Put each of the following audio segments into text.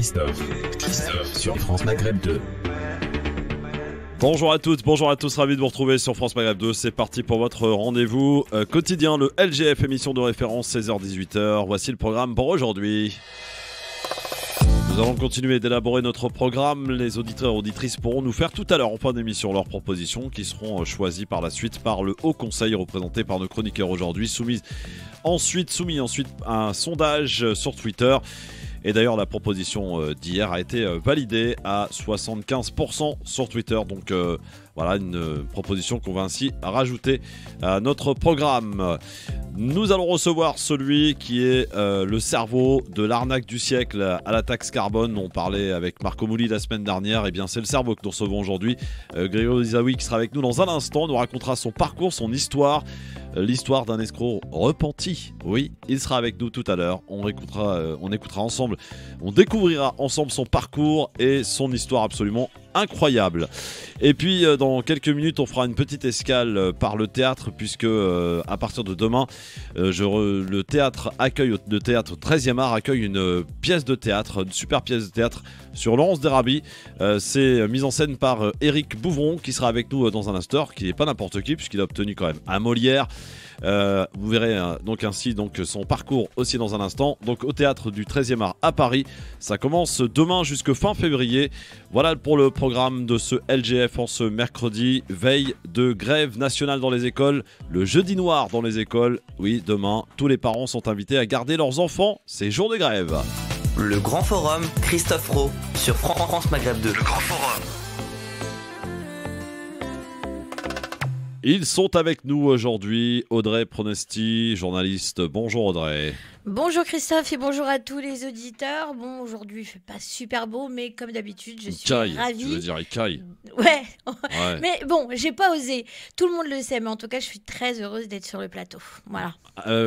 Christophe sur France Maghreb 2. Bonjour à toutes, bonjour à tous, ravi de vous retrouver sur France Maghreb 2. C'est parti pour votre rendez-vous quotidien, le LGF, émission de référence 16h-18h. Voici le programme pour aujourd'hui. Nous allons continuer d'élaborer notre programme. Les auditeurs et auditrices pourront nous faire tout à l'heure en fin d'émission leurs propositions qui seront choisies par la suite par le Haut Conseil représenté par nos chroniqueurs aujourd'hui. Soumis ensuite à un sondage sur Twitter. Et d'ailleurs la proposition d'hier a été validée à 75% sur Twitter. Donc voilà une proposition qu'on va ainsi rajouter à notre programme. Nous allons recevoir celui qui est le cerveau de l'arnaque du siècle à la taxe carbone. On parlait avec Marco Mouli la semaine dernière. Et bien c'est le cerveau que nous recevons aujourd'hui. Grégory Zawi qui sera avec nous dans un instant nous racontera son parcours, son histoire. L'histoire d'un escroc repenti. Oui, il sera avec nous tout à l'heure. On écoutera ensemble, on découvrira ensemble son parcours et son histoire absolument incroyable. Et puis dans quelques minutes on fera une petite escale par le théâtre puisque à partir de demain le théâtre 13e art accueille une pièce de théâtre, une super pièce de théâtre sur Laurence d'Arabie. C'est mise en scène par Éric Bouvron qui sera avec nous dans un instant, qui n'est pas n'importe qui puisqu'il a obtenu quand même un Molière. Vous verrez donc son parcours aussi dans un instant. Donc au théâtre du 13e art à Paris, ça commence demain jusqu'à fin février. Voilà pour le programme de ce LGF en ce mercredi, veille de grève nationale dans les écoles, le jeudi noir dans les écoles. Oui, demain, tous les parents sont invités à garder leurs enfants, c'est jour de grève. Le Grand Forum, Christophe Rowe sur France Maghreb 2. Le Grand Forum. Ils sont avec nous aujourd'hui, Audrey Pronesti, journaliste. Bonjour Audrey. Bonjour Christophe et bonjour à tous les auditeurs. Bon, aujourd'hui il fait pas super beau, mais comme d'habitude, je suis ravie. Tu veux dire il caille. Ouais. Mais bon, j'ai pas osé. Tout le monde le sait, mais en tout cas, je suis très heureuse d'être sur le plateau. Voilà.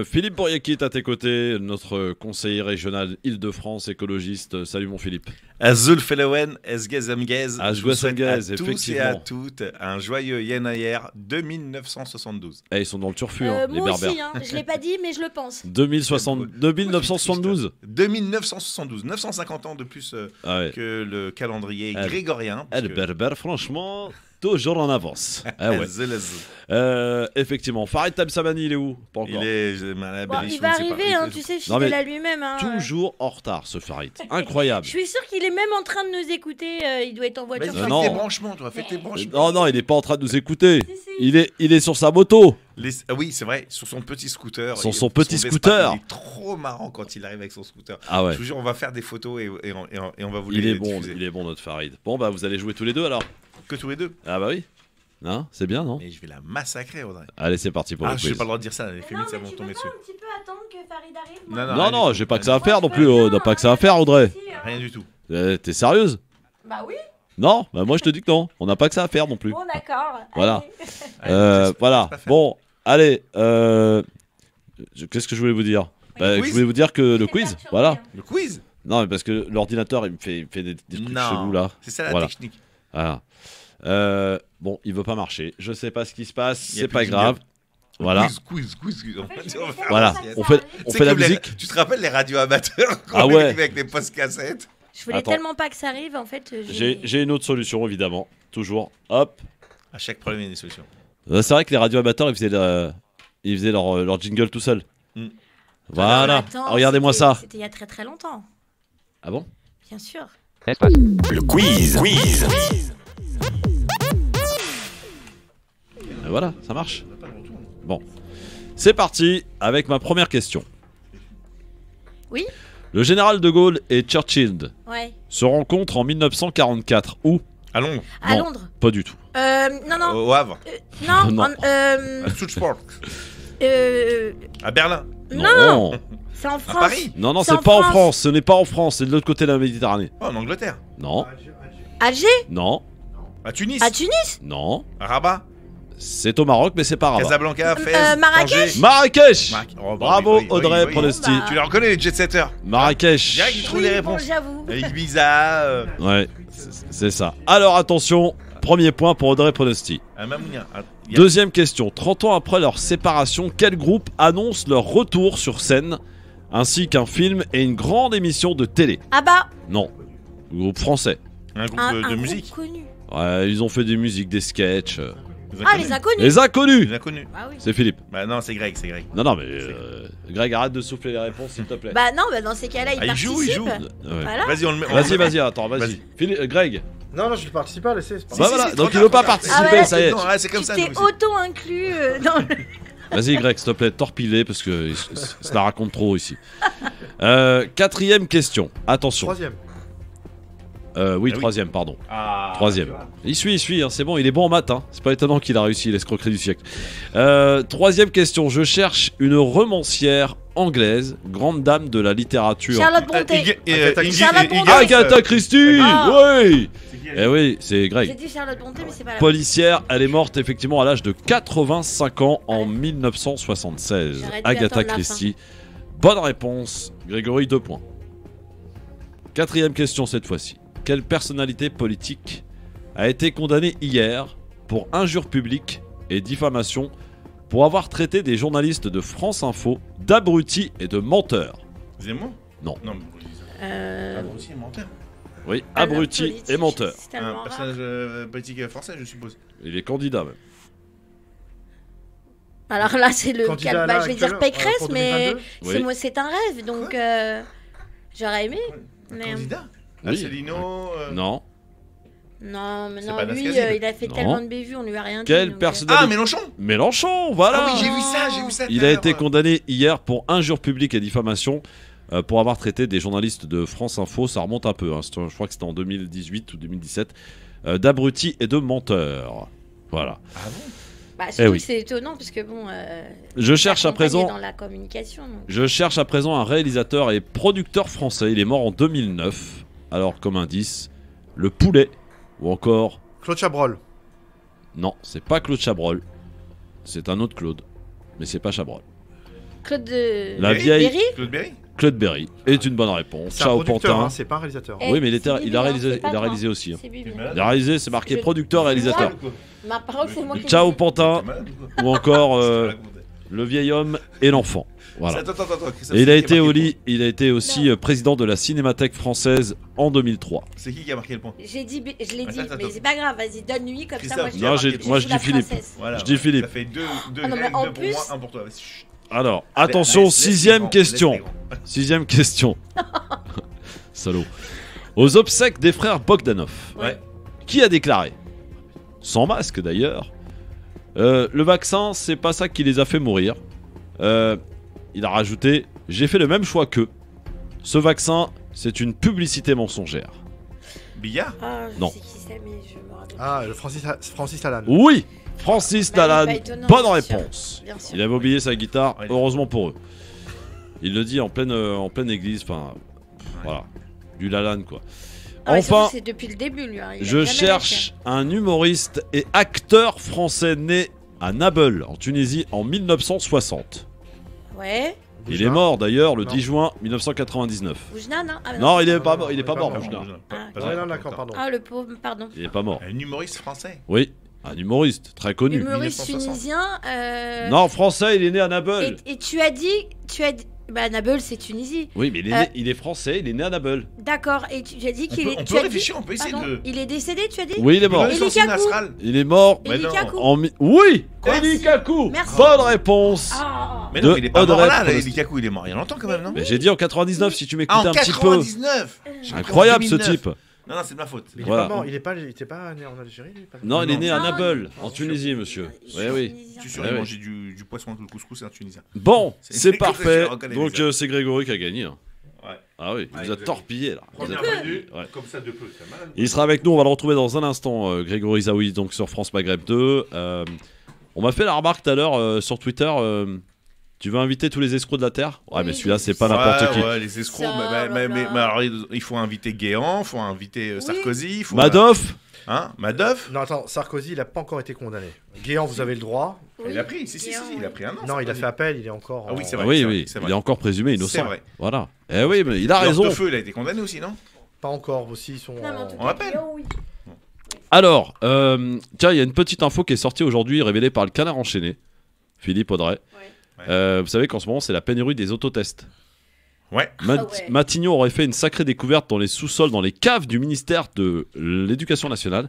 Philippe Bouriaki est à tes côtés, notre conseiller régional Île-de-France écologiste. Salut mon Philippe. Azul Felowen, Esgez Amgez. Je vous souhaite à tous et à toutes un joyeux Yenayer 2972. Ils sont dans le turfu, les moi berbères. aussi, je l'ai pas dit, mais je le pense. 2972. 2972, 950 ans de plus que le calendrier grégorien. Le berbère, franchement, toujours en avance. Effectivement. Farid Tamsamani, il est où? Pas encore. Il va arriver, tu sais, fidèle à lui-même. Toujours en retard, ce Farid. Incroyable. Je suis sûr qu'il est même en train de nous écouter. Il doit être en voiture. Fais tes branchements, toi. Fais tes branchements. Non, il est pas en train de nous écouter. Il est sur sa moto. Oui, c'est vrai, sur son petit scooter. Son petit scooter. Il est trop marrant quand il arrive avec son scooter. Ah ouais. Toujours, on va faire des photos et on va vous les diffuser. Il est bon, notre Farid. Bon, bah, vous allez jouer tous les deux alors. Que tous les deux. Ah bah oui. Non, c'est bien, non? Mais je vais la massacrer, Audrey. Allez, c'est parti pour le quiz. Je n'ai pas le droit de dire ça, les féministes vont tomber dessus. Tu peux un petit peu attendre que Farid arrive? Non, j'ai pas que ça à faire non plus. On n'a pas que ça à faire, Audrey. Rien du tout. T'es sérieuse? Bah oui. Non, bah moi je te dis que non. On n'a pas que ça à faire non plus. Bon, d'accord. Voilà. Allez, voilà. Bon, allez. Qu'est-ce que je voulais vous dire? Je voulais vous dire que le quiz, voilà. Le quiz? Non, mais parce que l'ordinateur il me fait des trucs chelous là. C'est ça la technique. Voilà. Bon, il veut pas marcher. Je sais pas ce qui se passe. C'est pas grave. Voilà. Quiz. Voilà. On fait la musique. Tu te rappelles les radios amateurs avec les postes cassettes? Je voulais tellement pas que ça arrive en fait. J'ai une autre solution évidemment. Toujours. Hop. À chaque problème il y a une solution. C'est vrai que les radios amateurs ils faisaient leur jingle tout seul. Voilà. Regardez-moi ça. C'était il y a très très longtemps. Ah bon? Bien sûr. Le quiz. Et voilà, ça marche. Bon, c'est parti avec ma première question. Oui. Le général de Gaulle et Churchill se rencontrent en 1944 où? À Londres. À Londres. Pas du tout. Non. Au Havre. Non. À Stuttgart. À Berlin. Non. C'est en France. À Paris. Non, c'est pas en France. Ce n'est pas en France. C'est de l'autre côté de la Méditerranée. Oh, en Angleterre. Non. Alger. Non. À Tunis. Non. À Rabat. C'est au Maroc, mais c'est pas Rabat. Casablanca, Fès, Marrakech. Marrakech. Oh, bravo Audrey Pronesti. Tu les reconnais les jet-setters? Marrakech. Direct, ils trouvent les réponses. J'avoue. Ibiza. Ouais, c'est ça. Alors attention, premier point pour Audrey Pronesti. Mamounia. Deuxième question. 30 ans après leur séparation, quel groupe annonce leur retour sur scène ainsi qu'un film et une grande émission de télé? Ah bah. Non. Groupe français. Un groupe de musique. Groupe connu. Ouais, ils ont fait des musiques, des sketchs. Les inconnus. Les inconnus. Les inconnus. Ah oui. C'est Philippe. Bah non, c'est Greg, Non, mais Greg, arrête de souffler les réponses, s'il te plaît. Bah non, dans ces cas-là, il il joue. participe. Ouais. Voilà. Vas-y, on le met. Vas-y, attends, vas-y. Greg. Non, je ne participe pas, laissez. Bah voilà, donc il veut pas participer, ça y est. Non, c'est comme ça. Tu t'es auto-inclus dans le... Vas-y, Greg, s'il te plaît, torpille parce que ça la raconte trop ici. 4e question. Attention. 3e. Oui, 3e, pardon. Ah, 3e. Il suit, hein, c'est bon, il est bon en maths. Hein. C'est pas étonnant qu'il a réussi l'escroquerie du siècle. 3e question. Je cherche une romancière anglaise, grande dame de la littérature. Charlotte Brontë. Agatha Christie. Ah. Oui. Eh oui, c'est Greg. J'ai dit Charlotte Brontë, mais c'est pas la Policière, elle est morte effectivement à l'âge de 85 ans en 1976. J'aurais dû Agatha attendre la Christie. Bonne réponse. Grégory, 2 points. 4e question cette fois-ci. Quelle personnalité politique a été condamnée hier pour injure publique et diffamation pour avoir traité des journalistes de France Info d'abrutis et de menteurs? Zemmour? Non. Non, abruti et menteur. Oui, abrutis et menteurs. Un personnage politique français, je suppose. Il est candidat même. Alors là, c'est le Candidat cas. Je vais dire Pécresse, pour mais 2022. Oui. c'est un rêve, donc j'aurais aimé. Mais... Candidat? Oui. Asselineau Non. Non, mais C'est non, pas lui, Nascazine. il a fait Non. tellement de bévues, on lui a rien dit. Quelle donc, personnalité? Ah, Mélenchon? Mélenchon, voilà. Ah oui, j'ai vu ça. Il a été condamné hier pour injure publique et diffamation pour avoir traité des journalistes de France Info. Ça remonte un peu, hein. Je crois que c'était en 2018 ou 2017. D'abrutis et de menteurs. Voilà. Ah bon? Bah, surtout oui. que c'est étonnant, parce que bon. Je cherche à accompagné présent. dans la communication. Donc. Je cherche à présent un réalisateur et producteur français. Il est mort en 2009. Alors, comme indice, le poulet ou encore. Claude Chabrol. Non, c'est pas Claude Chabrol. C'est un autre Claude. Mais c'est pas Chabrol. Claude La vieille- Berry. Claude Berry? Claude Berry est une bonne réponse. C'est un Ciao producteur, Pantin. hein, c'est pas un réalisateur. Eh, Oui, mais c'est Bibi, il a hein, réalisé, c'est pas il a moi. réalisé aussi. hein. C'est Bibi. Il a réalisé, c'est marqué Je- producteur, réalisateur. Ma parole, c'est moi qui. Ciao l'ai dit. Pantin ou encore le vieil homme et l'enfant. Voilà. Attends, Et il a été aussi président de la Cinémathèque française en 2003. C'est qui a marqué le point? Je l'ai dit, Attends. mais c'est pas grave, vas-y, donne-lui comme ça. Moi, Christophe, je Non, j'ai- moi je joue dis la Philippe. princesse. Voilà, Je dis Philippe. Ça fait deux Ah non, mais Greg, en deux pour plus- moi, un pour toi. Vas-y, chut. Alors, attention, Laisse- sixième laisse question. les grands. Sixième question. Salaud. Aux obsèques des frères Bogdanov, Ouais. qui a déclaré, sans masque d'ailleurs, le vaccin, c'est pas ça qui les a fait mourir. Il a rajouté, j'ai fait le même choix qu'eux. Ce vaccin, c'est une publicité mensongère. Billard? Ah, je Non. sais qui c'est, mais je me rappelle. Ah, le Francis Lalanne. Oui, Francis Bah, Lalanne, pas étonnant, bonne bien sûr. réponse. Bien sûr. Il avait oublié sa guitare, Ouais. heureusement pour eux. Il le dit en pleine église, enfin, voilà, du Lalanne quoi. Ah, mais Enfin, surtout, c'est depuis le début, lui. Hein. Il a je jamais cherche un humoriste et acteur français né à Nabeul, en Tunisie, en 1960. lâché. Ouais. Il est mort d'ailleurs le Non. 10 juin 1999. Boujna, non ah, Non, il est pas mort, il est pas pas mort, mort. Boujna. Ouais, non, d'accord, pardon. Ah, le pauvre, pardon. Il est pas mort. Un humoriste français. Oui, un humoriste très connu. Humoriste 1960. tunisien. Non, français, il est né à Nabeul. Et tu as dit. Bah, Nabeul, c'est Tunisie. Oui, mais il est français, il est né à Nabeul. D'accord. Et tu as dit qu'il est. On tu peut as dit- réfléchir, on peut essayer Pardon, de. il est décédé, tu as dit Oui, il est mort. Eli Sourcil Kakou. astral. Il est mort Mais Eli non. Kakou. Oui, Merci. Eli Kakou. Merci. Bonne réponse. Ah. Mais non, De il est pas mort Audrey là, Prost. Eli Kakou, il est mort il y a longtemps quand même, non? Mais j'ai dit en 99 si tu m'écoutais Ah, en un petit peu. 99. Incroyable ce 2009. type. Non, non, c'est de ma faute. Mais il est Voilà. pas mort, il était pas né en Algérie, lui, pas Non, il est Non. né à Non, Nabeul, non. en Tunisie, monsieur. Je Oui, suis oui. tunisien. Je suis sûr, Ouais, il ouais. mangeait du poisson avec le couscous, c'est un Tunisien. Bon, C'est- c'est c'est comme ça que parfait. je reconnais Donc les c'est Grégory qui a gagné. hein. Ouais. Ah oui, il Ouais, vous a vous- torpillé là. Vous êtes- Ouais. Comme ça de peu, c'est malade. Il sera avec nous, on va le retrouver dans un instant, Grégory Zaoui, donc sur France Maghreb 2. On m'a fait la remarque tout à l'heure sur Twitter. Tu veux inviter tous les escrocs de la Terre? Ouais, Oui, mais celui-là, c'est pas ouais, n'importe qui. Ouais, les escrocs. Ça, Mais voilà. alors, il faut inviter Guéant, il faut inviter Sarkozy. Il faut, Madoff. Hein? Madoff? Non, attends, Sarkozy, il a pas encore été condamné. Guéant, vous avez le droit. Il a pris, si, Guéant, il a pris un an. Non, il a Sarkozy. fait appel, il est encore. Ah oui, c'est en- vrai. Oui, oui, c'est il vrai. est encore présumé innocent. C'est vrai. Voilà. Eh oui, mais il a raison. De feu, il a été condamné aussi, non? Pas encore aussi, ils sont. Non, mais en tout On cas, rappelle. oui. Alors, tiens, il y a une petite info qui est sortie aujourd'hui, révélée par le Canard enchaîné, Philippe Audrey. Ouais. Vous savez qu'en ce moment, c'est la pénurie des autotests. Ouais. Matignon aurait fait une sacrée découverte dans les sous-sols, dans les caves du ministère de l'Éducation nationale.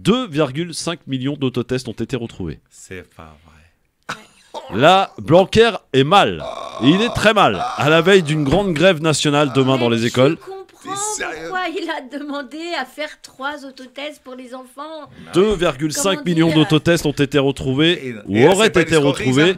2,5 millions d'autotests ont été retrouvés. C'est pas vrai. Là, Blanquer est mal. Et il est très mal. À la veille d'une grande grève nationale demain dans les écoles. Je comprends pourquoi il a demandé à faire 3 autotests pour les enfants. 2,5 millions d'autotests ont été retrouvés ou auraient été retrouvés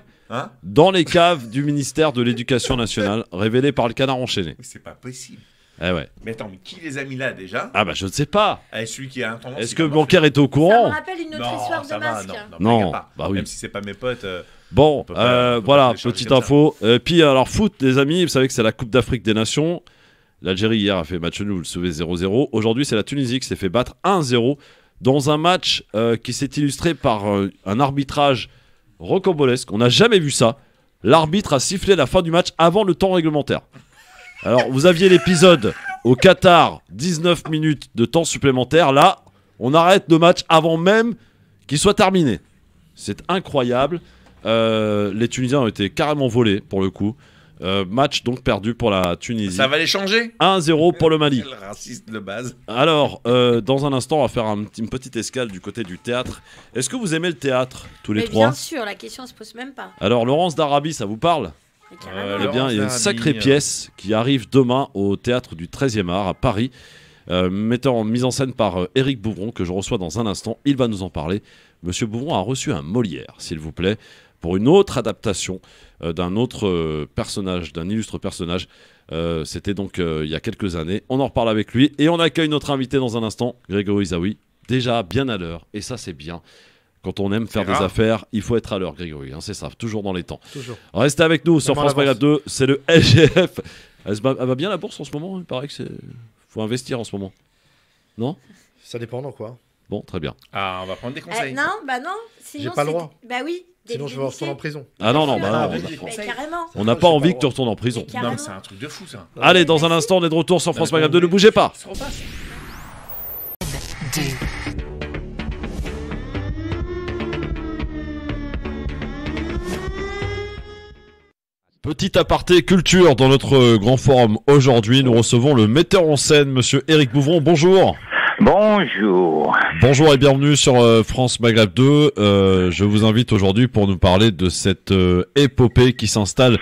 dans les caves du ministère de l'Éducation nationale, révélés par le Canard enchaîné. C'est pas possible. Eh ouais. Mais attends, mais qui les a mis là déjà? Ah bah je ne sais pas. Celui qui a un tendance. Est-ce que Blanquer est au courant? Ça me rappelle une autre histoire de masque. Non, bah oui. Même si c'est pas mes potes. Bon, voilà, petite info. Puis alors foot, les amis, vous savez que c'est la Coupe d'Afrique des Nations. L'Algérie hier a fait match nul, vous le savez, 0-0. Aujourd'hui, c'est la Tunisie qui s'est fait battre 1-0 dans un match qui s'est illustré par un arbitrage rocambolesque. On n'a jamais vu ça. L'arbitre a sifflé la fin du match avant le temps réglementaire. Alors, vous aviez l'épisode au Qatar, 19 minutes de temps supplémentaire. Là, on arrête le match avant même qu'il soit terminé. C'est incroyable. Les Tunisiens ont été carrément volés, pour le coup. Match donc perdu pour la Tunisie. Ça va les changer. 1-0 pour le Mali. Quel raciste de base. Alors, dans un instant, on va faire une petite escale du côté du théâtre. Est-ce que vous aimez le théâtre, tous les trois? Bien sûr, la question se pose même pas. Alors, Laurence d'Arabie, ça vous parle? Eh bien, il y a une sacrée pièce qui arrive demain au théâtre du 13e art à Paris, mise en scène par Éric Bouvron, que je reçois dans un instant. Il va nous en parler. Monsieur Bouvron a reçu un Molière, s'il vous plaît, pour une autre adaptation d'un autre personnage, d'un illustre personnage. C'était donc il y a quelques années. On en reparle avec lui et on accueille notre invité dans un instant, Grégory Zaoui, déjà bien à l'heure. Et ça, c'est bien. Quand on aime faire des affaires, il faut être à l'heure, Grégory. Hein, c'est ça, toujours dans les temps. Toujours. Restez avec nous sur France Maghreb 2. C'est le LGF. Elle va bien la bourse en ce moment. Il paraît que faut investir en ce moment. Non? Ça dépend dans quoi. Bon, très bien. Ah, on va prendre des conseils. Non. J'ai pas le droit. Bah oui. Sinon, je vais retourner en prison. Ah non, carrément. On n'a pas envie que tu retournes en prison. Non, mais c'est un truc de fou, ça. Allez, dans un instant, on est de retour sur France Maghreb 2. Ne bougez pas. Petit aparté culture dans notre grand forum. Aujourd'hui, nous recevons le metteur en scène, monsieur Éric Bouvron. Bonjour. Bonjour. Bonjour et bienvenue sur France Maghreb 2. Je vous invite aujourd'hui pour nous parler de cette épopée qui s'installe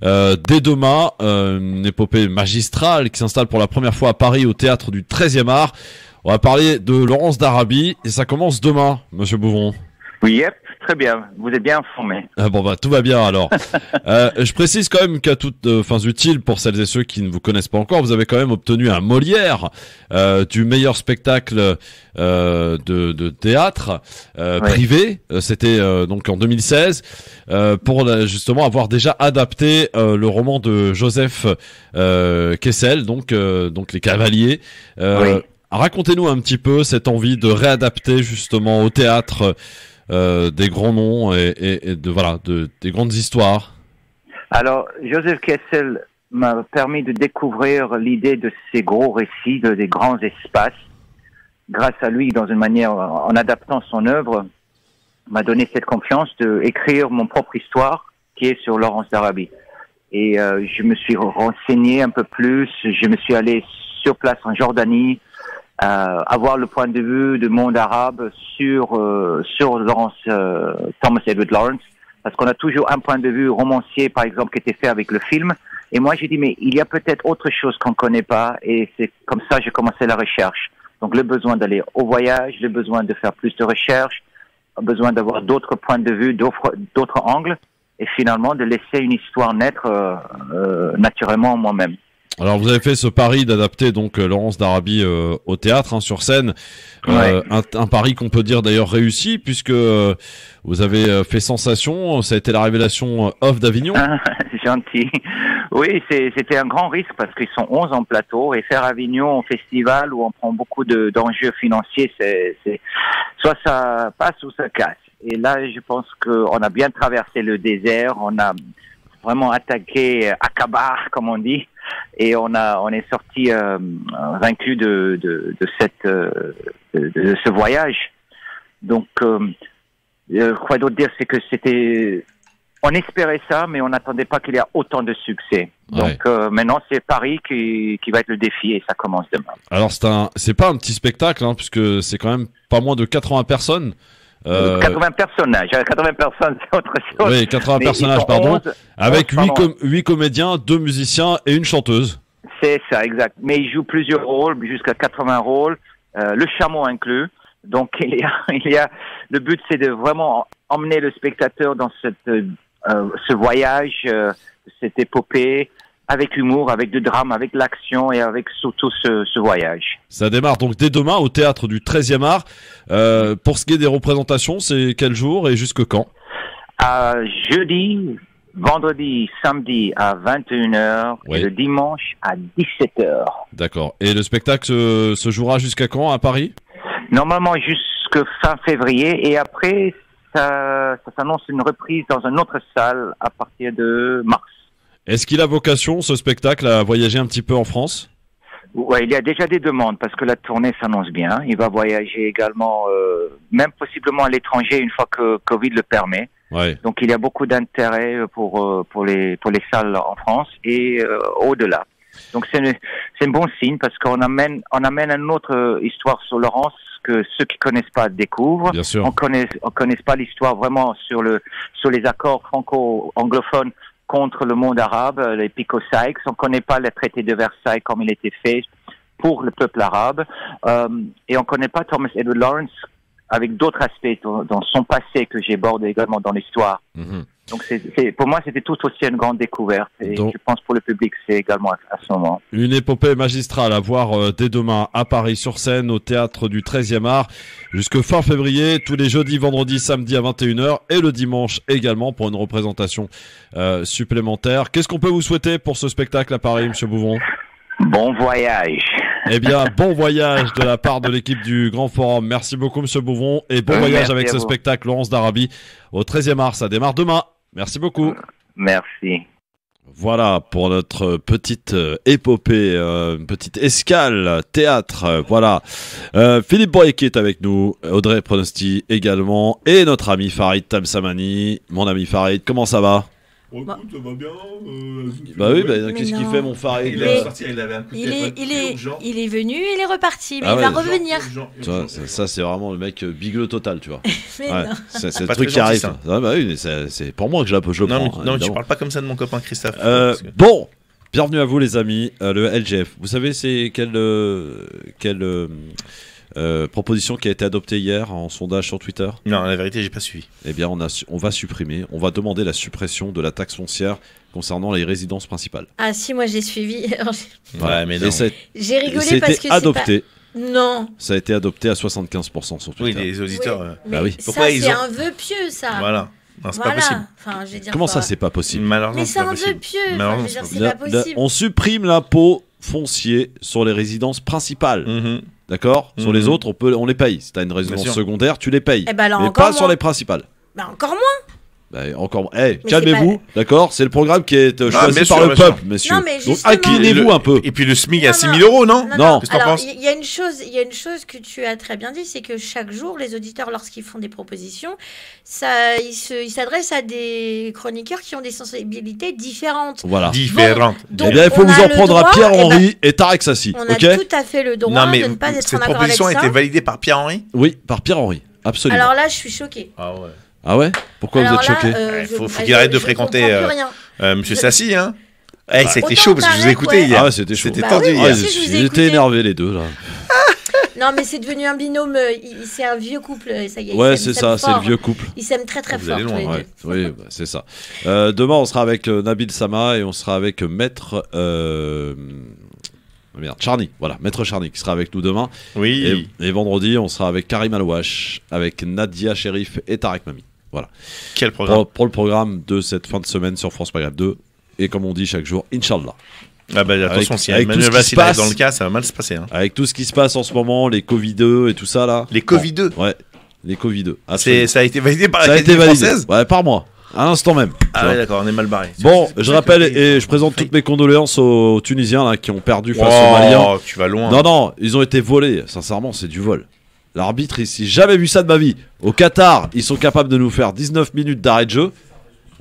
dès demain. Une épopée magistrale qui s'installe pour la première fois à Paris au théâtre du 13e art. On va parler de Laurence d'Arabie et ça commence demain, monsieur Bouvron. Oui, yep, très bien. Vous êtes bien informé. Ah bon tout va bien alors. Je précise quand même qu'à toutes fins utiles pour celles et ceux qui ne vous connaissent pas encore, vous avez quand même obtenu un Molière du meilleur spectacle de théâtre privé. C'était donc en 2016 pour justement avoir déjà adapté le roman de Joseph Kessel, donc Les Cavaliers. Racontez-nous un petit peu cette envie de réadapter justement au théâtre des grands noms et des grandes histoires. Alors, Joseph Kessel m'a permis de découvrir l'idée de ces gros récits, des grands espaces. Grâce à lui, dans une manière, en adaptant son œuvre, m'a donné cette confiance d'écrire mon propre histoire, qui est sur Laurence d'Arabie. Et je me suis renseigné un peu plus, je me suis allé sur place en Jordanie, avoir le point de vue du monde arabe sur Thomas Edward Lawrence, parce qu'on a toujours un point de vue romancier, par exemple, qui était fait avec le film. Et moi, j'ai dit, mais il y a peut-être autre chose qu'on ne connaît pas, et c'est comme ça que j'ai commencé la recherche. Donc, le besoin d'aller au voyage, le besoin de faire plus de recherche, le besoin d'avoir d'autres points de vue, d'autres angles, et finalement de laisser une histoire naître naturellement en moi-même. Alors vous avez fait ce pari d'adapter donc Laurence d'Arabie au théâtre, sur scène, un pari qu'on peut dire d'ailleurs réussi puisque vous avez fait sensation, ça a été la révélation Off d'Avignon. C'est gentil. Oui, c'était un grand risque parce qu'ils sont 11 en plateau et faire Avignon au festival où on prend beaucoup d'enjeux financiers, c'est soit ça passe ou ça casse. Et là, je pense qu'on a bien traversé le désert, on a vraiment attaqué Aqaba, comme on dit. Et on est sorti vaincu de ce voyage. Donc, quoi d'autre dire, c'est que c'était On espérait ça, mais on n'attendait pas qu'il y ait autant de succès. Donc maintenant, c'est Paris qui va être le défi et ça commence demain. Alors c'est pas un petit spectacle, hein, puisque c'est quand même pas moins de 80 personnes. 80 personnages. 80 personnes, c'est autre chose. Oui, 80 personnages, pardon. Avec 8 comédiens, 2 musiciens et une chanteuse. C'est ça, exact. Mais ils jouent plusieurs rôles, jusqu'à 80 rôles, le chameau inclus. Donc il y a le but, c'est de vraiment emmener le spectateur dans ce voyage, cette épopée, avec humour, avec du drame, avec l'action et avec surtout ce voyage. Ça démarre donc dès demain au théâtre du 13e art. Pour ce qui est des représentations, c'est quel jour et jusque quand? Jeudi, vendredi, samedi à 21h et le dimanche à 17h. D'accord. Et le spectacle se jouera jusqu'à quand à Paris? Normalement jusqu'à fin février et après ça s'annonce une reprise dans une autre salle à partir de mars. Est-ce qu'il a vocation, ce spectacle, à voyager un petit peu en France? Ouais, il y a déjà des demandes parce que la tournée s'annonce bien. Il va voyager également, même possiblement à l'étranger une fois que Covid le permet. Ouais. Donc il y a beaucoup d'intérêt pour les salles en France et au-delà. Donc c'est un bon signe parce qu'on amène une autre histoire sur Laurence que ceux qui connaissent pas découvrent. Bien sûr. On connaît pas l'histoire vraiment sur les accords franco-anglophones contre le monde arabe, les Picot Sykes. On connaît pas le traité de Versailles comme il était fait pour le peuple arabe. Et on connaît pas Thomas Edward Lawrence avec d'autres aspects dans son passé que j'aborde également dans l'histoire. Mm-hmm. Donc pour moi, c'était tout aussi une grande découverte. Et je pense pour le public, c'est également à ce moment. Une épopée magistrale à voir dès demain à Paris sur scène au théâtre du 13e art jusque fin février, tous les jeudis, vendredis, samedis à 21h et le dimanche également pour une représentation supplémentaire. Qu'est-ce qu'on peut vous souhaiter pour ce spectacle à Paris, Monsieur Bouvron? Bon voyage. Eh bien, bon voyage de la part de l'équipe du Grand Forum. Merci beaucoup, Monsieur Bouvron, et bon voyage avec ce spectacle Laurence d'Arabie au 13e art. Ça démarre demain. Merci beaucoup. Merci. Voilà pour notre petite épopée, petite escale théâtre. Voilà. Philippe Boyer qui est avec nous, Audrey Pronosti également, et notre ami Farid Tamsamani. Mon ami Farid, comment ça va? Écoute, ça va bien. Bah oui, qu'est-ce qu'il fait mon Farid? Il est venu, il est reparti, mais il va revenir. Tu vois, ça c'est vraiment le mec biglot total, tu vois. Mais non. C'est le truc qui arrive. Ah bah oui, c'est pour moi que je le prends. Non, tu parles pas comme ça de mon copain Christophe. Bon, bienvenue à vous les amis. Le LGF, vous savez c'est quelle proposition qui a été adoptée hier en sondage sur Twitter? Non, la vérité, j'ai pas suivi. Eh bien, on va demander la suppression de la taxe foncière concernant les résidences principales. Ah si, moi j'ai suivi. Ouais, mais non. J'ai rigolé parce que adopté. Non. Ça a été adopté à 75% sur Twitter. Oui, les auditeurs. Oui. Bah oui. Pourquoi ça, c'est un vœu pieux, ça. Voilà. Non, c'est pas possible. Enfin, je veux dire comment ça, c'est pas possible? Mais c'est un vœu pieux. Enfin, je veux dire, c'est pas possible. On supprime l'impôt foncier sur les résidences principales. D'accord. Sur les autres, on les paye. Si t'as une résidence secondaire, tu les payes. Mais pas sur les principales. Bah encore moins. Encore. Calmez-vous, d'accord? C'est le programme qui est choisi par le peuple, messieurs. Non, mais donc inclinez-vous un peu. Et puis le SMIC à 6 000 euros, non? Non. Alors, il y a une chose que tu as très bien dit, c'est que chaque jour, les auditeurs, lorsqu'ils font des propositions, ils s'adressent à des chroniqueurs qui ont des sensibilités différentes. Voilà. Différentes. Eh bien, il faut vous en prendre à Pierre-Henri et Tarek Sassi. On a tout à fait le droit de ne pas être en accord avec ça. Cette proposition a été validée par Pierre-Henri? Oui, par Pierre-Henri. Absolument. Alors là, je suis choquée. Ah ouais. Ah ouais? Pourquoi vous êtes choqué? Faut qu'il arrête de fréquenter Monsieur Sassi, hein. C'était chaud parce que je vous ai écouté hier. Ah ouais, c'était chaud. C'était tendu hier. Ils étaient énervés les deux là. Non mais c'est devenu un binôme, c'est un vieux couple, ça y est. Ouais, c'est ça, c'est le vieux couple. Ils s'aiment très très fort. Oui, c'est ça. Demain on sera avec Nabil Sama et on sera avec Maître Charny, voilà, Maître Charny qui sera avec nous demain. Oui. Et vendredi on sera avec Karim Alouache, avec Nadia Sherif et Tarek Mami. Voilà. Quel programme pour le programme de cette fin de semaine sur France Maghreb 2. Et comme on dit chaque jour, Inch'Allah. Ah bah attention, si Emmanuel Vassil arrive dans le cas, ça va mal se passer. Hein. Avec tout ce qui se passe en ce moment, les Covid-2 et tout ça là. Les Covid-2 Ouais, les Covid-2. Ça a été validé par la Académie française? Ouais, par moi. À l'instant même. Ah ouais, d'accord, on est mal barré. Bon, je rappelle et je présente toutes mes condoléances aux Tunisiens là, qui ont perdu face aux Maliens. Oh, tu vas loin. Non, ils ont été volés. Sincèrement, c'est du vol. L'arbitre ici, jamais vu ça de ma vie. Au Qatar, ils sont capables de nous faire 19 minutes d'arrêt de jeu.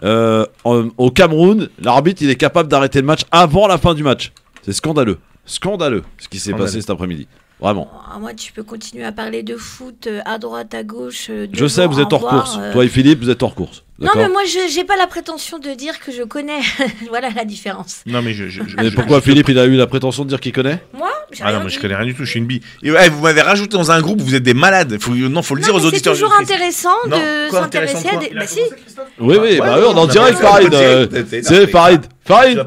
Au Cameroun, l'arbitre il est capable d'arrêter le match avant la fin du match. C'est scandaleux. Scandaleux ce qui s'est passé cet après-midi. Vraiment. Moi, tu peux continuer à parler de foot à droite, à gauche. Je sais, vous êtes hors course. Toi et Philippe, vous êtes hors course. Non, mais moi, je n'ai pas la prétention de dire que je connais. Voilà la différence. Non, mais mais pourquoi Philippe, il a eu la prétention de dire qu'il connaît? Moi, je connais rien du tout. Je suis une bille. Et ouais, vous m'avez rajouté dans un groupe. Vous êtes des malades. Faut le dire aux auditeurs. C'est toujours intéressant de s'intéresser à des. Bah si. Oui, on est en direct, Farid. C'est Farid. Farid.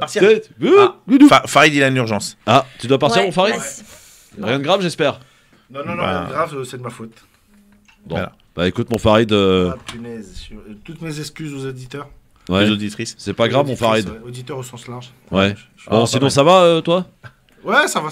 Farid, il a une urgence. Ah, tu dois partir, mon Farid? Rien de grave, j'espère. Non, rien de grave, c'est de ma faute. Bon, bah écoute, mon Farid. Punaise, toutes mes excuses aux auditeurs. Ouais. Les auditrices. C'est pas grave, mon Farid. Auditeurs au sens large. Ouais. Bon, sinon ça va, toi? Ouais, ça va.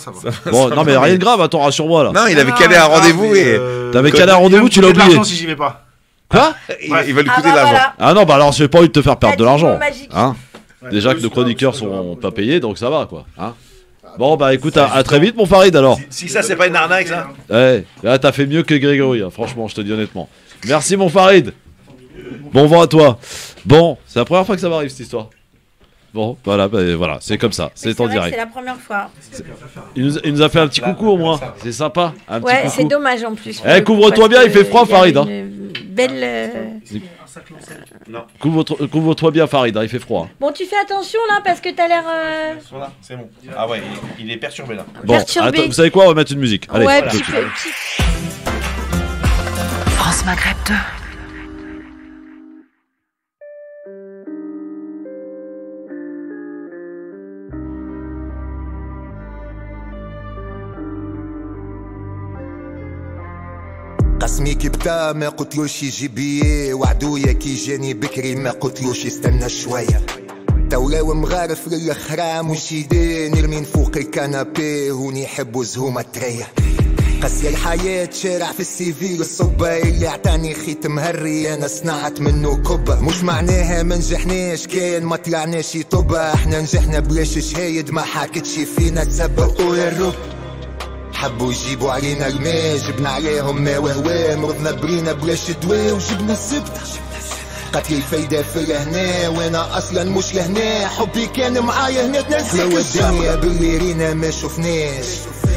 Bon, non, mais rien de grave, attends, rassure-moi là. Non, il avait calé un rendez-vous et. T'avais calé un rendez-vous, tu l'as oublié. L'argent si j'y vais pas. Quoi? Il va lui coûter de l'argent. Ah non, bah alors j'ai pas envie de te faire perdre de l'argent. Hein? Ouais, déjà que nos chroniqueurs sont pas payés, donc ça va quoi. Hein? Bon bah écoute, à très vite mon Farid alors. Si ça c'est pas une arnaque ça. Ouais, là t'as fait mieux que Grégory, hein, franchement je te dis honnêtement. Merci mon Farid. Bon vent à toi. Bon, c'est la première fois que ça m'arrive cette histoire. Bon, voilà, c'est comme ça, c'est en direct. C'est la première fois. Il nous a fait un petit coucou au moins, c'est sympa. Ouais, c'est dommage en plus. Couvre-toi bien, il fait froid Farid. Hein. Belle. Couvre-toi bien Farid, hein, il fait froid. Bon, tu fais attention là parce que t'as l'air. C'est bon. Ah ouais, il est perturbé là. Bon, attends, vous savez quoi, on va mettre une musique. Allez, ouais, France Maghreb 2. قسمي كبتا ما قتلوش يجي بيه وعدويا كي جاني بكري ما قتلوش يستنى شوية تولاو مغارف للخرام وشيدين يرمين فوق الكنابي هوني يحبوا زهومة تريا قاسية الحياة شارع في السيفي الصبة اللي اعطاني خيط مهري انا صنعت منه كبة مش معناها ما نجحناش كان ما طلعناش يطبة احنا نجحنا بلاش شهايد ما حكتش فينا تسبب ويا الرب حبوا يجيبوا علينا الماء جبنا عليهم ما وهواه مرضنا برينا بلاش دواء وجبنا الزبدة قتلي الفايدة في لهنا وانا اصلا مش لهنا حبي كان معايا هنا تنسيك الدنيا باللي رينا ما شفناش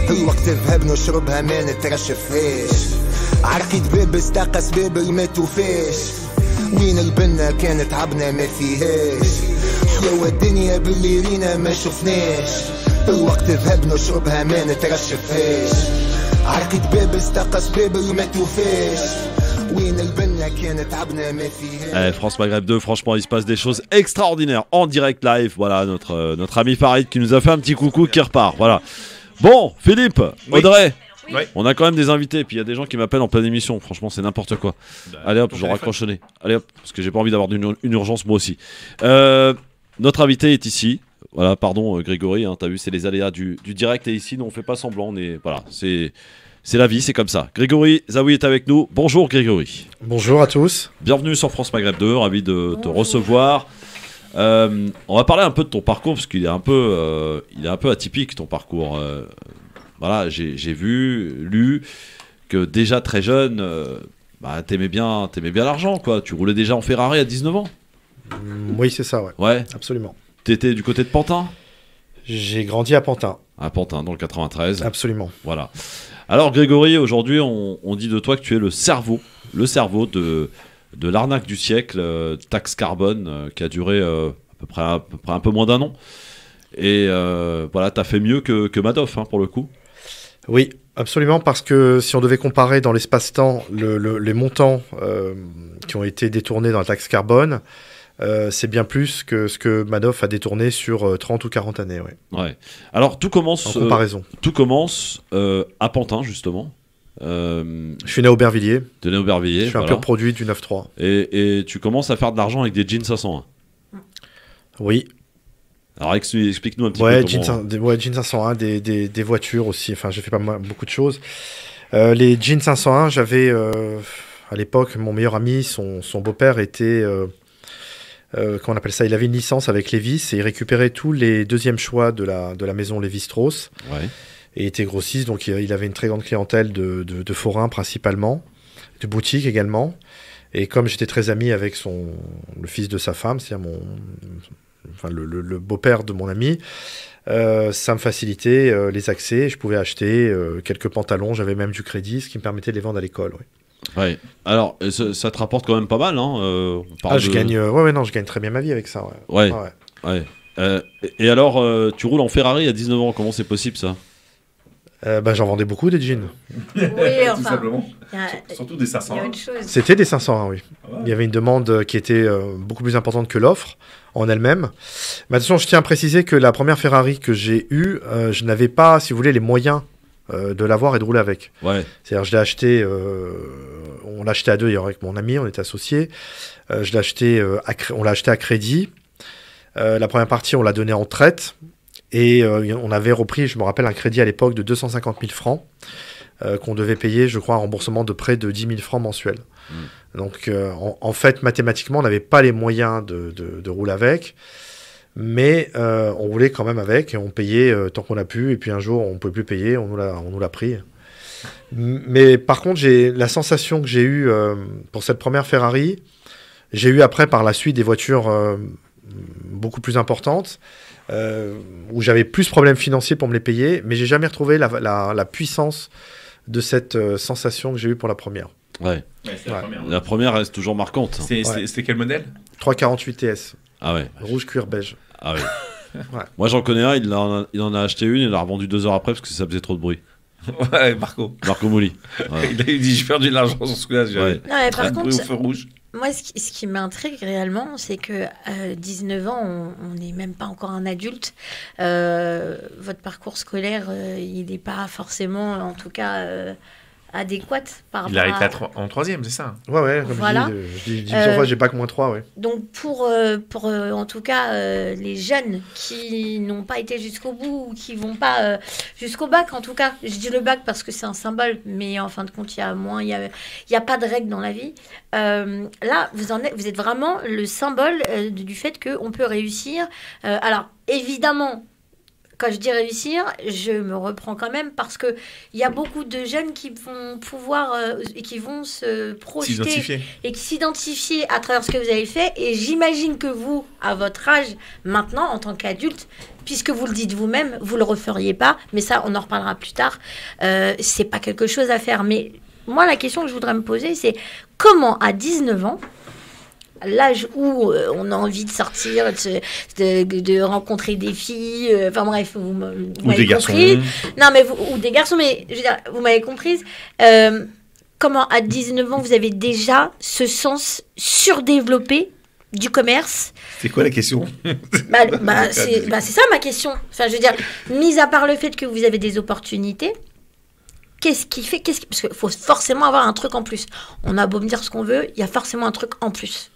الوقت ذهب نشربها ما نترشفهاش عرقي دباب استاقى سباب ما توفاش وين البنا كانت عبنا ما فيهاش حلوة الدنيا باللي رينا ما شفناش الوقت ذهب نشربها ما نترشفهاش عرقي دباب استاقى سباب ما توفاش وين البنا كانت عبنا ما فيهاش. France Maghreb 2, franchement il se passe des choses extraordinaires en direct live. Voilà notre ami Farid qui nous a fait un petit coucou qui repart. Voilà. Bon, Philippe, Audrey, oui. On a quand même des invités, puis il y a des gens qui m'appellent en pleine émission, franchement c'est n'importe quoi. Allez hop, je raccroche le nez. Allez hop, parce que j'ai pas envie d'avoir une urgence moi aussi. Notre invité est ici. Voilà, pardon Grégory, hein, t'as vu, c'est les aléas du direct et ici, nous on fait pas semblant, voilà, c'est la vie, c'est comme ça. Grégory Zaoui est avec nous. Bonjour Grégory. Bonjour à tous. Bienvenue sur France Maghreb 2, ravi de te recevoir. On va parler un peu de ton parcours parce qu'il est un peu atypique ton parcours. Voilà, j'ai lu que déjà très jeune, t'aimais bien l'argent quoi. Tu roulais déjà en Ferrari à 19 ans. Oui, c'est ça, ouais. Ouais. Absolument. T'étais du côté de Pantin? J'ai grandi à Pantin. À Pantin, dans le 93. Absolument. Voilà. Alors Grégory, aujourd'hui, on dit de toi que tu es le cerveau de l'arnaque du siècle, taxe carbone, qui a duré à peu près un peu moins d'un an. Et voilà, t'as fait mieux que Madoff, hein, pour le coup. Oui, absolument, parce que si on devait comparer dans l'espace-temps les montants qui ont été détournés dans la taxe carbone, c'est bien plus que ce que Madoff a détourné sur 30 ou 40 années. Ouais. Ouais. Alors, tout commence... En comparaison. Tout commence à Pantin, justement. Je suis né à Aubervilliers. Tu es né à Aubervilliers, je suis un pur produit du 9-3. Et tu commences à faire de l'argent avec des jeans 501. Oui. Alors explique-nous un petit peu comment... Jeans 501, des voitures aussi. Enfin, j'ai fait pas beaucoup de choses. Les jeans 501, j'avais... à l'époque, mon meilleur ami, son beau-père était... comment on appelle ça? Il avait une licence avec Lévis et il récupérait tous les deuxièmes choix de la maison Lévi-Strauss. Ouais. Et était grossiste, donc il avait une très grande clientèle de forains principalement, de boutiques également. Et comme j'étais très ami avec le fils de sa femme, c'est-à-dire le beau-père de mon ami, ça me facilitait les accès. Je pouvais acheter quelques pantalons, j'avais même du crédit, ce qui me permettait de les vendre à l'école. Oui. Ouais. Alors, ça te rapporte quand même pas mal, hein je gagne, je gagne très bien ma vie avec ça. Ouais. Et alors, tu roules en Ferrari à 19 ans, comment c'est possible ça? J'en vendais beaucoup des jeans. Oui, tout simplement. Surtout des 500. C'était des 500, oui. Ouais. Il y avait une demande qui était beaucoup plus importante que l'offre en elle-même. Mais attention, je tiens à préciser que la première Ferrari que j'ai eue, je n'avais pas, si vous voulez, les moyens de l'avoir et de rouler avec. Ouais. C'est-à-dire, je l'ai acheté, on l'a acheté à deux, avec mon ami, on était associés. On l'a acheté à crédit. La première partie, on l'a donnée en traite. Et on avait repris, je me rappelle, un crédit à l'époque de 250 000 francs qu'on devait payer, je crois, un remboursement de près de 10 000 francs mensuels. Donc, en fait, mathématiquement, on n'avait pas les moyens de rouler avec, mais on roulait quand même avec et on payait tant qu'on a pu. Et puis un jour, on ne pouvait plus payer, on nous l'a pris. Mais par contre, la sensation que j'ai eue pour cette première Ferrari, j'ai eu après, par la suite, des voitures beaucoup plus importantes. Où j'avais plus de problèmes financiers pour me les payer, mais j'ai jamais retrouvé la puissance de cette sensation que j'ai eue pour la première. Ouais. La première reste toujours marquante. C'était quel modèle? 348 TS. Ah ouais. Rouge cuir beige. Ah ouais. Moi j'en connais un, il en a acheté une, il l'a revendu 2 heures après parce que ça faisait trop de bruit. Ouais, Marco Mouli. Ouais. Il a dit j'ai perdu de l'argent sur ce coup-là. Non, mais par contre, au feu rouge. Moi, ce qui m'intrigue réellement, c'est que 19 ans, on n'est même pas encore un adulte. Votre parcours scolaire, il n'est pas forcément, en tout cas, adéquate par rapport à... Il arrête en 3e, c'est ça? Ouais, comme voilà. je dis plusieurs fois, j'ai bac -3, ouais. Donc, pour en tout cas, les jeunes qui n'ont pas été jusqu'au bout, ou qui ne vont pas jusqu'au bac, en tout cas, je dis le bac parce que c'est un symbole, mais en fin de compte, il y a pas de règles dans la vie. Là, vous êtes vraiment le symbole du fait qu'on peut réussir. Alors, évidemment, quand je dis réussir, je me reprends quand même parce qu'il y a beaucoup de jeunes qui vont pouvoir et qui vont se projeter et qui s'identifier à travers ce que vous avez fait. Et j'imagine que vous, à votre âge, maintenant, en tant qu'adulte, puisque vous le dites vous-même, vous ne le referiez pas, mais ça, on en reparlera plus tard, c'est pas quelque chose à faire. Mais moi, la question que je voudrais me poser, c'est comment, à 19 ans, l'âge où on a envie de sortir, de rencontrer des filles, enfin bref, vous m'avez compris. Non, mais ou des garçons, mais je veux dire, vous m'avez comprise. Comment, à 19 ans, vous avez déjà ce sens surdéveloppé du commerce? C'est quoi la question? C'est ça ma question. Enfin, je veux dire, mis à part le fait que vous avez des opportunités, qu'est-ce qui fait... Parce qu'il faut forcément avoir un truc en plus. On a beau me dire ce qu'on veut, il y a forcément un truc en plus.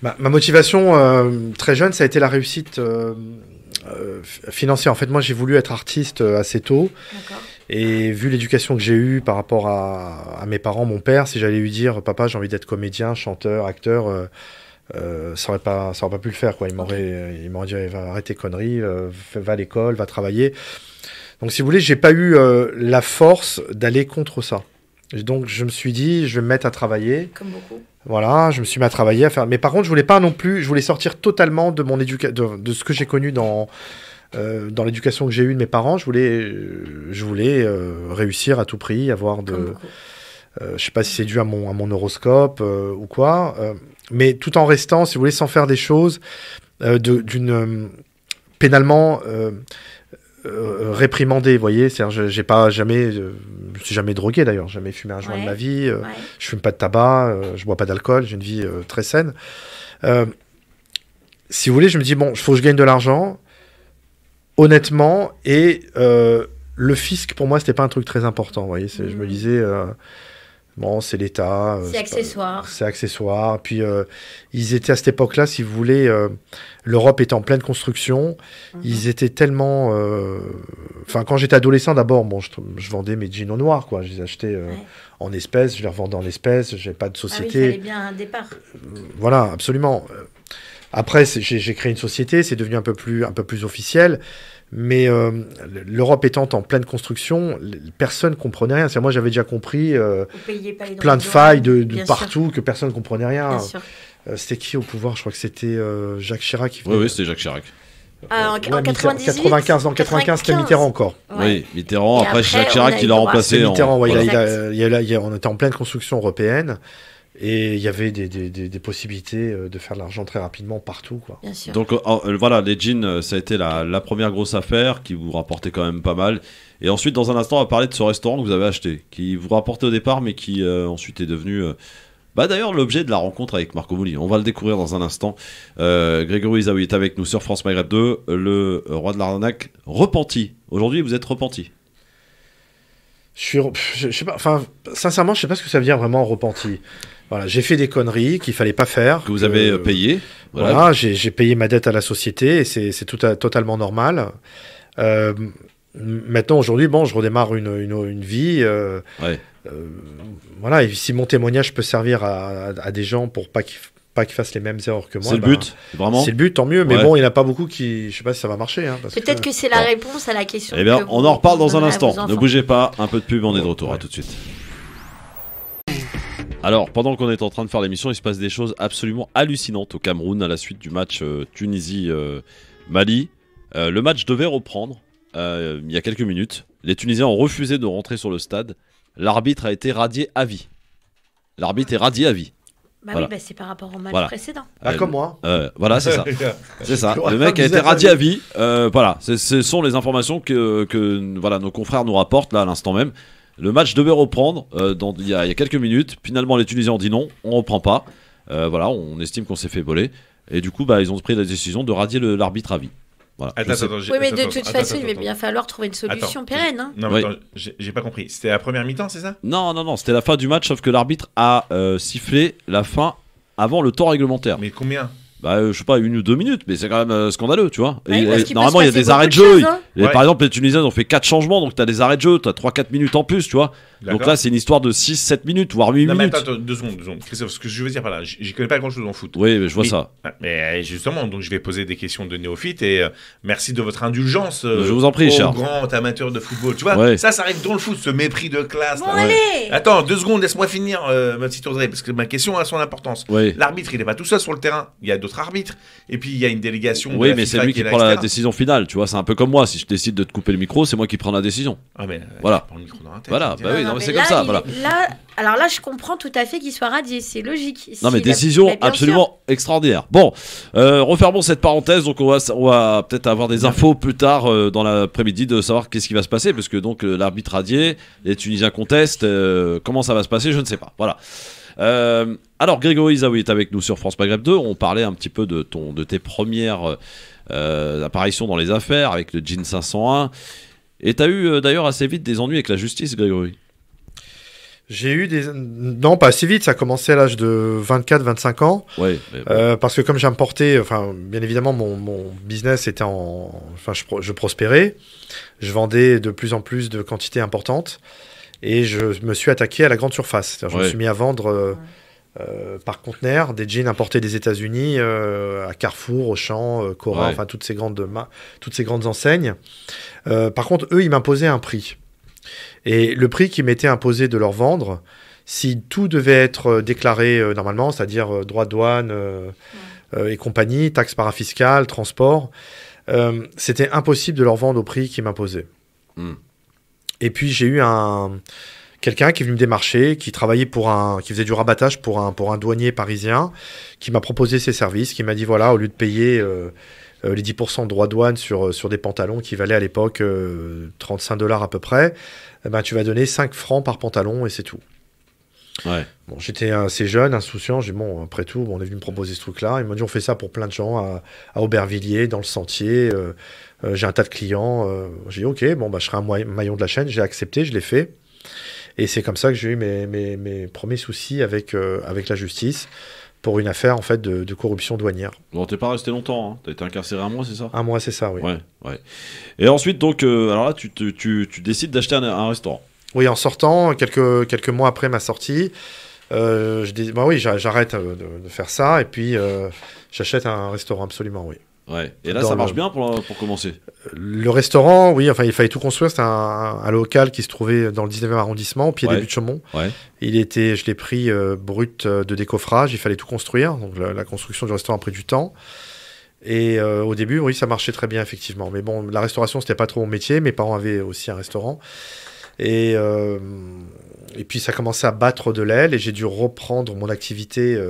Ma motivation très jeune, ça a été la réussite financière. En fait, moi, j'ai voulu être artiste assez tôt. D'accord. Et vu l'éducation que j'ai eue par rapport à mes parents, mon père, si j'allais lui dire « Papa, j'ai envie d'être comédien, chanteur, acteur ça aurait pas pu le faire, quoi. Il m'aurait dit « Va arrêter tes conneries, va à l'école, va travailler ». Donc, si vous voulez, j'ai pas eu la force d'aller contre ça. Et donc, je me suis dit, je vais me mettre à travailler. Comme beaucoup. Voilà, je me suis mis à travailler, à faire. Mais par contre, je voulais pas non plus. Je voulais sortir totalement de de ce que j'ai connu dans l'éducation que j'ai eue de mes parents. Je voulais réussir à tout prix, avoir de. Je sais pas si c'est dû à mon horoscope ou quoi, mais tout en restant, si vous voulez, sans faire des choses d'une pénalement. Réprimandé, vous voyez, c'est-à-dire je me suis jamais drogué d'ailleurs, jamais fumé un joint de ma vie, je fume pas de tabac, je bois pas d'alcool, j'ai une vie très saine. Si vous voulez, je me dis bon, il faut que je gagne de l'argent, honnêtement, et le fisc pour moi c'était pas un truc très important, vous voyez, je me disais bon, c'est l'État. C'est accessoire. C'est accessoire. Puis, ils étaient à cette époque-là, si vous voulez, l'Europe était en pleine construction. Ils étaient tellement... Enfin, quand j'étais adolescent, d'abord, bon, je vendais mes jeans au noir, quoi. Je les achetais en espèces, je les revendais en espèces. Je n'avais pas de société. Ah oui, il fallait bien un départ. Voilà, absolument. Après, j'ai créé une société, c'est devenu un peu plus officiel. Mais l'Europe étant en pleine construction, personne ne comprenait rien. Moi, j'avais déjà compris plein de failles de partout, que personne ne comprenait rien. C'était qui au pouvoir? Je crois que c'était Jacques Chirac qui venait. Oui, c'était Jacques Chirac. En 98, 95, c'était Mitterrand encore. Oui, Mitterrand. Après, Jacques Chirac, il a remplacé. Mitterrand, on était en pleine construction européenne. Et il y avait des possibilités de faire de l'argent très rapidement partout, quoi. Bien sûr. Donc voilà, les jeans, ça a été la première grosse affaire qui vous rapportait quand même pas mal. Et ensuite, dans un instant, on va parler de ce restaurant que vous avez acheté, qui vous rapportait au départ, mais qui ensuite est devenu... d'ailleurs, l'objet de la rencontre avec Marco Mouli. On va le découvrir dans un instant. Grégory Izaoui est avec nous sur France Maghreb 2, le roi de l'arnaque repenti. Aujourd'hui, vous êtes repenti. Je sais pas, enfin, sincèrement, je sais pas ce que ça veut dire vraiment repenti. Voilà, j'ai fait des conneries qu'il fallait pas faire. Que vous avez payé. Voilà, j'ai payé ma dette à la société et c'est totalement normal. Maintenant, aujourd'hui, je redémarre une vie. Voilà, et si mon témoignage peut servir à des gens pour pas qu'ils fassent les mêmes erreurs que moi. C'est le but, vraiment. C'est le but, tant mieux. Mais bon, il n'y en a pas beaucoup qui. Je sais pas si ça va marcher. Hein, peut-être que c'est la réponse à la question. Eh bien, on en reparle dans un instant. Ne bougez pas. Un peu de pub, on est de retour. À tout de suite. Alors, pendant qu'on est en train de faire l'émission, il se passe des choses absolument hallucinantes au Cameroun à la suite du match Tunisie-Mali. Le match devait reprendre il y a quelques minutes. Les Tunisiens ont refusé de rentrer sur le stade. L'arbitre a été radié à vie. L'arbitre est radié à vie. Oui, c'est par rapport au match précédent. Comme moi. Voilà, c'est ça. C'est ça. Le mec a été radié à vie. Voilà, ce sont les informations que voilà, nos confrères nous rapportent là à l'instant même. Le match devait reprendre il y a quelques minutes. Finalement, les Tunisiens ont dit non, on ne reprend pas. Voilà, on estime qu'on s'est fait voler. Et du coup, ils ont pris la décision de radier l'arbitre à vie. Voilà. Oui, mais de toute façon, il va bien falloir trouver une solution pérenne. Hein. Non, mais attends, j'ai pas compris. C'était la première mi-temps, c'est ça? Non, c'était la fin du match, sauf que l'arbitre a sifflé la fin avant le temps réglementaire. Mais combien? Je sais pas, 1 ou 2 minutes, mais c'est quand même scandaleux, tu vois. Normalement, il y a des arrêts de jeu. Par exemple, les Tunisiens ont fait 4 changements, donc tu as des arrêts de jeu, tu as 3-4 minutes en plus, tu vois. Donc là, c'est une histoire de 6-7 minutes, voire 8 minutes. Mais attends, 2 secondes. Christophe, ce que je veux dire par là, j'y connais pas grand-chose en foot. Oui, mais je vois ça. Mais justement, donc je vais poser des questions de néophyte et merci de votre indulgence. Je vous en prie, cher. Grand amateur de football. Tu vois, ça arrive dans le foot, ce mépris de classe. Allez. Attends, 2 secondes, laisse-moi finir ma petite Audrey, parce que ma question a son importance. L'arbitre, il est pas tout seul sur le terrain. Il y a d'autres arbitres. Et puis, il y a une délégation. Oui, mais c'est lui qui prend la décision finale. Tu vois, c'est un peu comme moi. Si je décide de te couper le micro, c'est moi qui prends la décision. Ah, mais voilà. Le micro dans la tête, voilà, mais c'est comme ça. Voilà. Alors là, je comprends tout à fait qu'il soit radié, c'est logique. Non, mais décision absolument extraordinaire. Bon, refermons cette parenthèse. Donc, on va peut-être avoir des infos plus tard dans l'après-midi de savoir qu'est-ce qui va se passer, parce que donc l'arbitre radié, les Tunisiens contestent. Comment ça va se passer, je ne sais pas. Voilà. Alors, Grégory Izaoui est avec nous sur France Maghreb 2. On parlait un petit peu de tes premières apparitions dans les affaires avec le Jean 501. Et tu as eu d'ailleurs assez vite des ennuis avec la justice, Grégory. J'ai eu Non, pas assez vite, ça a commencé à l'âge de 24-25 ans. Ouais, parce que comme j'importais, bien évidemment, mon business était je prospérais. Je vendais de plus en plus de quantités importantes. Et je me suis attaqué à la grande surface. Je me suis mis à vendre par conteneur des jeans importés des États-Unis à Carrefour, Auchan, Cora, toutes ces grandes enseignes. Par contre, eux, ils m'imposaient un prix. Et le prix qu'ils m'étaient imposé de leur vendre, si tout devait être déclaré normalement, c'est-à-dire droits de douane et compagnie, taxes parafiscales, transport, c'était impossible de leur vendre au prix qu'ils m'imposaient. Et puis j'ai eu quelqu'un qui est venu me démarcher, qui travaillait qui faisait du rabattage pour un douanier parisien, qui m'a proposé ses services, qui m'a dit voilà, au lieu de payer les 10% de droits de douane sur des pantalons qui valaient à l'époque $35 à peu près, tu vas donner 5 francs par pantalon et c'est tout. Ouais. Bon, j'étais assez jeune, insouciant, j'ai dit bon, après tout, on est venu me proposer ce truc-là. Ils m'ont dit on fait ça pour plein de gens à Aubervilliers, dans le Sentier. J'ai un tas de clients. J'ai dit ok, je serai un maillon de la chaîne. J'ai accepté, je l'ai fait. Et c'est comme ça que j'ai eu mes premiers soucis avec la justice pour une affaire en fait de corruption douanière. Bon, t'es pas resté longtemps, hein. T'as été incarcéré 1 mois, c'est ça? 1 mois, c'est ça, oui. Ouais. Et ensuite, donc, alors là, tu décides d'acheter un restaurant. Oui, en sortant, quelques mois après ma sortie, Oui, j'arrête de faire ça et puis j'achète un restaurant, absolument, oui. Ouais. Et là, ça marche bien pour commencer. Le restaurant, oui, enfin, il fallait tout construire. C'était un local qui se trouvait dans le 19e arrondissement, au pied des Buttes Chaumont. Ouais. Je l'ai pris brut de décoffrage. Il fallait tout construire. Donc, la construction du restaurant a pris du temps. Et au début, oui, ça marchait très bien, effectivement. Mais bon, la restauration, c'était pas trop mon métier. Mes parents avaient aussi un restaurant. Et puis, ça commençait à battre de l'aile. Et j'ai dû reprendre mon activité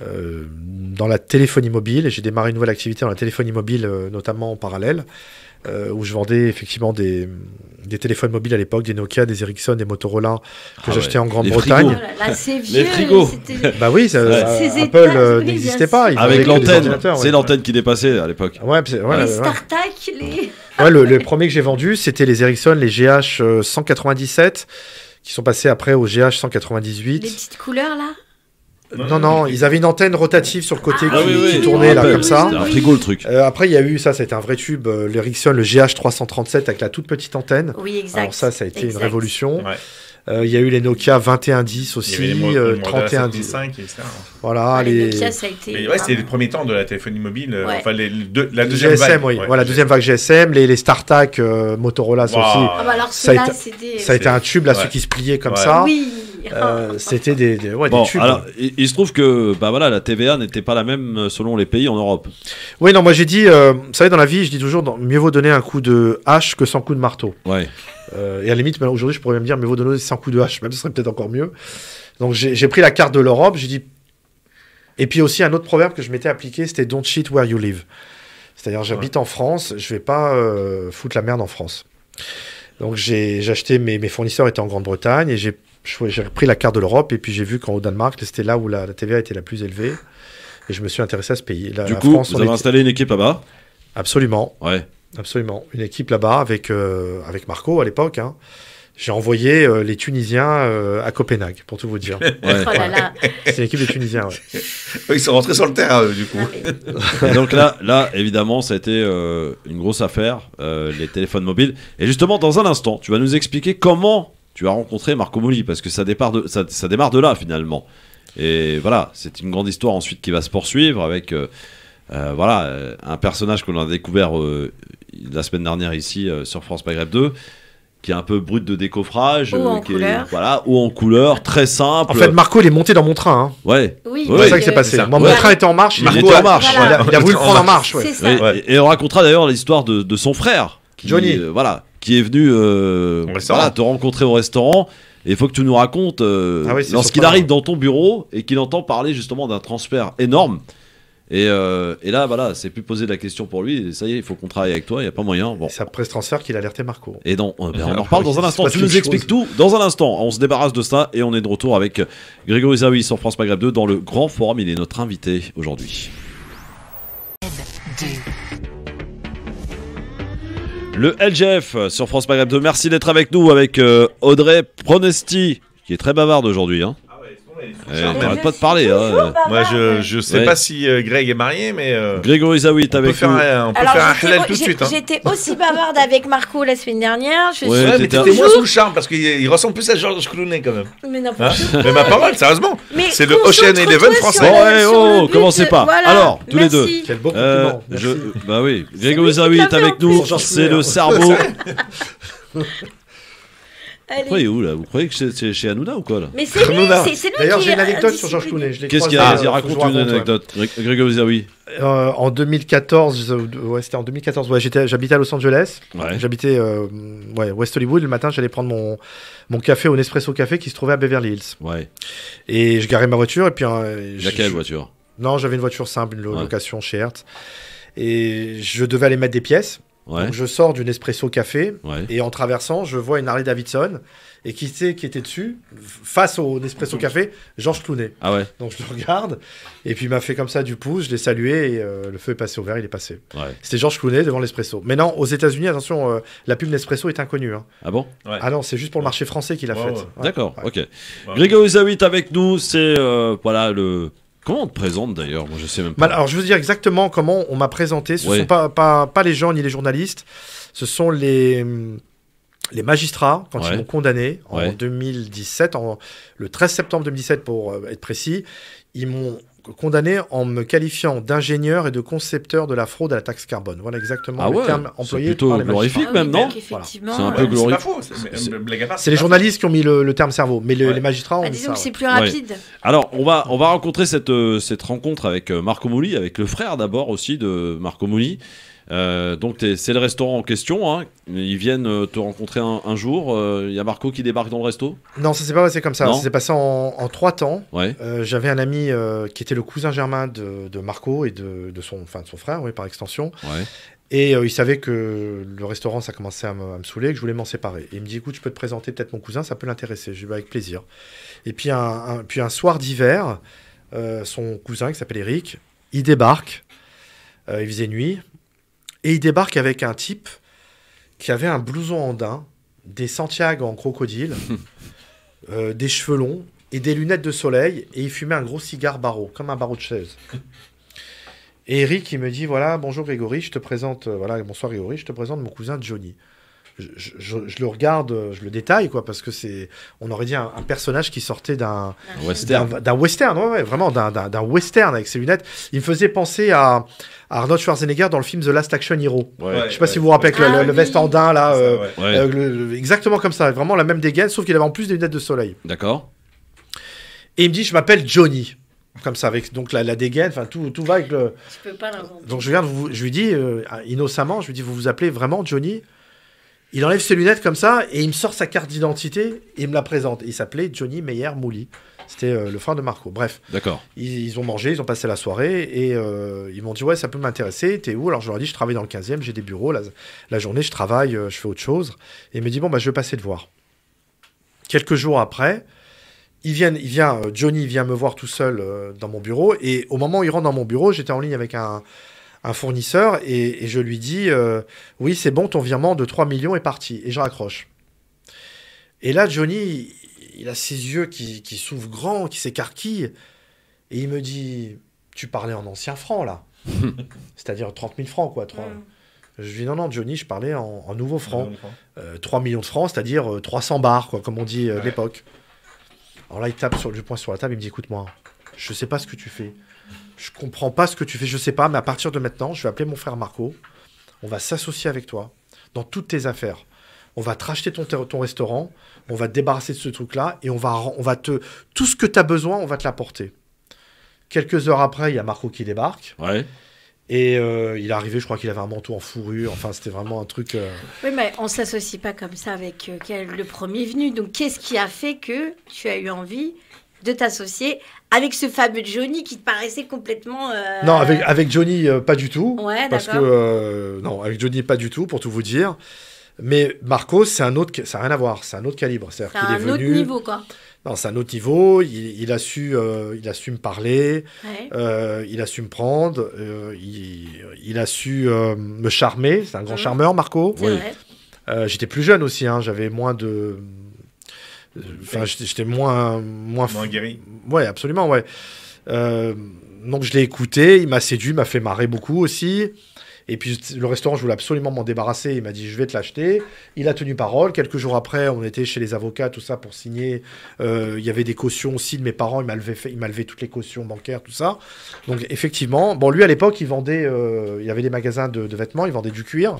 dans la téléphonie mobile, et j'ai démarré une nouvelle activité dans la téléphonie mobile, notamment en parallèle, où je vendais effectivement des téléphones mobiles à l'époque, des Nokia, des Ericsson, des Motorola que j'achetais en Grande-Bretagne. Là, c'est vieux. Les frigos. Bah oui, Apple n'existait pas. Avec l'antenne, c'est l'antenne qui dépassait à l'époque. Ouais, les StarTAC, les... Ouais, le premier que j'ai vendu, c'était les Ericsson, les GH 197, qui sont passés après aux GH 198. Les petites couleurs là. Non, ils avaient une antenne rotative sur le côté qui tournait là comme ça. C'était un frigo le truc. Après, il y a eu ça, c'était un vrai tube, l'Ericsson, le GH 337 avec la toute petite antenne. Oui, exact. Alors ça a été une révolution. Ouais. Il y a eu les Nokia 2110 aussi, 3110. Voilà, les Nokia, ça a été. Mais c'était les premiers temps de la téléphonie mobile. Enfin, la deuxième GSM, vague. Oui. Voilà, deuxième vague GSM, les StarTAC, Motorola, ça aussi. Ah bah alors ça a été un tube là, ceux qui se pliaient comme ça. Oui. C'était des tubes. Alors, il se trouve que la TVA n'était pas la même selon les pays en Europe. Oui, non, moi j'ai dit, vous savez, dans la vie, je dis toujours, mieux vaut donner un coup de hache que 100 coups de marteau. Ouais. Et à la limite, aujourd'hui, je pourrais même dire, mieux vaut donner 100 coups de hache, même ce serait peut-être encore mieux. Donc j'ai pris la carte de l'Europe, j'ai dit. Et puis aussi, un autre proverbe que je m'étais appliqué, c'était don't shit where you live. C'est-à-dire, j'habite en France, je vais pas foutre la merde en France. Donc j'ai acheté, mes fournisseurs étaient en Grande-Bretagne, et j'ai repris la carte de l'Europe, et puis j'ai vu qu'au Danemark, c'était là où la TVA était la plus élevée, et je me suis intéressé à ce pays. Du coup, vous avez installé une équipe là-bas ? Absolument. Ouais. Absolument. Une équipe là-bas avec Marco à l'époque. Hein. J'ai envoyé les Tunisiens à Copenhague, pour tout vous dire. Ouais. Oh là là. C'est l'équipe des Tunisiens, ouais. Ils sont rentrés sur le terrain, du coup. Et donc là, évidemment, ça a été une grosse affaire, les téléphones mobiles. Et justement, dans un instant, tu vas nous expliquer comment tu as rencontré Marco Moli, parce que ça démarre de là, finalement. Et voilà, c'est une grande histoire ensuite qui va se poursuivre avec un personnage que l'on a découvert la semaine dernière ici sur France Maghreb 2, qui est un peu brut de décoffrage, ou en couleur, très simple. En fait, Marco, il est monté dans mon train. Hein. Ouais. Oui, c'est ça qui s'est passé. Moi, mon train était en marche. Marco était en marche. Voilà. Il a voulu le prendre en marche. Ouais. C'est ça. Et on racontera d'ailleurs l'histoire de son frère, Johnny, qui est venu te rencontrer au restaurant. Et il faut que tu nous racontes lorsqu'il arrive dans ton bureau et qu'il entend parler justement d'un transfert énorme. Et là, voilà, c'est plus poser la question pour lui. Et ça y est, il faut qu'on travaille avec toi. Il n'y a pas moyen. Bon. C'est après ce transfert qu'il a alerté Marco. Et on en reparle dans un instant. Tu nous expliques tout dans un instant. On se débarrasse de ça et on est de retour avec Grégory Zawi sur France Maghreb 2 dans le grand forum. Il est notre invité aujourd'hui. Le LGF sur France Maghreb 2. Merci d'être avec nous avec Audrey Pronesti, qui est très bavarde aujourd'hui. Hein. T'arrêtes pas de parler. Hein. Moi, je sais pas si Greg est marié, mais. Grégory Zawi est avec nous. On peut faire un halal tout de suite. J'étais aussi bavarde avec Marco la semaine dernière. Mais t'étais moins sous le charme parce qu'il ressemble plus à Georges Clooney quand même. Mais non, mais pas mal, sérieusement. C'est le Ocean Eleven français. Commencez pas. Alors, tous les deux. Quel beau compliment. Bah oui, Grégory Zawi est avec nous. C'est le cerveau. Pourquoi il est où là ? Vous croyez que c'est chez Hanouna ou quoi là ? Mais c'est lui. D'ailleurs, j'ai une anecdote sur Georges Clooney. Qu'est-ce qu'il y a ? Vas-y, raconte une anecdote. Grégory Zawi. En 2014, c'était en 2014. Ouais, j'habitais à Los Angeles. Ouais. J'habitais West Hollywood. Le matin, j'allais prendre mon café au Nespresso Café qui se trouvait à Beverly Hills. Ouais. Et je garais ma voiture et puis. Quelle voiture ? Non, j'avais une voiture simple, une location chez Hertz. Et je devais aller mettre des pièces. Ouais. Donc je sors du Nespresso Café et en traversant, je vois une Harley Davidson et qui était dessus, face au Nespresso Café, Georges Clooney. Ah ouais. Donc je le regarde et puis il m'a fait comme ça du pouce, je l'ai salué et le feu est passé au vert, il est passé. Ouais. C'était Georges Clooney devant l'Espresso. Mais non, aux États-Unis, attention, la pub Nespresso est inconnue. Hein. Ah bon ? Ah non, c'est juste pour le marché français qu'il a faite. Ouais. D'accord, ok. Grégory Zawi est avec nous, c'est le. Comment on te présente d'ailleurs ? Moi je sais même pas. Alors je veux dire exactement comment on m'a présenté. Ce ne sont pas les gens ni les journalistes. Ce sont les Les magistrats, quand ils m'ont condamné en 2017, le 13 septembre 2017 pour être précis, ils m'ont condamné en me qualifiant d'ingénieur et de concepteur de la fraude à la taxe carbone. Voilà exactement le terme employé par les magistrats. C'est plutôt glorifique même, non? Voilà. C'est un peu glorifique. C'est les journalistes qui ont mis le terme cerveau, mais les magistrats ont mis disons ça. Que c'est plus rapide. Alors, on va rencontrer cette rencontre avec Marco Mouli, avec le frère d'abord aussi de Marco Mouli. Donc c'est le restaurant en question, hein. Ils viennent te rencontrer un jour, il y a Marco qui débarque dans le resto? Non, ça s'est pas passé comme ça, ça s'est passé en 3 temps. Ouais. J'avais un ami qui était le cousin germain de Marco et de son frère, par extension. Ouais. Et il savait que le restaurant, ça commençait à me saouler, que je voulais m'en séparer. Et il me dit, écoute, je peux te présenter peut-être mon cousin, ça peut l'intéresser. Je lui dis, avec plaisir. Et puis un soir d'hiver, son cousin, qui s'appelle Eric, il débarque, il faisait nuit, et il débarque avec un type qui avait un blouson en daim, des Santiago en crocodile, des cheveux longs et des lunettes de soleil, et il fumait un gros cigare barreau, comme un barreau de chaise. Et Eric, il me dit, voilà, bonjour Grégory, je te présente, bonsoir Grégory, je te présente mon cousin Johnny. Je le regarde, je le détaille, quoi, parce que on aurait dit un personnage qui sortait d'un western, vraiment d'un western avec ses lunettes. Il me faisait penser à Arnold Schwarzenegger dans le film The Last Action Hero. Je sais pas si vous vous rappelez avec le veste en daim, là, exactement comme ça, vraiment la même dégaine, sauf qu'il avait en plus des lunettes de soleil. D'accord. Et il me dit, je m'appelle Johnny. Comme ça, avec donc la dégaine, enfin tout va avec le. Je peux pas l'inventer. Donc je lui dis innocemment, je lui dis, vous vous appelez vraiment Johnny? Il enlève ses lunettes comme ça et il me sort sa carte d'identité et il me la présente. Il s'appelait Johnny Meyer Mouli. C'était le frère de Marco. Bref. D'accord. Ils ont mangé, ils ont passé la soirée et ils m'ont dit, ouais, ça peut m'intéresser. T'es où? Alors je leur ai dit, je travaille dans le 15e, j'ai des bureaux. La journée, je travaille, je fais autre chose. Et il me dit, bon, je vais passer te voir. Quelques jours après, Johnny vient me voir tout seul dans mon bureau. Et au moment où il rentre dans mon bureau, j'étais en ligne avec un fournisseur et je lui dis oui, c'est bon, ton virement de 3 millions est parti. Et je raccroche. Et là, Johnny, il a ses yeux qui s'ouvrent grands, qui s'écarquillent. Et il me dit, tu parlais en ancien francs, là. C'est-à-dire 30 000 francs, quoi. Je lui dis, non, Johnny, je parlais en nouveaux francs. 3 millions de francs, c'est-à-dire 300 bars, quoi, comme on dit à l'époque. Alors là, il tape du poing sur la table, il me dit, écoute-moi, je sais pas ce que tu fais. Je comprends pas ce que tu fais, je sais pas, mais à partir de maintenant, je vais appeler mon frère Marco. On va s'associer avec toi dans toutes tes affaires. On va te racheter ton restaurant, on va te débarrasser de ce truc-là et on va tout ce que tu as besoin, on va te l'apporter. Quelques heures après, il y a Marco qui débarque. Ouais. Et il est arrivé, je crois qu'il avait un manteau en fourrure. Enfin, c'était vraiment un truc... Oui, mais on ne s'associe pas comme ça avec le premier venu. Donc, qu'est-ce qui a fait que tu as eu envie de t'associer avec ce fameux Johnny qui te paraissait complètement... Non, avec Johnny, pas du tout. Ouais, parce que non, avec Johnny, pas du tout, pour tout vous dire. Mais Marco, ça n'a rien à voir. C'est un autre calibre. C'est un autre niveau, quoi. Non, c'est un autre niveau. Il a su me parler. Ouais. Il a su me prendre. Il a su me charmer. C'est un grand charmeur, Marco. Oui. J'étais plus jeune aussi. Hein, j'avais moins de... Enfin, j'étais moins guéri. Ouais, absolument, ouais. Donc je l'ai écouté, il m'a séduit, m'a fait marrer beaucoup aussi. Et puis le restaurant, je voulais absolument m'en débarrasser. Il m'a dit, je vais te l'acheter. Il a tenu parole. Quelques jours après, on était chez les avocats, tout ça, pour signer. Il y avait des cautions aussi de mes parents. Il m'a levé toutes les cautions bancaires, tout ça. Donc effectivement, bon, lui à l'époque, il vendait, il y avait des magasins de vêtements, il vendait du cuir.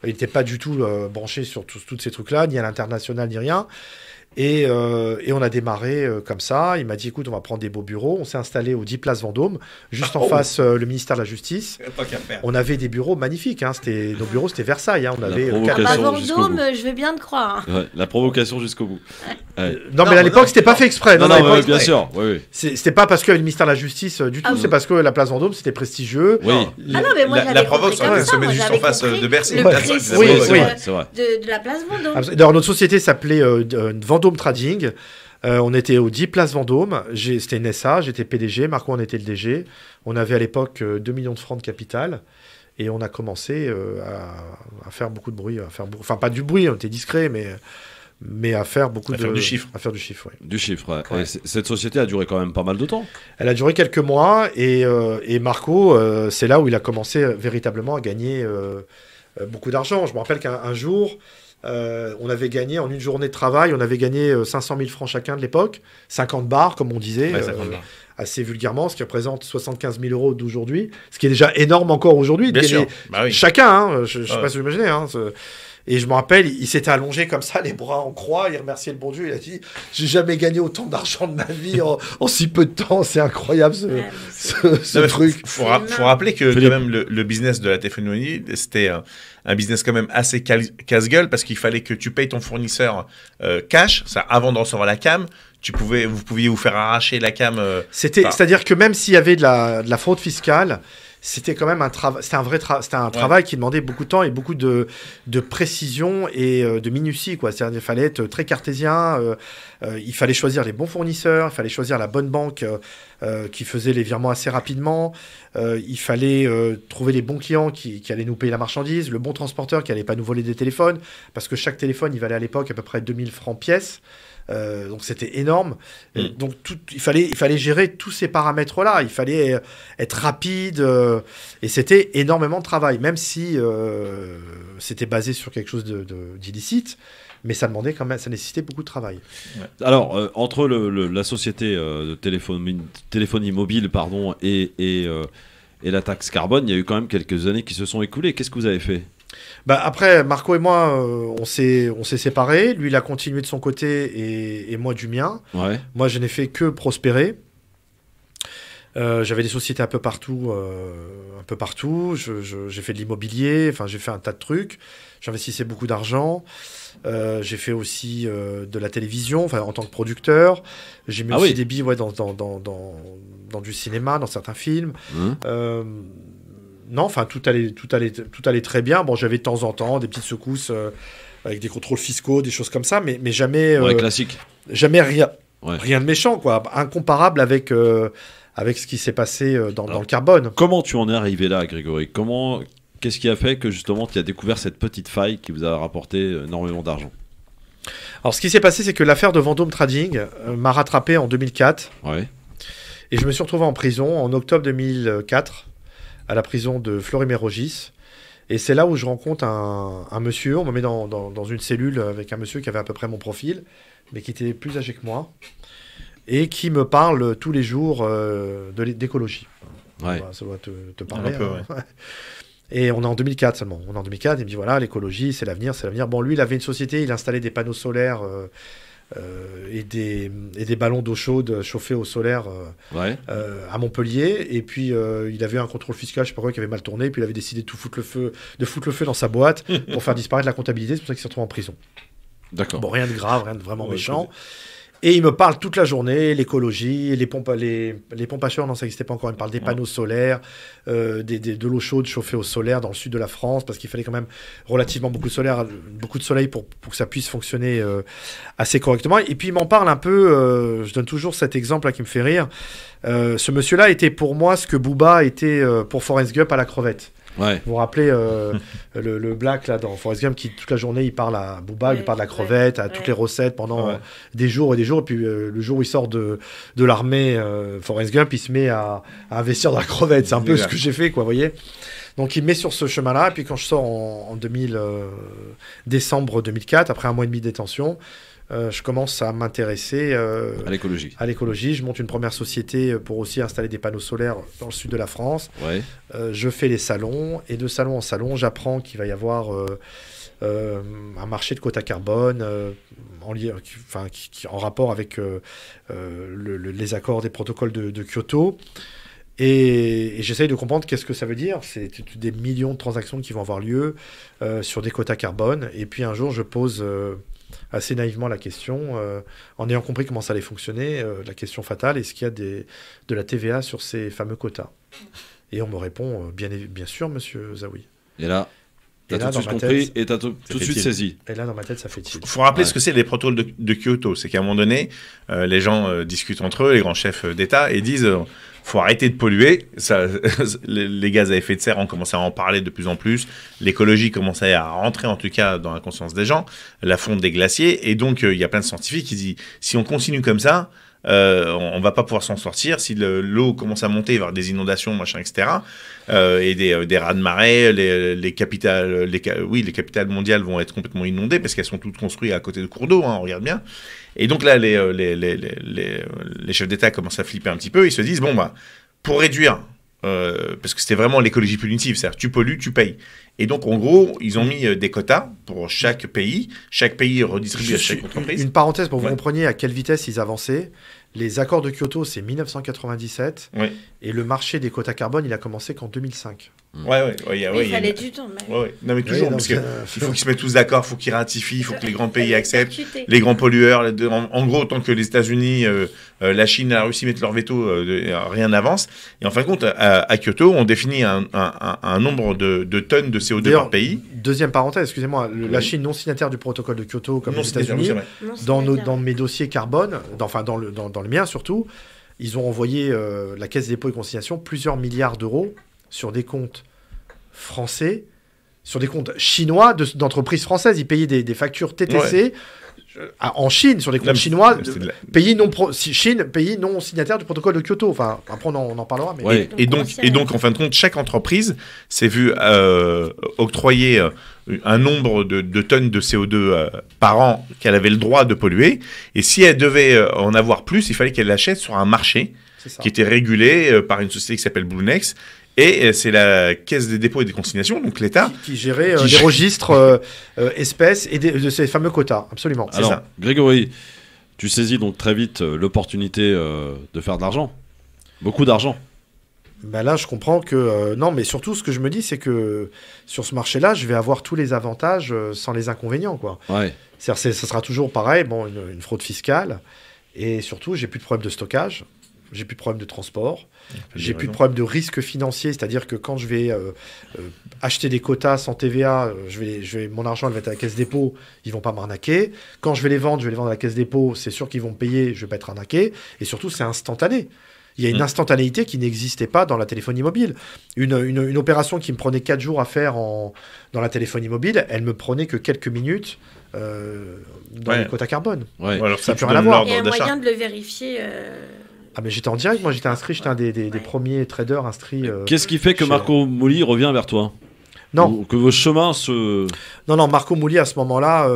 Il n'était pas du tout branché sur tous ces trucs-là, ni à l'international, ni rien. Et on a démarré comme ça. Il m'a dit, écoute, on va prendre des beaux bureaux. On s'est installé au 10 Place Vendôme, juste en face le ministère de la Justice. On avait des bureaux magnifiques. Hein. Nos bureaux, c'était Versailles. Hein. On avait Vendôme, je vais bien te croire. Ouais, la provocation jusqu'au bout. Non, mais à l'époque, c'était pas fait exprès. Non, bien sûr. Oui. C'était pas parce qu'il y avait le ministère de la Justice du tout. C'est parce que la Place Vendôme, c'était prestigieux. Oui. Ah non, mais moi, la provoque, ça se met juste en face de Bercy. Oui, c'est vrai. De la Place Vendôme. D'ailleurs, notre société s'appelait Vendôme Trading. On était au 10 Place Vendôme. C'était une SA, j'étais PDG. Marco en était le DG. On avait à l'époque 2 millions de francs de capital. Et on a commencé à faire beaucoup de bruit. Enfin, pas du bruit, on était discret, mais à faire beaucoup faire du chiffre. À faire du chiffre, oui. Du chiffre, ouais. Et cette société a duré quand même pas mal de temps. Elle a duré quelques mois. Et Marco, c'est là où il a commencé véritablement à gagner beaucoup d'argent. Je me rappelle qu'un jour... on avait gagné en une journée de travail, on avait gagné 500 000 francs chacun de l'époque, 50 bars comme on disait, assez vulgairement, ce qui représente 75 000 euros d'aujourd'hui, ce qui est déjà énorme encore aujourd'hui. Bien sûr. Bah oui. Chacun, hein, je ne sais pas si vous imaginez. Hein, et je me rappelle, il s'était allongé comme ça, les bras en croix, il remerciait le bon Dieu, il a dit « J'ai jamais gagné autant d'argent de ma vie en si peu de temps, c'est incroyable ce truc. » Faut rappeler que quand même le business de la téléphonie, c'était un business quand même assez casse-gueule parce qu'il fallait que tu payes ton fournisseur cash, ça avant de recevoir la cam. Vous pouviez vous faire arracher la cam. C'est-à-dire que même s'il y avait de la fraude fiscale, c'était quand même un travail. C'était un travail qui demandait beaucoup de temps et beaucoup de précision et de minutie, quoi. C'est-à-dire qu'il fallait être très cartésien. Il fallait choisir les bons fournisseurs. Il fallait choisir la bonne banque qui faisait les virements assez rapidement. Il fallait trouver les bons clients qui allaient nous payer la marchandise, le bon transporteur qui allait pas nous voler des téléphones, parce que chaque téléphone, il valait à l'époque à peu près 2000 francs pièce. Donc c'était énorme. Donc il fallait gérer tous ces paramètres-là. Il fallait être rapide et c'était énormément de travail, même si c'était basé sur quelque chose d'illicite. Mais ça demandait quand même, ça nécessitait beaucoup de travail. Ouais. Alors entre la société de téléphonie mobile, pardon, et la taxe carbone, il y a eu quand même quelques années qui se sont écoulées. Qu'est-ce que vous avez fait ? Après, Marco et moi, on s'est séparés. Lui, il a continué de son côté et moi du mien. Ouais. Moi, je n'ai fait que prospérer. J'avais des sociétés un peu partout. J'ai fait de l'immobilier. Enfin, j'ai fait un tas de trucs. J'investissais beaucoup d'argent. J'ai fait aussi de la télévision, enfin en tant que producteur. J'ai mis aussi des billes dans du cinéma, dans certains films. Non, enfin tout allait très bien. Bon, j'avais de temps en temps des petites secousses avec des contrôles fiscaux, des choses comme ça, mais jamais. Classique. Jamais rien de méchant, quoi. Incomparable avec ce qui s'est passé dans le carbone. Comment tu en es arrivé là, Grégory ? Qu'est-ce qui a fait que justement tu as découvert cette petite faille qui vous a rapporté énormément d'argent ? Alors, ce qui s'est passé, c'est que l'affaire de Vendôme Trading m'a rattrapé en 2004. Ouais. Et je me suis retrouvé en prison en octobre 2004. À la prison de Fleury-Mérogis. Et c'est là où je rencontre un monsieur. On me met dans une cellule avec un monsieur qui avait à peu près mon profil, mais qui était plus âgé que moi, et qui me parle tous les jours d'écologie. Ouais. Ça doit te parler. Un peu, ouais. Et on est en 2004 seulement. On est en 2004, il me dit voilà, l'écologie, c'est l'avenir, c'est l'avenir. Bon, lui, il avait une société, il installait des panneaux solaires et des ballons d'eau chaude chauffés au solaire à Montpellier. Et puis il avait un contrôle fiscal, je sais pas quoi, qui avait mal tourné. Puis il avait décidé de foutre le feu dans sa boîte pour faire disparaître la comptabilité. C'est pour ça qu'il s'est retrouvé en prison. D'accord. Bon, rien de grave, rien de vraiment méchant. Et il me parle toute la journée, l'écologie, les pompes à chaleur, non, ça n'existait pas encore. Il me parle des panneaux solaires, de l'eau chaude chauffée au solaire dans le sud de la France, parce qu'il fallait quand même relativement beaucoup de soleil pour que ça puisse fonctionner assez correctement. Et puis il m'en parle un peu, je donne toujours cet exemple-là qui me fait rire. Ce monsieur-là était pour moi ce que Booba était pour Forrest Gump à la crevette. Ouais. Vous vous rappelez le Black là, dans Forrest Gump qui toute la journée il parle à Booba, il parle de la crevette, à toutes les recettes pendant des jours et des jours. Et puis le jour où il sort de l'armée, Forrest Gump, il se met à investir dans la crevette. C'est un peu ce que j'ai fait, quoi, vous voyez. Donc il me met sur ce chemin-là. Et puis quand je sors en décembre 2004, après un mois et demi de détention, je commence à m'intéresser à l'écologie. Je monte une première société pour aussi installer des panneaux solaires dans le sud de la France. Ouais. Je fais les salons et de salon en salon, j'apprends qu'il va y avoir un marché de quotas carbone en rapport avec les accords des protocoles de Kyoto. Et j'essaye de comprendre qu'est-ce que ça veut dire. C'est des millions de transactions qui vont avoir lieu sur des quotas carbone. Et puis un jour, je pose assez naïvement la question, en ayant compris comment ça allait fonctionner, la question fatale, est-ce qu'il y a de la TVA sur ces fameux quotas ? Et on me répond, bien sûr, monsieur Zawi. Et là, tu as tout de suite compris et tu as tout de suite saisi. Et là, dans ma tête, ça fait tilt. Il faut rappeler ce que c'est les protocoles de Kyoto. C'est qu'à un moment donné, les gens discutent entre eux, les grands chefs d'État, et disent faut arrêter de polluer. Ça, les gaz à effet de serre, on commence à en parler de plus en plus. L'écologie commence à rentrer, en tout cas, dans la conscience des gens. La fonte des glaciers. Et donc, il y a plein de scientifiques qui disent, si on continue comme ça, on va pas pouvoir s'en sortir. Si l'eau commence à monter, il va y avoir des inondations, machin, etc. Et des raz-de-marée, les capitales mondiales vont être complètement inondées parce qu'elles sont toutes construites à côté de cours d'eau, hein, on regarde bien. Et donc là, les chefs d'État commencent à flipper un petit peu. Ils se disent, bon, bah, pour réduire, parce que c'était vraiment l'écologie punitive, c'est-à-dire tu pollues, tu payes. Et donc, en gros, ils ont mis des quotas pour chaque pays. Chaque pays redistribue à chaque entreprise. Une parenthèse pour que vous compreniez à quelle vitesse ils avançaient. Les accords de Kyoto, c'est 1997. Oui. Et le marché des quotas carbone, il a commencé qu'en 2005. Il fallait du temps. Non, mais toujours, parce qu'il faut qu'ils se mettent tous d'accord, il faut qu'ils ratifient, il faut que les grands pays acceptent, les grands pollueurs. En gros, tant que les États-Unis, la Chine, la Russie mettent leur veto, rien n'avance. Et en fin de compte, à Kyoto, on définit un nombre de tonnes de CO2 par pays. Deuxième parenthèse, excusez-moi, la Chine non signataire du protocole de Kyoto, comme les États-Unis, dans mes dossiers carbone, dans le mien surtout, ils ont envoyé la Caisse des dépôts et consignations plusieurs milliards d'euros sur des comptes français, sur des comptes chinois d'entreprises françaises. Ils payaient des factures TTC en Chine, sur des comptes chinois, pays non signataires du protocole de Kyoto. Enfin, après, on en parlera. Mais... Et donc, en fin de compte, chaque entreprise s'est vue octroyer un nombre de tonnes de CO2 par an qu'elle avait le droit de polluer. Et si elle devait en avoir plus, il fallait qu'elle l'achète sur un marché qui était régulé par une société qui s'appelle Bluenex. Et c'est la Caisse des dépôts et des consignations, donc l'État... Qui gérait les registres espèces et de ces fameux quotas, absolument. Alors, ça. Grégory, tu saisis donc très vite l'opportunité de faire de l'argent. Beaucoup d'argent. Ben là, je comprends que... non, mais surtout, ce que je me dis, c'est que sur ce marché-là, je vais avoir tous les avantages sans les inconvénients, quoi. Ouais. C'est-à-dire, ça sera toujours pareil, une fraude fiscale. Et surtout, j'ai plus de problème de stockage. J'ai plus de problème de transport, j'ai plus de problème de risque financier, c'est-à-dire que quand je vais acheter des quotas sans TVA, mon argent elle va être à la caisse dépôt, ils vont pas m'arnaquer. Quand je vais les vendre à la caisse dépôt, c'est sûr qu'ils vont me payer, je vais pas être arnaqué. Et surtout, c'est instantané. Il y a une instantanéité qui n'existait pas dans la téléphonie mobile. Une opération qui me prenait 4 jours à faire dans la téléphonie mobile, elle me prenait que quelques minutes dans les quotas carbone. Ouais. Alors, ça n'a plus rien à voir. Il y a un moyen de le vérifier Ah mais j'étais en direct, moi j'étais un des premiers traders inscrits. Qu'est-ce qui fait que Marco Mouli revient vers toi? Non. Ou que vos chemins se... Non, Marco Mouli à ce moment-là,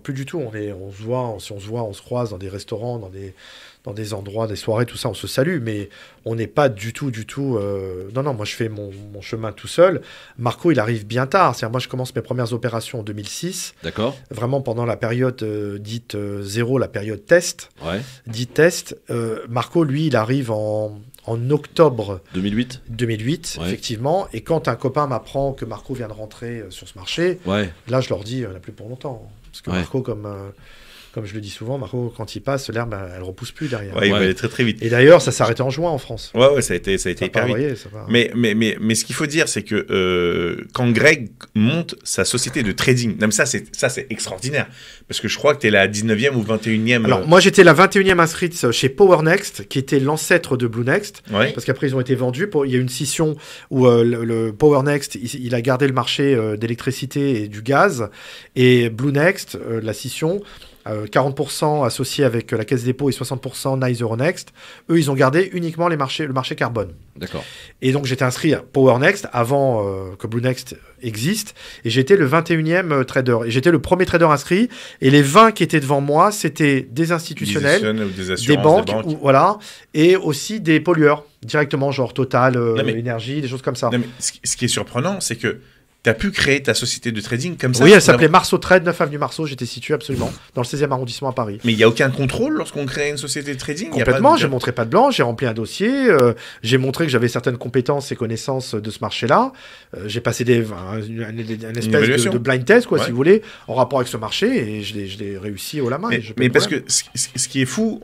plus du tout. On se voit, on se croise dans des restaurants, dans des endroits, des soirées, tout ça, on se salue, mais on n'est pas du tout... moi je fais mon chemin tout seul. Marco, il arrive bien tard. C'est-à-dire, moi je commence mes premières opérations en 2006. D'accord. Vraiment pendant la période dite zéro, la période test. Ouais. Dite test. Marco, lui, il arrive en octobre 2008, ouais. Effectivement. Et quand un copain m'apprend que Marco vient de rentrer sur ce marché, là je leur dis, on n'a plus pour longtemps. Parce que Marco, comme je le dis souvent, Marco, quand il passe, l'herbe, elle repousse plus derrière. Il va aller très très vite. Et d'ailleurs, ça s'est arrêté en juin en France. Ouais, ça a été hyper vite. Mais ce qu'il faut dire, c'est que quand Greg monte sa société de trading, non, mais ça c'est extraordinaire. Parce que je crois que tu es la 19e ou 21e. Alors, moi, j'étais la 21e inscrite chez PowerNext, qui était l'ancêtre de BlueNext. Ouais. Parce qu'après, ils ont été vendus. Il y a eu une scission où le PowerNext, il a gardé le marché d'électricité et du gaz. Et BlueNext, la scission... 40% associés avec la Caisse des dépôts et 60% Nice Euronext. Eux, ils ont gardé uniquement le marché carbone. D'accord. Et donc, j'étais inscrit à PowerNext avant que BlueNext existe. Et j'étais le 21e trader. Et j'étais le premier trader inscrit. Et les 20 qui étaient devant moi, c'était des institutionnels, des banques. Voilà, et aussi des pollueurs, directement, genre Total, Énergie, des choses comme ça. Non, mais ce qui est surprenant, c'est que tu as pu créer ta société de trading comme ça? Oui, elle s'appelait Marceau Trade, 9 avenue Marceau. J'étais situé absolument dans le 16e arrondissement à Paris. Mais il n'y a aucun contrôle lorsqu'on crée une société de trading? Complètement, j'ai montré pas de blanc, j'ai rempli un dossier, j'ai montré que j'avais certaines compétences et connaissances de ce marché-là. J'ai passé une espèce de blind test, quoi, si vous voulez, en rapport avec ce marché, et je l'ai réussi haut la main. Mais parce que ce qui est fou...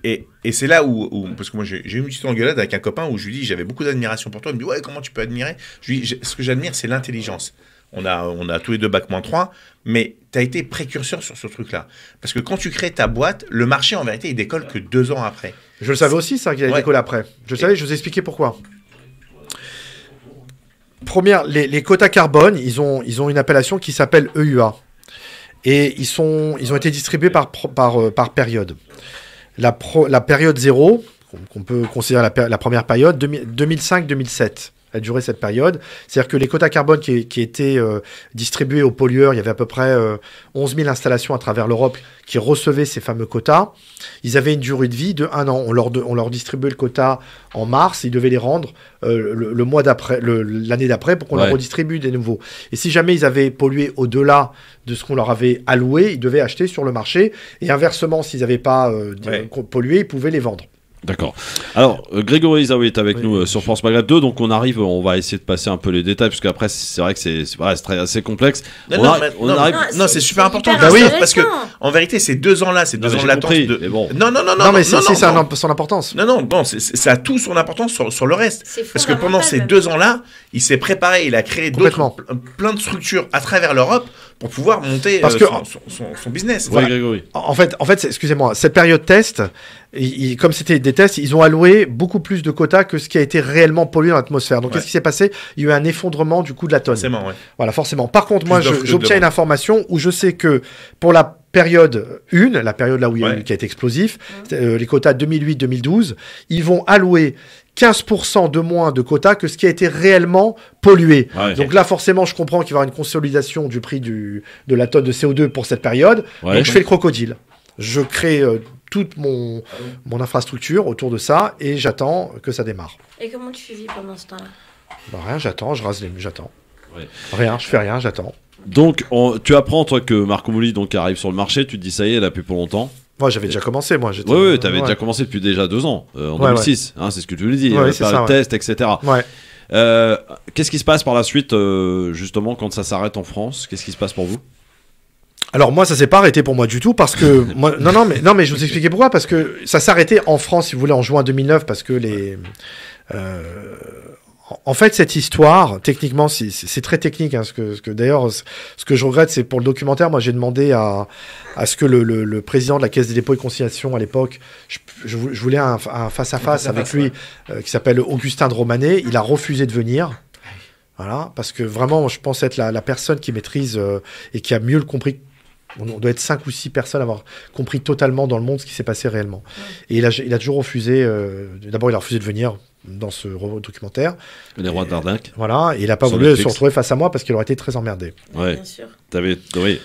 et c'est là où parce que moi j'ai eu une petite engueulade avec un copain où je lui dis j'avais beaucoup d'admiration pour toi. Il me dit ouais, comment tu peux admirer? Je lui dis ce que j'admire, c'est l'intelligence. On a tous les deux bac -3, mais tu as été précurseur sur ce truc-là. Parce que quand tu crées ta boîte, le marché, en vérité, il décolle que 2 ans après. Je le savais aussi, ça, qu'il allait décoller après. Je savais, je vous ai expliqué pourquoi. Première, les quotas carbone, ils ont une appellation qui s'appelle EUA. Et ils ont été distribués par période. La période 0, qu'on peut considérer la première période, 2005-2007. A duré cette période. C'est-à-dire que les quotas carbone qui étaient distribués aux pollueurs, il y avait à peu près 11 000 installations à travers l'Europe qui recevaient ces fameux quotas. Ils avaient une durée de vie de 1 an. On leur distribuait le quota en mars, ils devaient les rendre le mois d'après, l'année d'après pour qu'on leur redistribue des nouveaux. Et si jamais ils avaient pollué au-delà de ce qu'on leur avait alloué, ils devaient acheter sur le marché. Et inversement, s'ils n'avaient pas pollué, ils pouvaient les vendre. D'accord. Alors, Grégory Zaoué est avec nous sur France Maghreb 2, donc on va essayer de passer un peu les détails, parce qu'après, c'est vrai que c'est assez complexe. Non, c'est super important. Parce que, en vérité, ces 2 ans-là, c'est 2 ans de latence. Non, mais c'est son importance. Non, ça a tout son importance sur le reste. Parce que pendant ces 2 ans-là, il s'est préparé, il a créé plein de structures à travers l'Europe pour pouvoir monter son business. Voilà. Grégory. En fait, excusez-moi, cette période test, comme c'était des tests, ils ont alloué beaucoup plus de quotas que ce qui a été réellement pollué dans l'atmosphère. Donc, qu'est-ce qui s'est passé? Il y a eu un effondrement du coût de la tonne. Forcément, Voilà, forcément. Par contre, moi, j'obtiens une information où je sais que pour la période 1, la période là où qui a été explosif, les quotas 2008-2012, ils vont allouer 15% de moins de quotas que ce qui a été réellement pollué. Donc là, forcément, je comprends qu'il va y avoir une consolidation du prix de la tonne de CO2 pour cette période. Donc, je fais le crocodile. Je crée toute mon infrastructure autour de ça et j'attends que ça démarre. Et comment tu vis pendant ce temps-là? Rien, j'attends, j'attends. Rien, je fais rien, j'attends. Donc, tu apprends, toi, que Marco Mouli arrive sur le marché, tu te dis, ça y est, elle a plus pour longtemps. Moi, j'avais déjà commencé, moi. Oui, tu avais déjà commencé depuis déjà 2 ans, en 2006. Hein, c'est ce que tu lui dis, le test, etc. Qu'est-ce qui se passe par la suite, justement, quand ça s'arrête en France? Qu'est-ce qui se passe pour vous? Alors moi, ça s'est pas arrêté pour moi du tout parce que non mais je vous expliquer pourquoi, parce que ça s'est arrêté en France, si vous voulez, en juin 2009 parce que en fait, cette histoire, techniquement, c'est très technique. Hein, ce que d'ailleurs, ce que je regrette, c'est pour le documentaire, moi, j'ai demandé à ce que le président de la Caisse des dépôts et consignations à l'époque, je voulais un face-à-face avec lui qui s'appelle Augustin de Romanet. Il a refusé de venir. Voilà, parce que vraiment, je pense être la personne qui maîtrise et qui a mieux le compris. On doit être 5 ou 6 personnes à avoir compris totalement dans le monde ce qui s'est passé réellement. Et il a toujours refusé. D'abord, il a refusé de venir dans ce documentaire. Les rois de Dardac. Voilà, et il n'a pas voulu se retrouver face à moi parce qu'il aurait été très emmerdé. Ouais. Bien sûr.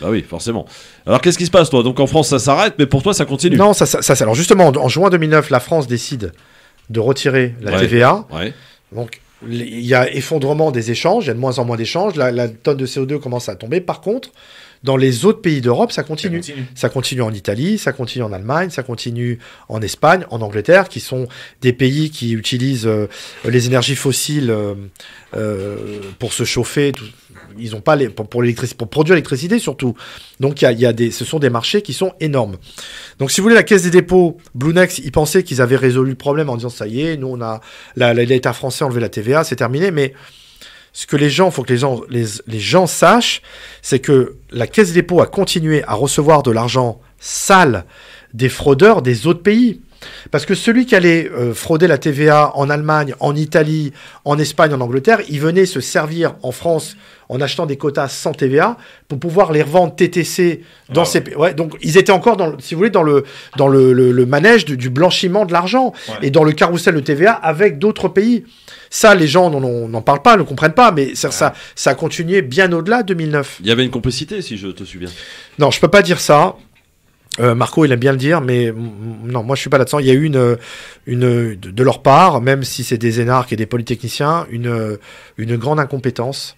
Oui, forcément. Alors, qu'est-ce qui se passe, toi? Donc, en France, ça s'arrête, mais pour toi, ça continue? Non, alors justement, en juin 2009, la France décide de retirer la TVA. Donc, il y a effondrement des échanges, il y a de moins en moins d'échanges, la tonne de CO2 commence à tomber. Par contre, dans les autres pays d'Europe, ça continue. Ça continue en Italie, ça continue en Allemagne, ça continue en Espagne, en Angleterre, qui sont des pays qui utilisent les énergies fossiles pour se chauffer. Ils n'ont pas pour produire l'électricité surtout. Donc ce sont des marchés qui sont énormes. Donc si vous voulez, la Caisse des dépôts, Bluenex, ils pensaient qu'ils avaient résolu le problème en disant ça y est, nous on a l'État français a enlevé la TVA, c'est terminé. Mais ce que faut que les gens sachent, c'est que la Caisse des dépôts a continué à recevoir de l'argent sale des fraudeurs des autres pays. Parce que celui qui allait frauder la TVA en Allemagne, en Italie, en Espagne, en Angleterre, il venait se servir en France en achetant des quotas sans TVA pour pouvoir les revendre TTC dans ces pays. Ouais, donc ils étaient encore si vous voulez, dans le manège du blanchiment de l'argent et dans le carrousel de TVA avec d'autres pays. Ça, les gens n'en parlent pas, ne comprennent pas, mais ça a continué bien au-delà de 2009. Il y avait une complicité, si je te suis bien. Non, je peux pas dire ça. Marco, il aime bien le dire, mais non, moi je suis pas là-dedans. Il y a eu de leur part, même si c'est des énarques et des polytechniciens, une grande incompétence.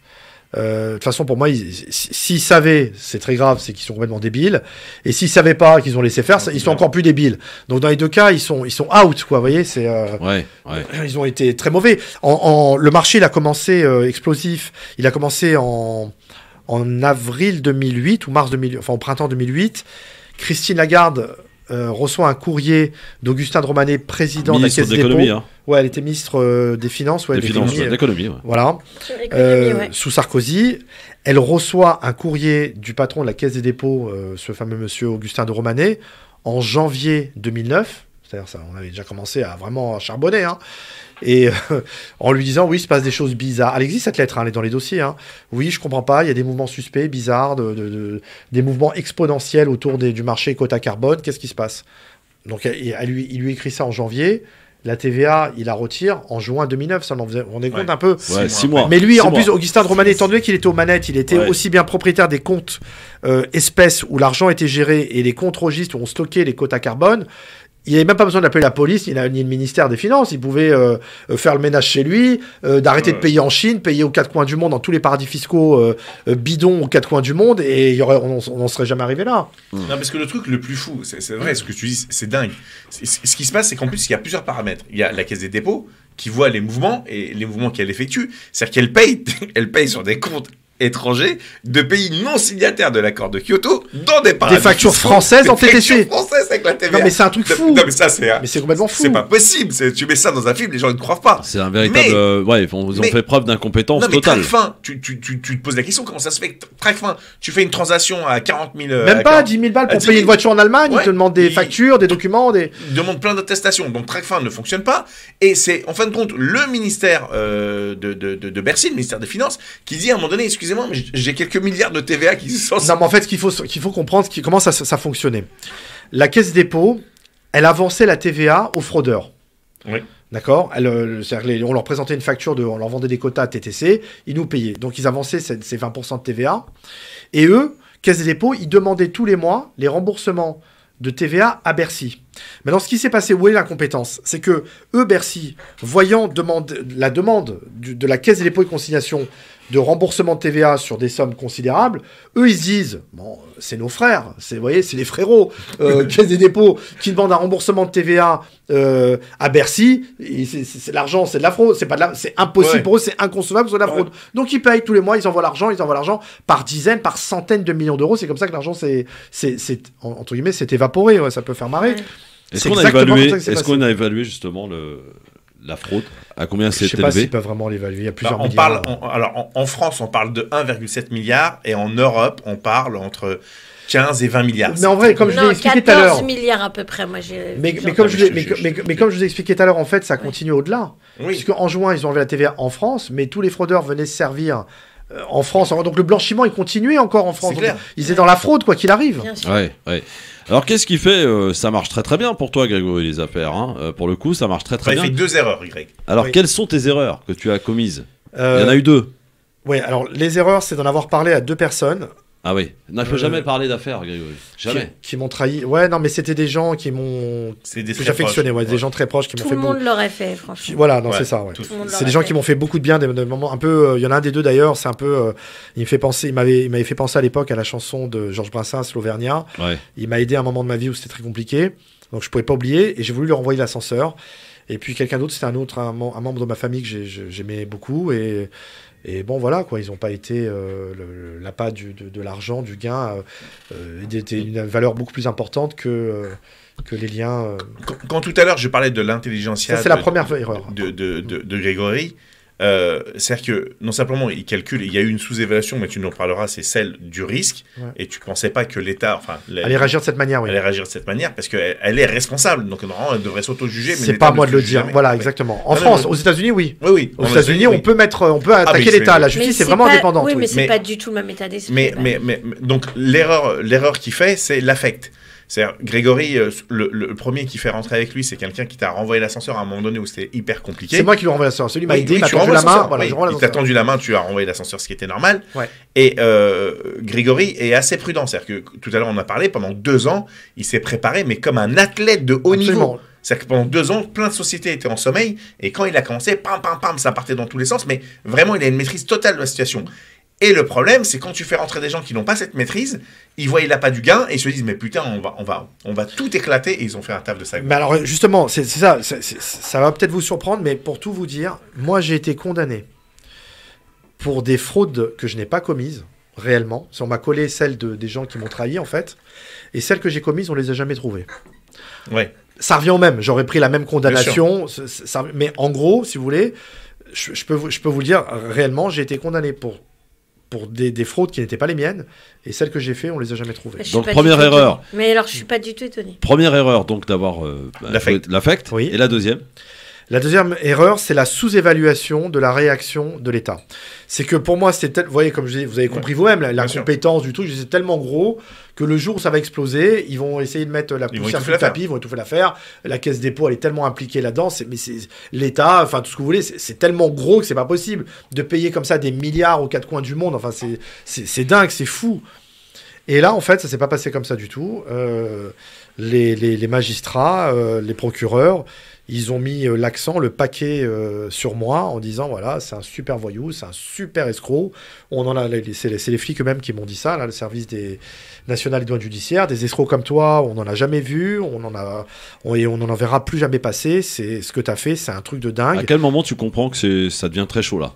De toute façon, pour moi, s'ils savaient, c'est très grave, c'est qu'ils sont complètement débiles. Et s'ils savaient pas, qu'ils ont laissé faire, ils sont encore plus débiles. Donc dans les deux cas, ils sont out, quoi. Vous voyez, c'est ils ont été très mauvais. Le marché, il a commencé explosif. Il a commencé en avril 2008 ou mars 2008, enfin au printemps 2008. Christine Lagarde reçoit un courrier d'Augustin de Romanet, président de la Caisse des dépôts. Hein. Ouais, elle était ministre des Finances. Ouais, de l'économie. Ouais. Voilà. Sous Sarkozy. Elle reçoit un courrier du patron de la Caisse des dépôts, ce fameux monsieur Augustin de Romanet, en janvier 2009. C'est-à-dire ça, on avait déjà commencé à vraiment charbonner, hein. Et en lui disant, oui, il se passe des choses bizarres. Elle existe cette lettre, hein, elle est dans les dossiers. Hein. Oui, je comprends pas, il y a des mouvements suspects, bizarres, des mouvements exponentiels autour du marché quota carbone. Qu'est-ce qui se passe? Donc il lui écrit ça en janvier. La TVA, il la retire en juin 2009. Ça, on est compte un peu. 6 mois. Mais lui, en plus, Augustin de Romanet, étant donné qu'il était aux manettes, il était aussi bien propriétaire des comptes espèces où l'argent était géré et les comptes registres où on stockait les quotas carbone. Il n'avait même pas besoin d'appeler la police, ni le ministère des Finances. Il pouvait faire le ménage chez lui, d'arrêter de payer en Chine, payer aux quatre coins du monde, dans tous les paradis fiscaux bidons aux quatre coins du monde, et on n'en serait jamais arrivé là. Non, parce que le truc le plus fou, c'est vrai, ce que tu dis, c'est dingue. Ce qui se passe, c'est qu'en plus, il y a plusieurs paramètres. Il y a la Caisse des dépôts qui voit les mouvements, et les mouvements qu'elle effectue. C'est-à-dire qu'elle paye sur des comptes étrangers de pays non signataires de l'accord de Kyoto dans des paradis. Des factures françaises en TTC. Des factures françaises avec la TVA. Non mais c'est un truc fou. Non mais ça c'est complètement fou. C'est pas possible. Tu mets ça dans un film, les gens ne te croient pas. C'est un véritable. Ils ont fait preuve d'incompétence totale. Tracfin, tu te poses la question, comment ça se fait que Tracfin, tu fais une transaction à 40 000. Même pas 10 000 balles pour payer une voiture en Allemagne. Ils te demandent des factures, des documents, Ils demandent plein d'attestations. Donc Tracfin ne fonctionne pas. Et c'est en fin de compte le ministère de Bercy, le ministère des Finances, qui dit à un moment donné, excusez-moi, mais j'ai quelques milliards de TVA qui sont... Non, mais en fait, ce qu'il faut comprendre, comment ça fonctionnait. La Caisse des dépôts, elle avançait la TVA aux fraudeurs. Oui. D'accord, on leur présentait une facture, on leur vendait des quotas à TTC, ils nous payaient. Donc, ils avançaient ces 20% de TVA. Et eux, Caisse des dépôts, ils demandaient tous les mois les remboursements de TVA à Bercy. Maintenant, ce qui s'est passé, où est l'incompétence? C'est que eux, Bercy, voyant la demande de la Caisse des dépôts et consignations de remboursement de TVA sur des sommes considérables, eux, ils se disent, bon, c'est nos frères, vous voyez, c'est les frérots, Caisse des dépôts, qui demandent un remboursement de TVA à Bercy, c'est l'argent, c'est de la fraude, c'est impossible pour eux, c'est inconcevable, c'est de la fraude. Donc, ils payent tous les mois, ils envoient l'argent par dizaines, par centaines de millions d'euros, c'est comme ça que l'argent, entre guillemets, s'est évaporé, ça peut faire marrer. Est-ce qu'on a évalué justement la fraude? À combien c'est élevé? Je ne sais pas s'ils peuvent vraiment l'évaluer. Il y a plusieurs milliards. En France, on parle de 1,7 milliard et en Europe, on parle entre 15 et 20 milliards. Mais en vrai, comme je l'ai expliqué tout à l'heure... 14 milliards à peu près, moi j'ai... Mais comme je vous ai expliqué tout à l'heure, en fait, ça continue au-delà. Oui. Puisqu'en juin, ils ont enlevé la TVA en France, mais tous les fraudeurs venaient se servir en France. Donc le blanchiment, il continuait encore en France. Ils étaient dans la fraude, quoi qu'il arrive. Ouais. Alors, qu'est-ce qui fait ça marche très très bien pour toi, Grégory, les affaires, hein. Pour le coup, ça marche très très bien. Il fait 2 erreurs, Greg. Alors, quelles sont tes erreurs que tu as commises? Il y en a eu 2. Oui, alors les erreurs, c'est d'en avoir parlé à 2 personnes. Ah oui, non, je peux jamais parler d'affaires, Grégory. Jamais. Qui m'ont trahi. Ouais, non, mais c'était des gens qui m'ont... que j'affectionnais, des gens très proches qui m'ont fait... Tout le monde l'aurait fait, franchement. Voilà, non, c'est ça, ouais. C'est des gens qui m'ont fait beaucoup de bien, des moments un peu... Il y en a un des 2 d'ailleurs, c'est un peu... il m'avait fait penser à l'époque à la chanson de Georges Brassens, l'Auvergnat. Ouais. Il m'a aidé à un moment de ma vie où c'était très compliqué, donc je pouvais pas oublier, et j'ai voulu lui renvoyer l'ascenseur. Et puis quelqu'un d'autre, c'était un membre de ma famille que j'aimais beaucoup, et bon, voilà, quoi, ils n'ont pas été l'appât de l'argent, du gain, était une valeur beaucoup plus importante que les liens. Quand tout à l'heure, je parlais de l'intelligentsia. Ça, c'est la première erreur. De Grégory. C'est-à-dire que non simplement il calcule, il y a eu une sous-évaluation, mais tu nous en parleras, c'est celle du risque, et tu ne pensais pas que l'État allait réagir de cette manière, allait réagir de cette manière parce qu'elle est responsable, donc normalement elle devrait s'auto-juger. C'est pas à moi de le dire, voilà, exactement. En France, aux États-Unis, oui. Aux États-Unis, on peut attaquer l'État, la justice est vraiment indépendante. Oui, mais c'est pas du tout le même état d'esprit. Mais donc l'erreur qu'il fait, c'est l'affect. C'est-à-dire, Grégory, le premier qui fait rentrer avec lui, c'est quelqu'un qui t'a renvoyé l'ascenseur à un moment donné où c'était hyper compliqué. C'est moi qui lui ai renvoyé l'ascenseur. Celui m'a aidé, il m'a tendu la main. Il t'a tendu la main, tu as renvoyé l'ascenseur, ce qui était normal. Ouais. Et Grégory est assez prudent. C'est-à-dire que tout à l'heure, on a parlé, pendant 2 ans, il s'est préparé, mais comme un athlète de haut niveau. C'est-à-dire que pendant 2 ans, plein de sociétés étaient en sommeil. Et quand il a commencé, pam, ça partait dans tous les sens. Mais vraiment, il a une maîtrise totale de la situation. Et le problème, c'est quand tu fais rentrer des gens qui n'ont pas cette maîtrise, ils voient l'appât du gain et ils se disent mais putain, on va tout éclater, et ils ont fait un taf de ça. Mais alors justement, c'est ça, ça va peut-être vous surprendre, mais pour tout vous dire, moi j'ai été condamné pour des fraudes que je n'ai pas commises réellement. Si on m'a collé celles des gens qui m'ont trahi en fait, et celles que j'ai commises, on les a jamais trouvées. Ouais. Ça revient au même. J'aurais pris la même condamnation. Mais en gros, si vous voulez, je peux vous le dire, réellement, j'ai été condamné pour des fraudes qui n'étaient pas les miennes, et celles que j'ai fait, on les a jamais trouvées. Donc première erreur. Mais alors je suis pas du tout étonné. Première erreur, donc d'avoir l'affect. Oui. Et la deuxième. La deuxième erreur, c'est la sous-évaluation de la réaction de l'État. C'est que pour moi, c'était vous voyez, comme je dis, vous avez compris vous-même, la compétence du truc, c'est tellement gros que le jour où ça va exploser, ils vont essayer de mettre la poussière sur le tapis, ils vont étouffer l'affaire. La Caisse des dépôts, elle est tellement impliquée là-dedans, mais c'est l'État, enfin tout ce que vous voulez, c'est tellement gros que c'est pas possible de payer comme ça des milliards aux quatre coins du monde. Enfin, c'est dingue, c'est fou. Et là, en fait, ça s'est pas passé comme ça du tout. Les magistrats, les procureurs, ils ont mis l'accent, le paquet sur moi en disant voilà, c'est un super voyou, c'est un super escroc. C'est les flics eux-mêmes qui m'ont dit ça, là, le service national des douanes judiciaires. Des escrocs comme toi, on n'en a jamais vu, on n'en verra plus jamais passer. C'est ce que tu as fait, c'est un truc de dingue. À quel moment tu comprends que ça devient très chaud là?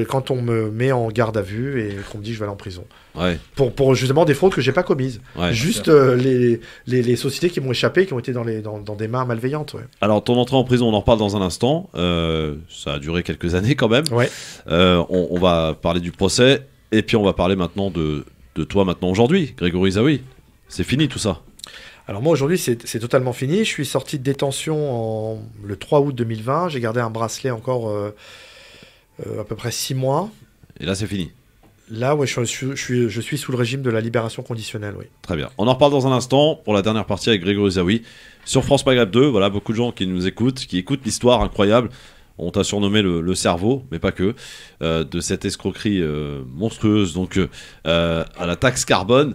Quand on me met en garde à vue et qu'on me dit que je vais aller en prison. Ouais. Pour justement des fraudes que j'ai pas commises. Ouais, juste les sociétés qui m'ont échappé, qui ont été dans des mains malveillantes. Ouais. Alors ton entrée en prison, on en reparle dans un instant. Ça a duré quelques années quand même. Ouais. On va parler du procès et puis on va parler maintenant de toi maintenant aujourd'hui, Grégory Zaouï. C'est fini tout ça. Alors moi aujourd'hui c'est totalement fini. Je suis sorti de détention le 3 août 2020. J'ai gardé un bracelet encore à peu près 6 mois. Et là c'est fini. Là, ouais, je suis sous le régime de la libération conditionnelle, oui. Très bien. On en reparle dans un instant pour la dernière partie avec Grégory Zaouï sur France Maghreb 2. Voilà, beaucoup de gens qui nous écoutent, qui écoutent l'histoire incroyable. On t'a surnommé le cerveau, mais pas que, de cette escroquerie monstrueuse donc à la taxe carbone.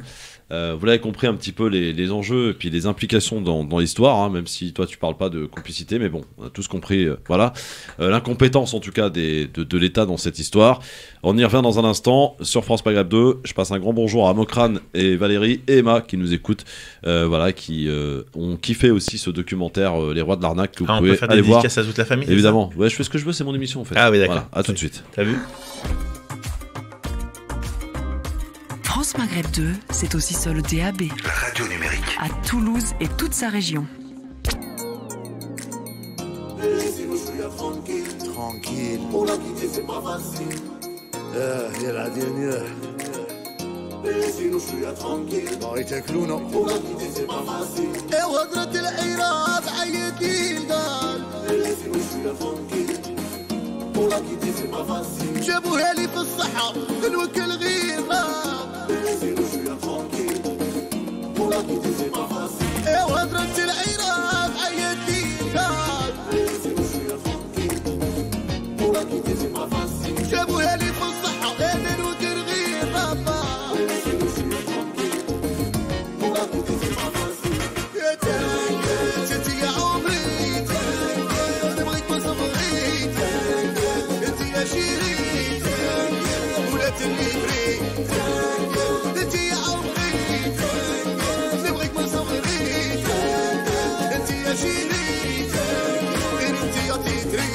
Vous l'avez compris un petit peu les enjeux et puis les implications dans l'histoire, hein, même si toi tu parles pas de complicité, mais bon, on a tous compris, voilà, l'incompétence en tout cas de l'État dans cette histoire. On y revient dans un instant sur France Maghreb 2. Je passe un grand bonjour à Mokran et Valérie et Emma qui nous écoutent, voilà, qui ont kiffé aussi ce documentaire Les Rois de l'Arnaque que vous pouvez on peut faire aller des voir. dédicaces à toute la famille. Évidemment, ouais, je fais ce que je veux, c'est mon émission en fait. Ah oui, d'accord. Voilà, à tout de suite. T'as vu? France Maghreb 2, c'est aussi sur le DAB. La radio numérique. À Toulouse et toute sa région. Tranquille. Pour la quitter, c'est pas facile. Il a dit mieux. Sinon, je suis tranquille. Bon, il était clou, non? Pour la quitter, c'est pas facile. Et وقدرة العراق عيتي الدار. Sinon, je suis tranquille. Pour la quitter, c'est pas facile. جابوها لي في الصحة نوكل غيرها. Sinon, je suis tranquille. Pour la quitter, c'est pas facile. Et وقدرة العراق عيتي الدار. Sinon, je suis tranquille. Pour la quitter, c'est pas facile. جابوها لي في الصحة نوكل غيرها. Sinon, je suis tranquille. Pour la quitter, c'est pas facile. يا تانك انت يا عمري تانك نبغيك ما صبريت تانك انت يا شيرين تانك ولا تليفري تانك انت يا عمري تانك نبغيك ما صبريت تانك انت يا شيرين تانك انت يا تيتري.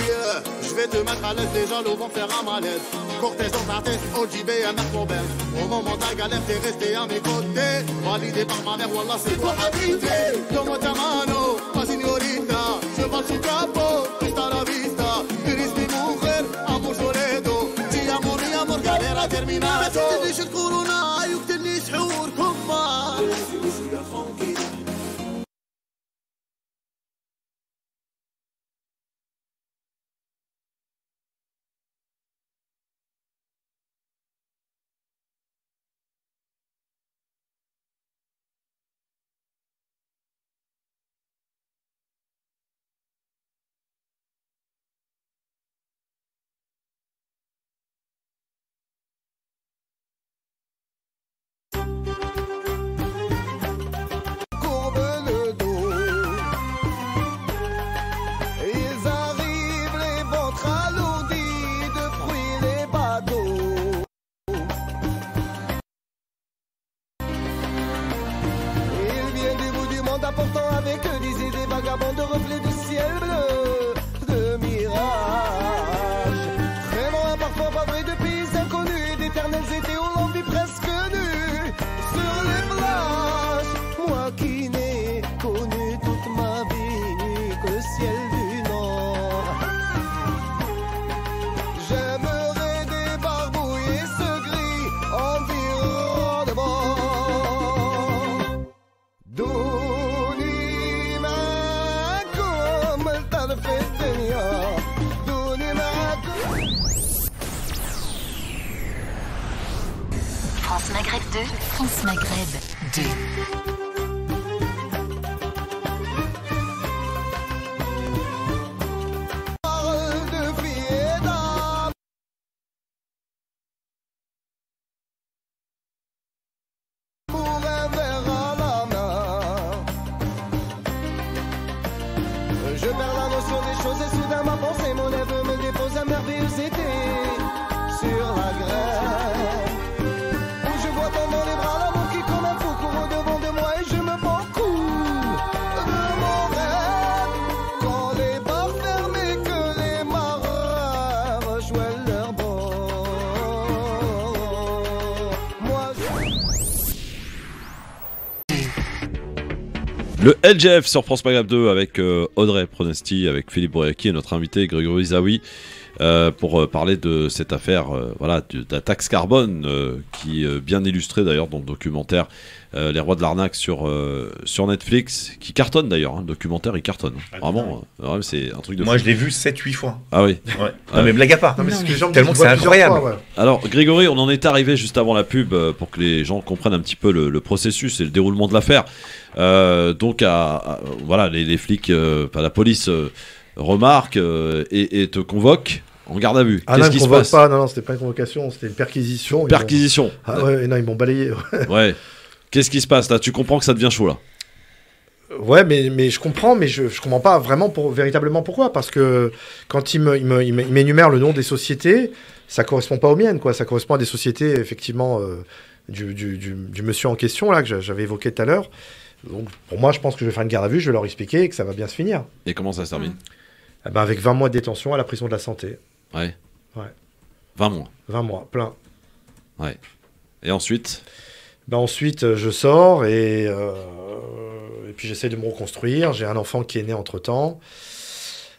Je vais te mettre à l'aise, les jaloux vont faire un malaise. Cortège dans ta tête, OJB, un air pour belle. Au moment de ta galère, t'es resté à mes côtés. Validé par ma mère, Wallah, c'est toi habité. Donne-moi ta mano, ma signorita. Je vole sous capot, hasta la vista. Eres mi mujer, amor soledo. Ti amo, mi amor, galera terminado. تقتلنيش الكورونا يقتلني سحور كفار. Important avec eux des idées vagabondes de reflets de ciel bleu, de mirages. Très loin, parfois pavrés de pays inconnus, d'éternels étés où l'on vit presque nu. Sur les plages, moi qui n'ai connu Maghreb 2, France Maghreb 2. Le LGF sur France Maghreb 2 avec Audrey Pronesti, avec Philippe Bourriaki et notre invité Grégory Zaoui pour parler de cette affaire de la taxe carbone qui est bien illustrée d'ailleurs dans le documentaire Les Rois de l'Arnaque sur Netflix, qui cartonne d'ailleurs, le documentaire il cartonne. Vraiment, c'est un truc de Moi fou. je l'ai vu 7-8 fois. Ah oui. Ouais. Non mais blague à part. Non, mais tellement que c'est incroyable. Fois, ouais. Alors Grégory, on en est arrivé juste avant la pub pour que les gens comprennent un petit peu le processus et le déroulement de l'affaire. Donc voilà, les flics, la police remarque et te convoque en garde à vue. Ah Qu'est-ce non, qui ils se passe? pas, non, c'était pas une convocation, c'était une perquisition. Perquisition. Ah ouais, non, ils m'ont balayé. Ouais. Qu'est-ce qui se passe là? Tu comprends que ça devient chaud là? Ouais, mais je comprends, mais je comprends pas vraiment véritablement pourquoi. Parce que quand il m'énumère le nom des sociétés, ça correspond pas aux miennes, quoi. Ça correspond à des sociétés, effectivement, du monsieur en question, là, que j'avais évoqué tout à l'heure. Donc, pour moi, je pense que je vais faire une garde à vue, je vais leur expliquer que ça va bien se finir. Et comment ça se termine? Avec 20 mois de détention à la prison de la Santé. Ouais. 20 mois. 20 mois, plein. Ouais. Et ensuite? Ensuite, je sors et puis j'essaie de me reconstruire. J'ai un enfant qui est né entre-temps.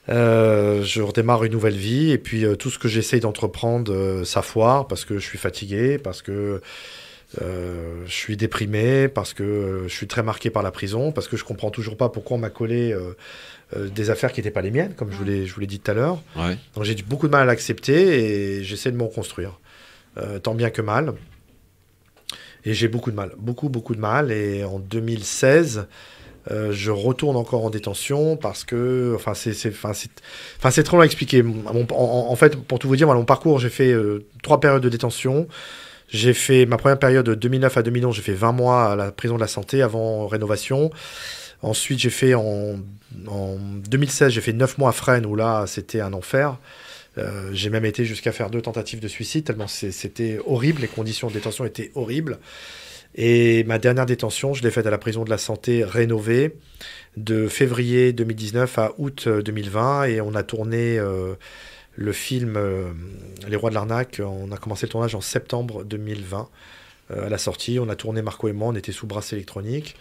Je redémarre une nouvelle vie et puis tout ce que j'essaie d'entreprendre, ça foire parce que je suis fatigué, parce que je suis déprimé, parce que je suis très marqué par la prison, parce que je comprends toujours pas pourquoi on m'a collé des affaires qui n'étaient pas les miennes, comme je vous l'ai dit tout à l'heure. Ouais. Donc j'ai beaucoup de mal à l'accepter et j'essaie de me reconstruire, tant bien que mal. Et j'ai beaucoup de mal, beaucoup de mal. Et en 2016, je retourne encore en détention parce que, c'est trop long à expliquer. En fait, pour tout vous dire, mon parcours, j'ai fait 3 périodes de détention. J'ai fait ma première période de 2009 à 2011, j'ai fait 20 mois à la prison de la Santé avant rénovation. Ensuite, j'ai fait en 2016, j'ai fait 9 mois à Fresnes où là, c'était un enfer. J'ai même été jusqu'à faire 2 tentatives de suicide, tellement c'était horrible, les conditions de détention étaient horribles. Et ma dernière détention, je l'ai faite à la prison de la Santé rénovée de février 2019 à août 2020 et on a tourné le film Les Rois de l'Arnaque. On a commencé le tournage en septembre 2020 à la sortie. On a tourné Marco et moi, on était sous brasse électronique.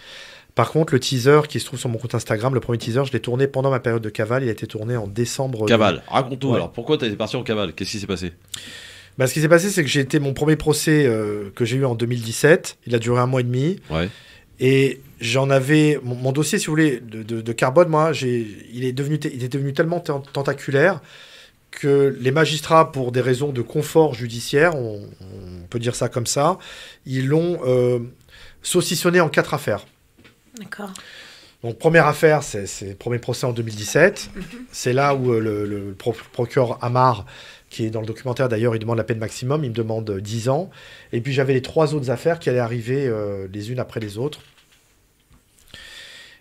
Par contre, le teaser qui se trouve sur mon compte Instagram, le premier teaser, je l'ai tourné pendant ma période de cavale. Il a été tourné en décembre. Cavale, raconte-nous Ouais. alors. Pourquoi tu es parti en cavale? Qu'est-ce qui s'est passé? Ce qui s'est passé, c'est que j'ai été mon premier procès que j'ai eu en 2017. Il a duré 1 mois et demi. Ouais. Et j'en avais... Mon dossier, si vous voulez, de carbone, moi, il est devenu tellement tentaculaire que les magistrats, pour des raisons de confort judiciaire, on peut dire ça comme ça, ils l'ont saucissonné en 4 affaires. D'accord. Donc, première affaire, c'est le premier procès en 2017. C'est là où le procureur Amar, qui est dans le documentaire d'ailleurs, il demande la peine maximum, il me demande 10 ans. Et puis j'avais les 3 autres affaires qui allaient arriver les unes après les autres.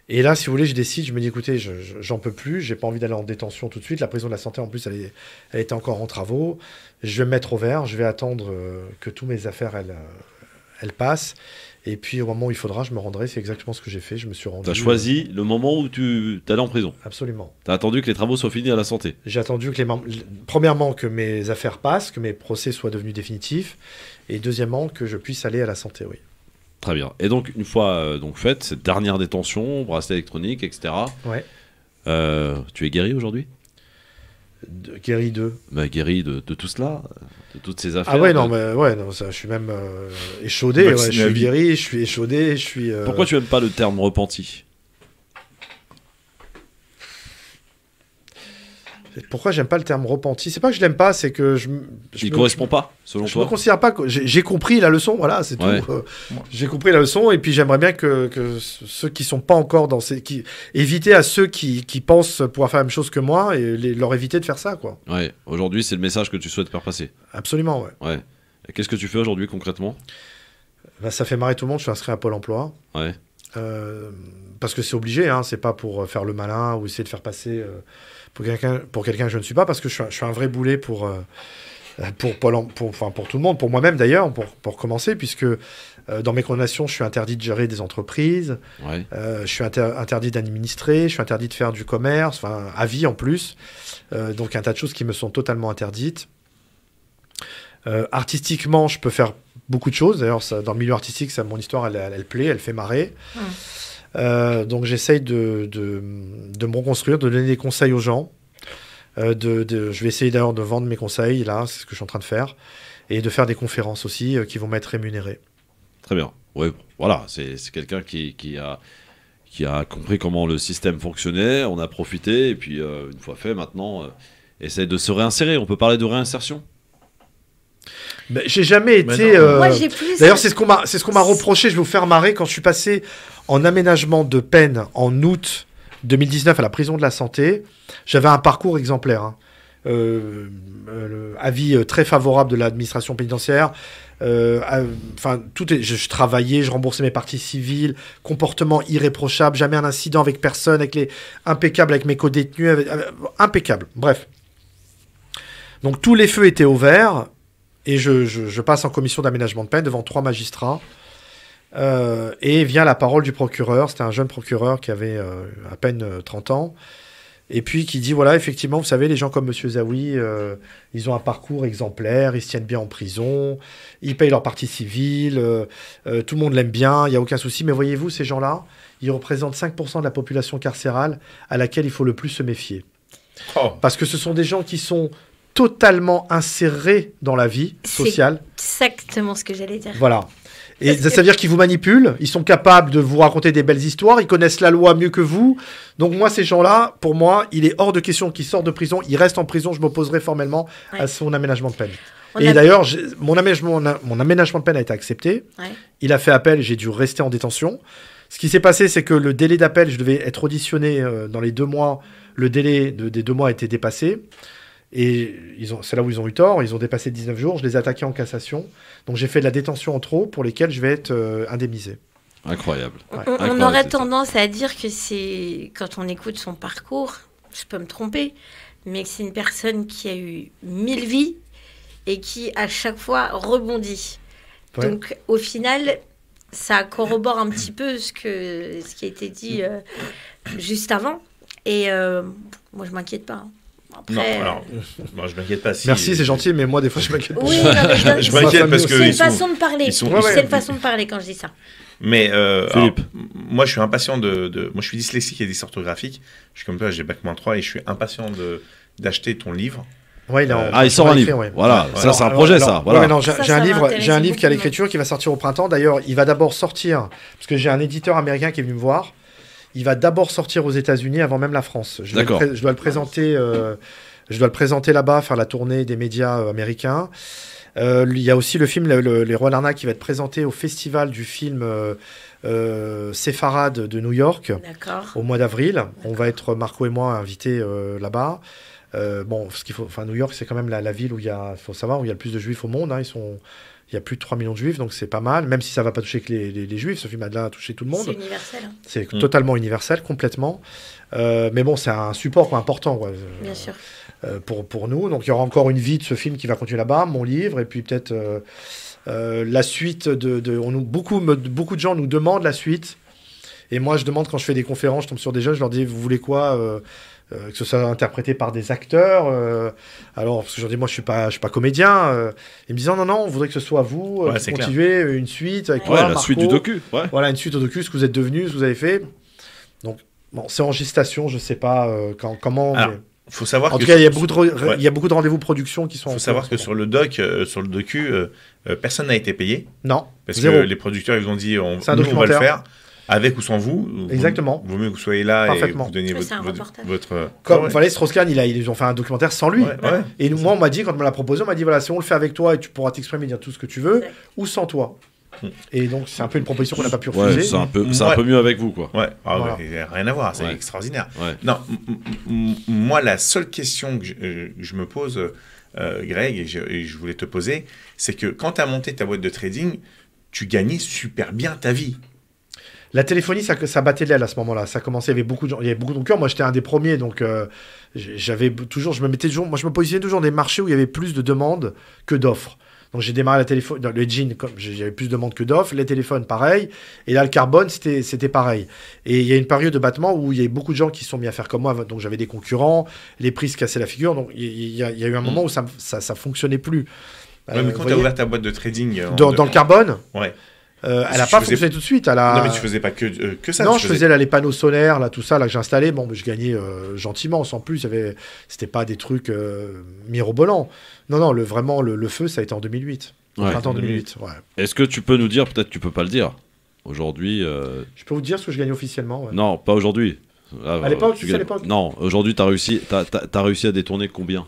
Et là, si vous voulez, je décide, je me dis, écoutez, j'en peux plus, j'ai pas envie d'aller en détention tout de suite. La prison de la Santé, en plus, elle était encore en travaux. Je vais me mettre au vert, je vais attendre que toutes mes affaires, elles passent. Et puis, au moment où il faudra, je me rendrai. C'est exactement ce que j'ai fait. Je me suis rendu. Tu as choisi le moment où tu allais en prison? Absolument. Tu as attendu que les travaux soient finis à la Santé? J'ai attendu que premièrement, que mes affaires passent, que mes procès soient devenus définitifs. Et deuxièmement, que je puisse aller à la Santé, oui. Très bien. Et donc, une fois faite, cette dernière détention, bracelet électronique, etc. Ouais. Tu es guéri aujourd'hui? Guéri de guéri de tout cela, de toutes ces affaires. Ah ouais, non, mais ouais, non, ça, je suis même échaudé. Ouais, je suis guéri, je suis échaudé, je suis... Pourquoi tu n'aimes pas le terme repenti? Pourquoi j'aime pas le terme repenti? C'est pas que je l'aime pas, c'est que il correspond pas, selon toi. Je me considère pas que j'ai compris la leçon, voilà, c'est tout. J'ai compris la leçon, et puis j'aimerais bien que ceux qui sont pas encore dans éviter à ceux qui pensent pouvoir faire la même chose que moi et leur éviter de faire ça, quoi. Ouais. Aujourd'hui, c'est le message que tu souhaites faire passer. Absolument, ouais. Ouais. Et qu'est-ce que tu fais aujourd'hui concrètement? Ça fait marrer tout le monde. Je suis inscrit à Pôle Emploi. Ouais. Parce que c'est obligé, hein. C'est pas pour faire le malin ou essayer de faire passer pour quelqu'un que je ne suis pas, parce que je suis un vrai boulet pour tout le monde, pour moi-même d'ailleurs, pour commencer, puisque dans mes condamnations, je suis interdit de gérer des entreprises, je suis interdit d'administrer, je suis interdit de faire du commerce, à vie en plus. Donc un tas de choses qui me sont totalement interdites. Artistiquement, je peux faire beaucoup de choses. D'ailleurs, dans le milieu artistique, mon histoire, elle plaît, elle fait marrer. Donc j'essaye de me reconstruire, de donner des conseils aux gens. Je vais essayer d'ailleurs de vendre mes conseils, là, c'est ce que je suis en train de faire, et de faire des conférences aussi qui vont m'être rémunérées. Très bien. Ouais, voilà, c'est quelqu'un qui a compris comment le système fonctionnait, on a profité, et puis une fois fait, maintenant, essaye de se réinsérer. On peut parler de réinsertion? Mais j'ai jamais été. D'ailleurs, c'est ce qu'on m'a reproché. Je vais vous faire marrer. Quand je suis passé en aménagement de peine en août 2019 à la prison de la Santé, j'avais un parcours exemplaire. Hein. Avis très favorable de l'administration pénitentiaire. Je travaillais, je remboursais mes parties civiles, comportement irréprochable, jamais un incident avec personne, impeccable avec mes co-détenus, impeccable. Bref. Donc tous les feux étaient au vert. Et je passe en commission d'aménagement de peine devant 3 magistrats. Et vient la parole du procureur. C'était un jeune procureur qui avait à peine 30 ans. Et puis qui dit, voilà, effectivement, vous savez, les gens comme M. Zawi, ils ont un parcours exemplaire, ils se tiennent bien en prison, ils payent leur partie civile, tout le monde l'aime bien, il n'y a aucun souci. Mais voyez-vous, ces gens-là, ils représentent 5% de la population carcérale à laquelle il faut le plus se méfier. Parce que ce sont des gens qui sont totalement insérés dans la vie sociale. C'est exactement ce que j'allais dire. Voilà. Et ça veut dire qu'ils vous manipulent, ils sont capables de vous raconter des belles histoires, ils connaissent la loi mieux que vous. Donc moi, ces gens-là, pour moi, il est hors de question qu'ils sortent de prison, ils restent en prison, je m'opposerai formellement à son aménagement de peine. D'ailleurs, mon aménagement de peine a été accepté, il a fait appel, j'ai dû rester en détention. Ce qui s'est passé, c'est que le délai d'appel, je devais être auditionné dans les 2 mois, le délai des 2 mois a été dépassé. Et c'est là où ils ont eu tort, ils ont dépassé 19 jours, je les ai attaqués en cassation. Donc j'ai fait de la détention en trop pour lesquelles je vais être indemnisé. Incroyable. On aurait tendance à dire que c'est, quand on écoute son parcours, je peux me tromper, mais que c'est une personne qui a eu 1000 vies et qui à chaque fois rebondit. Ouais. Donc au final, ça corrobore un petit peu ce qui a été dit juste avant. Et moi je m'inquiète pas. Après, non, alors, moi je m'inquiète pas. Merci, c'est gentil, mais moi des fois je m'inquiète pas. Oui, non, je m'inquiète parce que c'est une façon de parler. C'est une façon de parler quand je dis ça. Mais alors, moi je suis impatient moi je suis dyslexique et dysorthographique. Je suis comme toi, j'ai bac-3 et je suis impatient d'acheter ton livre. Ouais, il sort un livre. Ouais. Voilà, ça c'est un projet, ça. Voilà. J'ai un livre qui est à l'écriture qui va sortir au printemps. D'ailleurs, il va d'abord sortir parce que j'ai un éditeur américain qui est venu me voir. Il va d'abord sortir aux États-Unis avant même la France. Je dois le présenter là-bas, faire la tournée des médias américains. Il y a aussi le film Les Rois d'Arnaque qui va être présenté au festival du film Séfarade de New York au mois d'avril. On va être, Marco et moi, invités là-bas. New York, c'est quand même la ville où il y a le plus de juifs au monde. Hein, il y a plus de 3 millions de juifs, donc c'est pas mal, même si ça va pas toucher que les juifs, ce film a touché tout le monde. C'est universel. Hein. C'est totalement universel, complètement. Mais bon, c'est un support important. Bien sûr. Pour nous. Donc il y aura encore une vie de ce film qui va continuer là-bas, mon livre, et puis peut-être la suite beaucoup de gens nous demandent la suite. Et moi, je demande quand je fais des conférences, je tombe sur des jeunes, je leur dis, vous voulez quoi que ce soit interprété par des acteurs. Alors, parce que je leur dis, moi, je suis pas comédien. Ils me disent, non, on voudrait que ce soit vous, continuer une suite avec toi, Marco. Suite du docu. Ouais. Voilà, une suite au docu, ce que vous êtes devenu, ce que vous avez fait. Donc, bon, c'est en gestation, je sais pas comment. Alors, faut savoir en tout cas, il y a beaucoup de rendez-vous production qui sont. Il faut savoir que sur le docu, personne n'a été payé. Non. Parce que les producteurs, ils ont dit, nous, on va le faire. avec ou sans vous. Exactement. Vaut mieux que vous soyez là et vous donniez votre... Comme Valérie Strauss-Kahn, ils ont fait un documentaire sans lui. Et moi, on m'a dit, quand on me l'a proposé, on m'a dit, voilà, si on le fait avec toi et tu pourras t'exprimer, dire tout ce que tu veux, ou sans toi. Et donc, c'est un peu une proposition qu'on n'a pas pu refuser. C'est un peu mieux avec vous, quoi. Voilà. Rien à voir, c'est extraordinaire. Non, moi, la seule question que je me pose, Greg, et je voulais te poser, c'est que quand tu as monté ta boîte de trading, tu gagnais super bien ta vie. La téléphonie, ça battait de l'aile à ce moment-là. Ça commençait, il y avait beaucoup de concurrents. Moi, j'étais un des premiers, donc je me positionnais toujours dans des marchés où il y avait plus de demandes que d'offres. Donc j'ai démarré le jean, comme j'avais plus de demandes que d'offres, les téléphones pareil, et là le carbone c'était pareil. Et il y a une période de battement où il y a beaucoup de gens qui se sont mis à faire comme moi, donc j'avais des concurrents, les prix se cassaient la figure, donc il y a eu un moment où ça fonctionnait plus. Mais quand tu as ouvert ta boîte de trading dans le carbone, elle n'a pas fonctionné tout de suite. Non, mais tu faisais pas que ça. Non, je faisais les panneaux solaires, là, tout ça, là que j'ai installé. Bon, mais je gagnais gentiment, sans plus. C'était pas des trucs mirobolants. Non, vraiment, le feu, ça a été en 2008. Printemps 2008. Ouais. Est-ce que tu peux nous dire, peut-être tu peux pas le dire, aujourd'hui... Je peux vous dire ce que je gagnais officiellement. Ouais. Non, pas aujourd'hui. À l'époque, à l'époque. Non, aujourd'hui, t'as réussi à détourner combien?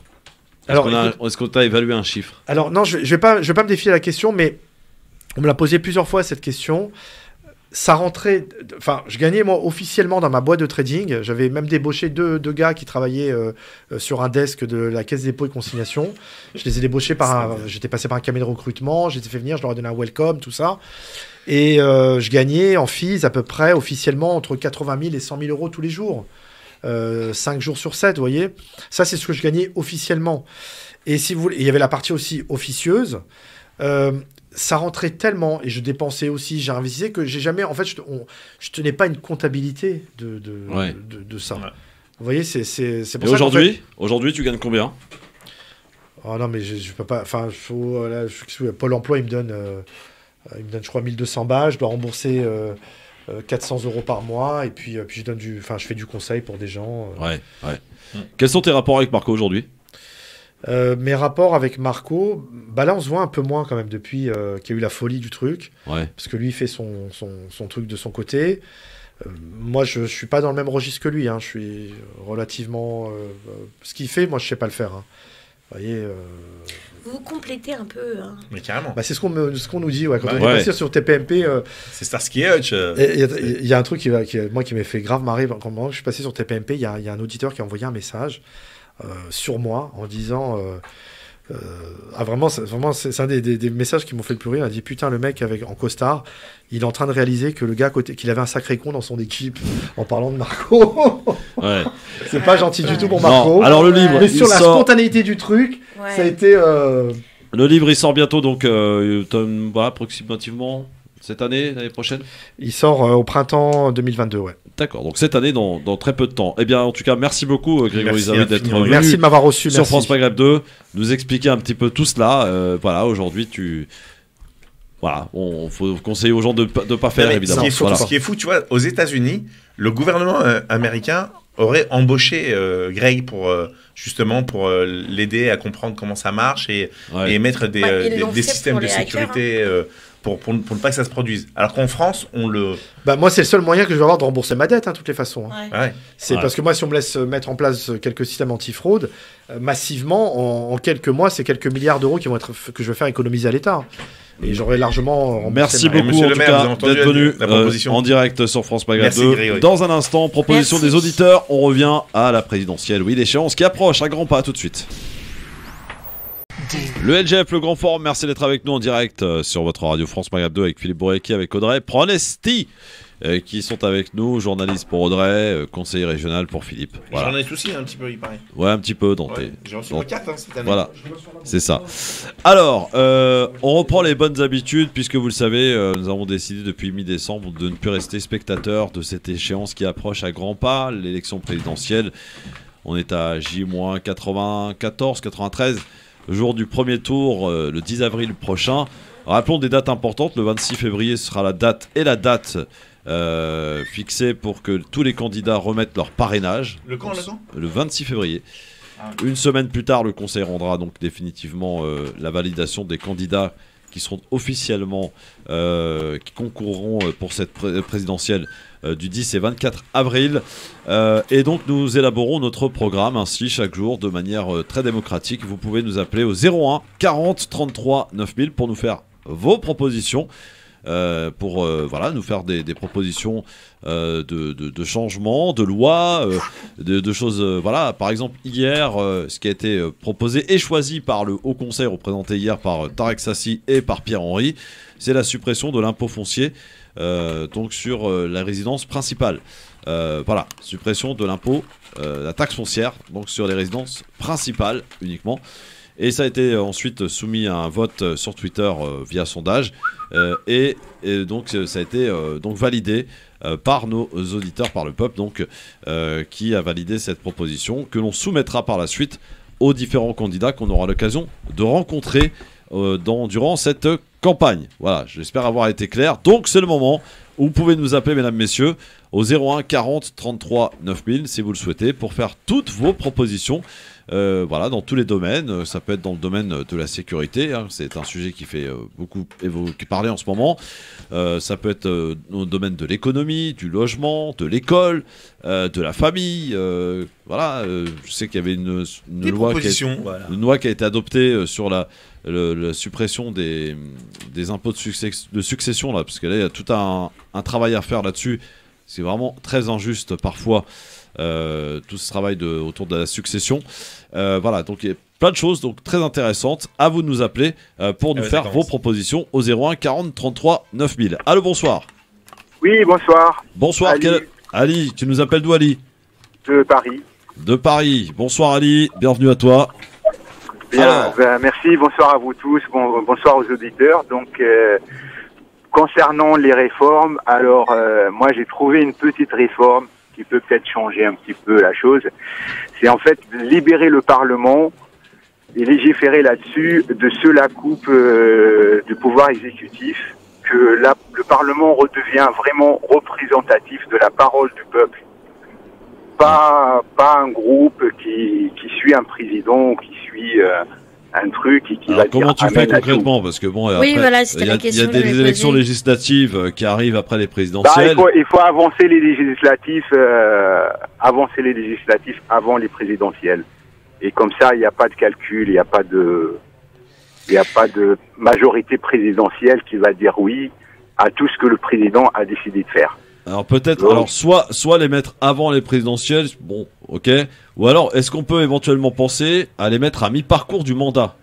Est-ce qu'on t'a évalué un chiffre? Alors, non, je vais pas me défier la question, mais on me l'a posé plusieurs fois cette question. Ça rentrait... Enfin, je gagnais, moi, officiellement dans ma boîte de trading. J'avais même débauché deux gars qui travaillaient sur un desk de la Caisse des dépôts et consignation. Je les ai débauchés j'étais passé par un cabinet de recrutement. Je les ai fait venir, je leur ai donné un welcome, tout ça. Et je gagnais en fees à peu près, officiellement, entre 80 000 et 100 000 euros tous les jours. 5 jours sur 7, vous voyez. Ça, c'est ce que je gagnais officiellement. Et si vous voulez, il y avait la partie aussi officieuse. Ça rentrait tellement, et je dépensais aussi, j'ai investi que j'ai jamais... En fait, je tenais pas une comptabilité de ça. Ouais. Vous voyez, c'est pour ça aujourd'hui, tu gagnes combien? Oh non, mais je peux pas... Enfin, Pôle emploi, il me donne, je crois, 1200 balles. Je dois rembourser 400 euros par mois. Et puis je fais du conseil pour des gens. Quels sont tes rapports avec Marco aujourd'hui? Mes rapports avec Marco, là on se voit un peu moins quand même depuis qu'il y a eu la folie du truc, parce que lui il fait son truc de son côté. Moi je suis pas dans le même registre que lui, hein. Je suis relativement... ce qu'il fait, moi je sais pas le faire. Hein. Vous voyez... Vous complétez un peu. Hein. Mais carrément. C'est ce qu'on nous dit quand on est passé sur TPMP. C'est Starsky Hutch. Il y a un truc qui m'a fait grave marrer. Quand je suis passé sur TPMP, il y a un auditeur qui a envoyé un message sur moi en disant vraiment c'est un des messages qui m'ont fait le plus rire. Il a dit putain, le mec en costard, il est en train de réaliser que le gars qu'il avait un sacré con dans son équipe en parlant de Marco. C'est pas gentil du tout pour Marco. Non, alors le livre, mais sur la spontanéité du truc, ça a été le livre il sort bientôt, donc approximativement cette année, l'année prochaine. Il sort au printemps 2022, ouais. D'accord, donc cette année, dans très peu de temps. Eh bien, en tout cas, merci beaucoup, Grégory Zawi, d'être venu. Merci de m'avoir reçu. Sur France Maghreb 2, nous expliquer un petit peu tout cela. Aujourd'hui, on faut conseiller aux gens de ne pas faire, évidemment. Ce qui est fou, tu vois, aux États-Unis, le gouvernement américain aurait embauché Greg pour l'aider à comprendre comment ça marche et mettre des systèmes de sécurité pour ne pas que ça se produise. Alors qu'en France, moi, c'est le seul moyen que je vais avoir de rembourser ma dette, de toutes les façons. C'est parce que moi, si on me laisse mettre en place quelques systèmes anti-fraude, massivement, en quelques mois, c'est quelques milliards d'euros que je vais faire économiser à l'État. Et j'aurais largement remboursé. Merci beaucoup, en tout cas, d'être venu en direct sur France Maghreb 2. Grégory. Dans un instant, proposition des auditeurs. On revient à la présidentielle. Oui, l'échéance qui approche à grands pas, tout de suite. Le LGF, le Grand Forum, merci d'être avec nous en direct sur votre radio France Maghreb 2 avec Philippe Bourrecki, avec Audrey Pronesti qui sont avec nous, journaliste pour Audrey, conseiller régional pour Philippe. Voilà. Journaliste aussi, un petit peu, il paraît. Ouais, un petit peu. J'ai reçu ma carte cette année. Voilà, c'est ça. Alors, on reprend les bonnes habitudes, puisque vous le savez, nous avons décidé depuis mi-décembre de ne plus rester spectateurs de cette échéance qui approche à grands pas, l'élection présidentielle. On est à J-94, 93. Jour du premier tour, le 10 avril prochain. Rappelons des dates importantes. Le 26 février sera la date fixée pour que tous les candidats remettent leur parrainage. Le 26 février. Une semaine plus tard, le Conseil rendra donc définitivement la validation des candidats qui seront officiellement, qui concourront pour cette présidentielle du 10 et 24 avril. Et donc nous élaborons notre programme ainsi chaque jour de manière très démocratique. Vous pouvez nous appeler au 01 40 33 9000 pour nous faire vos propositions. Pour nous faire des propositions de changements, de lois, de choses. Par exemple, hier, ce qui a été proposé et choisi par le Haut Conseil, représenté hier par Tarek Sassi et par Pierre-Henry, c'est la suppression de l'impôt foncier donc sur la résidence principale. Suppression de l'impôt, la taxe foncière, donc sur les résidences principales uniquement. Et ça a été ensuite soumis à un vote sur Twitter via sondage. Et donc ça a été donc validé par nos auditeurs, par le peuple, donc, qui a validé cette proposition que l'on soumettra par la suite aux différents candidats qu'on aura l'occasion de rencontrer durant cette campagne. Voilà, j'espère avoir été clair. Donc c'est le moment où vous pouvez nous appeler, mesdames, messieurs, au 01 40 33 9000 si vous le souhaitez, pour faire toutes vos propositions. Dans tous les domaines. Ça peut être dans le domaine de la sécurité, hein, c'est un sujet qui fait beaucoup parler en ce moment. Ça peut être dans le domaine de l'économie, du logement, de l'école, de la famille. Je sais qu'il y avait une loi qui a été adoptée sur la suppression des impôts de succession, là, parce que là il y a tout un travail à faire là-dessus. C'est vraiment très injuste parfois. Tout ce travail autour de la succession. Donc il y a plein de choses donc très intéressantes. À vous de nous appeler pour nous faire vos propositions au 01 40 33 9000. Allô, bonsoir. Oui, bonsoir. Bonsoir, Ali, tu nous appelles d'où, Ali? De Paris. De Paris. Bonsoir, Ali, bienvenue à toi. Bien, merci, bonsoir à vous tous, bonsoir aux auditeurs. Donc, concernant les réformes, alors moi j'ai trouvé une petite réforme qui peut peut-être changer un petit peu la chose. C'est en fait libérer le Parlement et légiférer là-dessus de la coupe du pouvoir exécutif, que le Parlement redevient vraiment représentatif de la parole du peuple. Pas un groupe qui suit un président ou qui suit un truc et qui alors, va comment dire, tu fais concrètement, parce que bon, après, il y a des élections législatives qui arrivent après les présidentielles. Il faut avancer les législatifs avant les présidentielles. Et comme ça, il n'y a pas de calcul, il n'y a pas de majorité présidentielle qui va dire oui à tout ce que le président a décidé de faire. Alors peut-être, soit les mettre avant les présidentielles, bon, ok. Ou alors, est-ce qu'on peut éventuellement penser à les mettre à mi-parcours du mandat?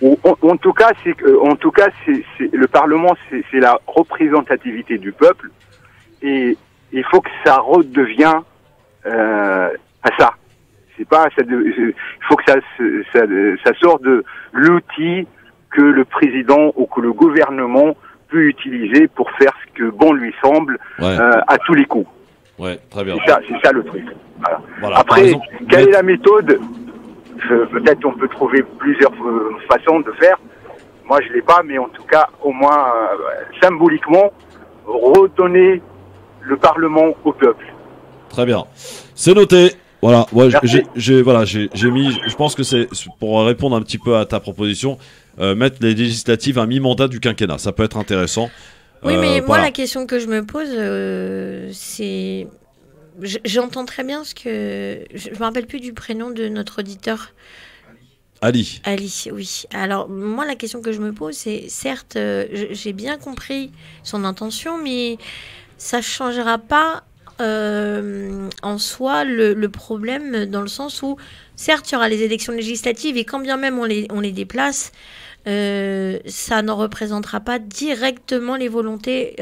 En tout cas, le Parlement, c'est la représentativité du peuple, et il faut que ça redevienne à ça. C'est pas, il faut que ça sorte de l'outil que le président ou que le gouvernement peut utiliser pour faire ce que bon lui semble à tous les coups. Ouais, très bien. C'est ça le truc. Voilà. Après, quelle est la méthode? Peut-être on peut trouver plusieurs façons de faire. Moi, je l'ai pas, mais en tout cas, au moins symboliquement, redonner le Parlement au peuple. Très bien. C'est noté. Voilà. Ouais, j'ai mis. Je pense que c'est pour répondre un petit peu à ta proposition. Mettre les législatives à mi-mandat du quinquennat, ça peut être intéressant. Oui, mais moi, la question que je me pose, c'est... J'entends très bien ce que... Je me rappelle plus du prénom de notre auditeur. Ali. Ali, oui. Alors, moi, la question que je me pose, c'est... Certes, j'ai bien compris son intention, mais ça ne changera pas en soi le problème, dans le sens où, certes, il y aura les élections législatives, et quand bien même on les déplace... ça ne représentera pas directement la volonté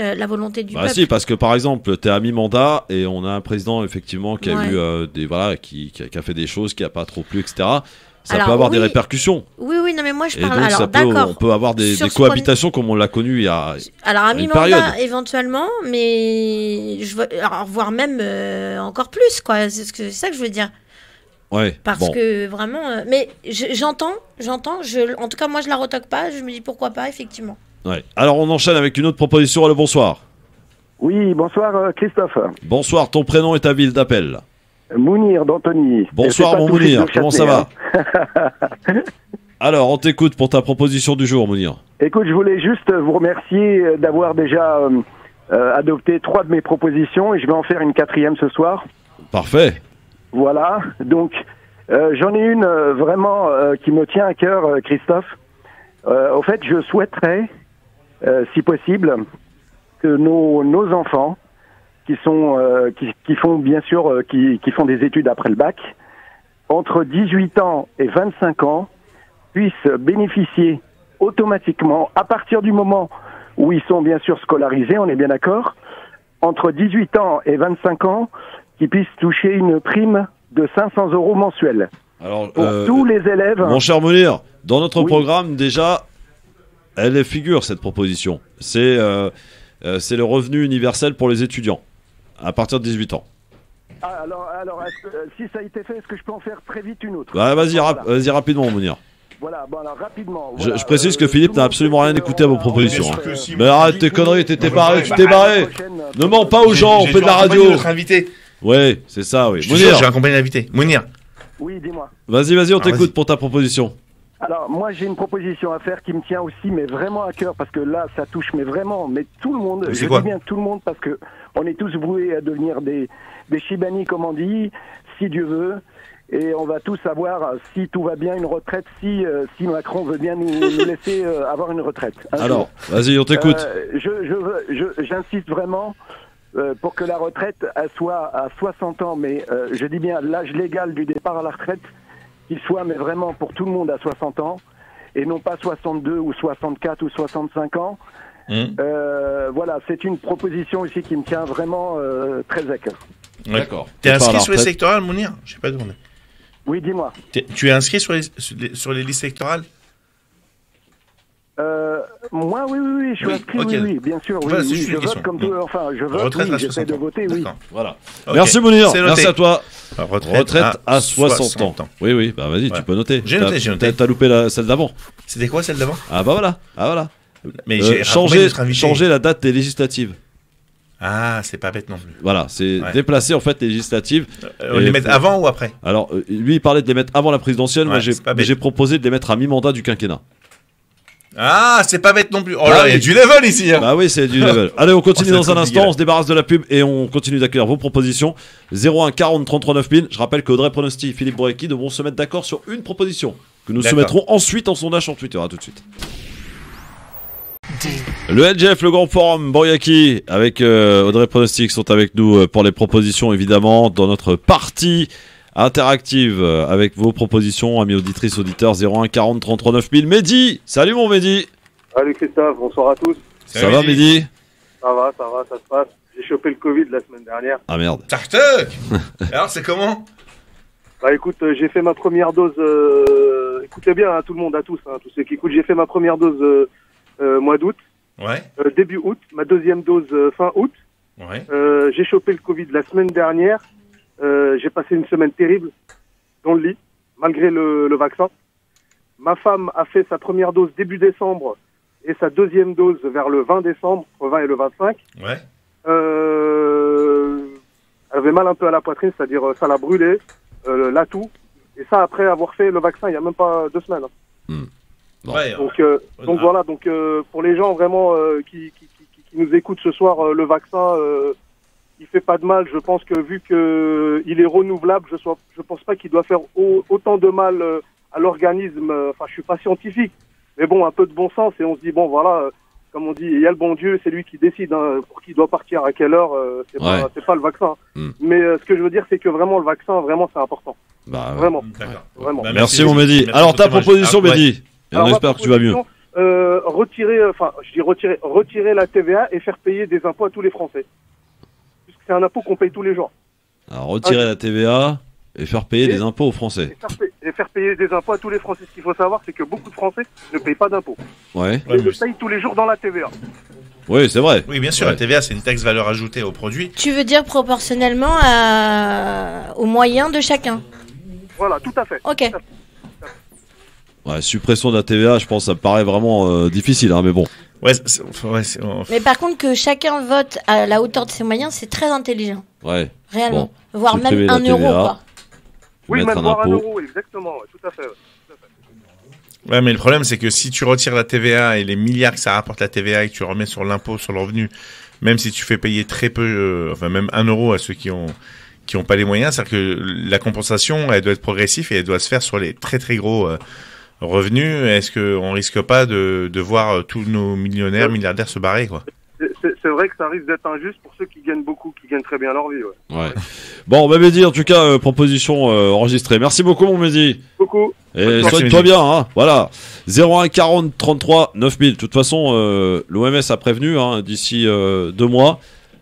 du peuple. Si, parce que par exemple, tu es à mi-mandat et on a un président effectivement qui a eu qui a fait des choses qui n'a pas trop plu, etc. Ça peut avoir des répercussions. Oui, non, mais moi je parle. Donc, d'accord. On peut avoir des cohabitations comme on l'a connu il y a. Alors à mi-mandat éventuellement, mais voire même encore plus, quoi. C'est ça que je veux dire. Ouais, parce que vraiment, mais j'entends, en tout cas moi je la retoque pas, je me dis pourquoi pas, effectivement. Ouais. Alors on enchaîne avec une autre proposition. Allô, bonsoir. Oui, bonsoir Christophe. Bonsoir, ton prénom et ta ville d'appel? Mounir d'Antony. Bonsoir mon Mounir, comment ça va? Alors, on t'écoute pour ta proposition du jour, Mounir. Écoute, je voulais juste vous remercier d'avoir déjà adopté 3 de mes propositions et je vais en faire une 4e ce soir. Parfait. Voilà, donc j'en ai une vraiment qui me tient à cœur, Christophe. Au fait, je souhaiterais, si possible, que nos enfants, qui font bien sûr, qui font des études après le bac, entre 18 ans et 25 ans, puissent bénéficier automatiquement, à partir du moment où ils sont bien sûr scolarisés, on est bien d'accord, entre 18 ans et 25 ans, qu'ils puissent toucher une prime de 500 € mensuels. Alors, pour tous les élèves. Mon cher Mounir, dans notre programme, déjà, elle figure cette proposition. C'est le revenu universel pour les étudiants, à partir de 18 ans. Ah, alors si ça a été fait, est-ce que je peux en faire très vite une autre? Vas-y, vas-y rapidement, Mounir. Voilà, bon alors rapidement. Voilà, je précise que Philippe n'a absolument rien écouté à vos propositions. Mais arrête tes conneries, t'es barré, tu t'es barré. Ne mens pas aux gens, on fait de la radio. Notre invité. Ouais, c'est ça, oui. Mounir, j'ai accompagné l'invité. Mounir. Oui, dis-moi. Vas-y, on t'écoute pour ta proposition. Alors, moi, j'ai une proposition à faire qui me tient aussi, mais vraiment à cœur, parce que là, ça touche, mais vraiment, mais tout le monde. Je dis bien tout le monde, parce que on est tous voués à devenir des Chibani, comme on dit, si Dieu veut. Et on va tous avoir, si tout va bien, une retraite, si Macron veut bien nous laisser avoir une retraite. Alors, vas-y, on t'écoute. J'insiste vraiment pour que la retraite elle soit à 60 ans, mais je dis bien l'âge légal du départ à la retraite, qu'il soit mais vraiment pour tout le monde à 60 ans, et non pas 62 ou 64 ou 65 ans. Voilà, c'est une proposition aussi qui me tient vraiment très à cœur. D'accord. T'es inscrit sur les sectorales, Mounir? Je sais pas demandé. Oui, dis-moi. Tu es inscrit sur les listes électorales? Moi, oui, je suis inscrit, okay. Oui, bien sûr. Voilà, oui, je vote comme tout, enfin, je vote, oui, j'essaie de voter, oui. Voilà. Okay. Merci Mounir, merci à toi. Retraite à 60 ans. Oui, bah vas-y, tu peux noter. J'ai noté. T'as loupé celle d'avant. C'était quoi celle d'avant? Ah bah voilà. Mais j'ai changer la date des législatives. Ah, c'est pas bête non plus. Voilà, c'est déplacer en fait les législatives. Les mettre avant ou après? Alors, lui il parlait de les mettre avant la présidentielle, moi j'ai proposé de les mettre à mi-mandat du quinquennat. Ah, c'est pas bête non plus. Oh là, il y a du level ici. Hein. Bah oui, c'est du level. Allez, on continue dans un instant, on se débarrasse de la pub et on continue d'accueillir vos propositions. 01 40 33 9000. Je rappelle qu'Audrey Pronosti et Philippe Boureki devront se mettre d'accord sur une proposition que nous soumettrons ensuite en sondage sur Twitter. À tout de suite. Le LGF, le grand forum Bouriaki avec Audrey Pronostic sont avec nous pour les propositions évidemment dans notre partie interactive avec vos propositions, amis auditrices, auditeurs. 01 40 33 9000. Mehdi, salut mon Mehdi. Salut Christophe, bonsoir à tous. Ça va Mehdi? Ça va, ça se passe. J'ai chopé le Covid la semaine dernière. Ah merde. Tartuc. Alors c'est comment? Bah écoute, j'ai fait ma première dose, écoutez bien hein, tout le monde, à tous ceux qui écoutent, j'ai fait ma première dose mois d'août. Ouais. Début août, ma deuxième dose fin août. Ouais. J'ai chopé le Covid la semaine dernière. J'ai passé une semaine terrible dans le lit, malgré le vaccin. Ma femme a fait sa première dose début décembre et sa deuxième dose vers le 20 décembre, le 20 et le 25. Ouais. Elle avait mal un peu à la poitrine, c'est-à-dire ça l'a brûlé, la toux. Et ça après avoir fait le vaccin il n'y a même pas 2 semaines. Bon. Ouais, donc voilà, donc pour les gens vraiment qui nous écoutent ce soir, le vaccin il fait pas de mal. Je pense que vu que il est renouvelable, je pense pas qu'il doit faire autant de mal à l'organisme. Enfin, je suis pas scientifique, mais bon, un peu de bon sens et on se dit bon voilà, comme on dit, il y a le bon Dieu, c'est lui qui décide hein, pour qui doit partir à quelle heure. C'est pas le vaccin. Mais ce que je veux dire, c'est que vraiment le vaccin, vraiment c'est important. Bah, vraiment. Vraiment. Bah, merci mon Mehdi. Alors ta proposition, Mehdi. On espère que tu vas mieux. Retirer la TVA et faire payer des impôts à tous les Français. Puisque c'est un impôt qu'on paye tous les jours. Alors retirer la TVA et faire payer des impôts aux Français. Et faire payer des impôts à tous les Français. Ce qu'il faut savoir, c'est que beaucoup de Français ne payent pas d'impôts. Ouais. Ils le payent tous les jours dans la TVA. Oui, c'est vrai. Oui, bien sûr, la TVA, c'est une taxe valeur ajoutée au produit. Tu veux dire proportionnellement aux moyens de chacun? Voilà, tout à fait. Ok. Ouais, suppression de la TVA, je pense que ça me paraît vraiment difficile, hein, mais bon. Mais par contre, que chacun vote à la hauteur de ses moyens, c'est très intelligent. Ouais. Réellement. Bon. Voire même 1 euro, quoi. Oui, même voire 1 euro, exactement. Tout à fait. Ouais, mais le problème, c'est que si tu retires la TVA et les milliards que ça rapporte la TVA et que tu remets sur l'impôt sur le revenu, même si tu fais payer très peu, enfin même 1 euro à ceux qui ont pas les moyens, c'est-à-dire que la compensation, elle doit être progressive et elle doit se faire sur les très très gros revenus. Est-ce qu'on risque pas de voir tous nos millionnaires, milliardaires se barrer, quoi? C'est vrai que ça risque d'être injuste pour ceux qui gagnent beaucoup, qui gagnent très bien leur vie. Ouais. Bon, bah Mehdi, en tout cas, proposition enregistrée. Merci beaucoup, mon Mehdi. Beaucoup. Et soigne-toi bien, hein. Voilà. 01 40 33 9000. De toute façon, l'OMS a prévenu, hein, d'ici 2 mois,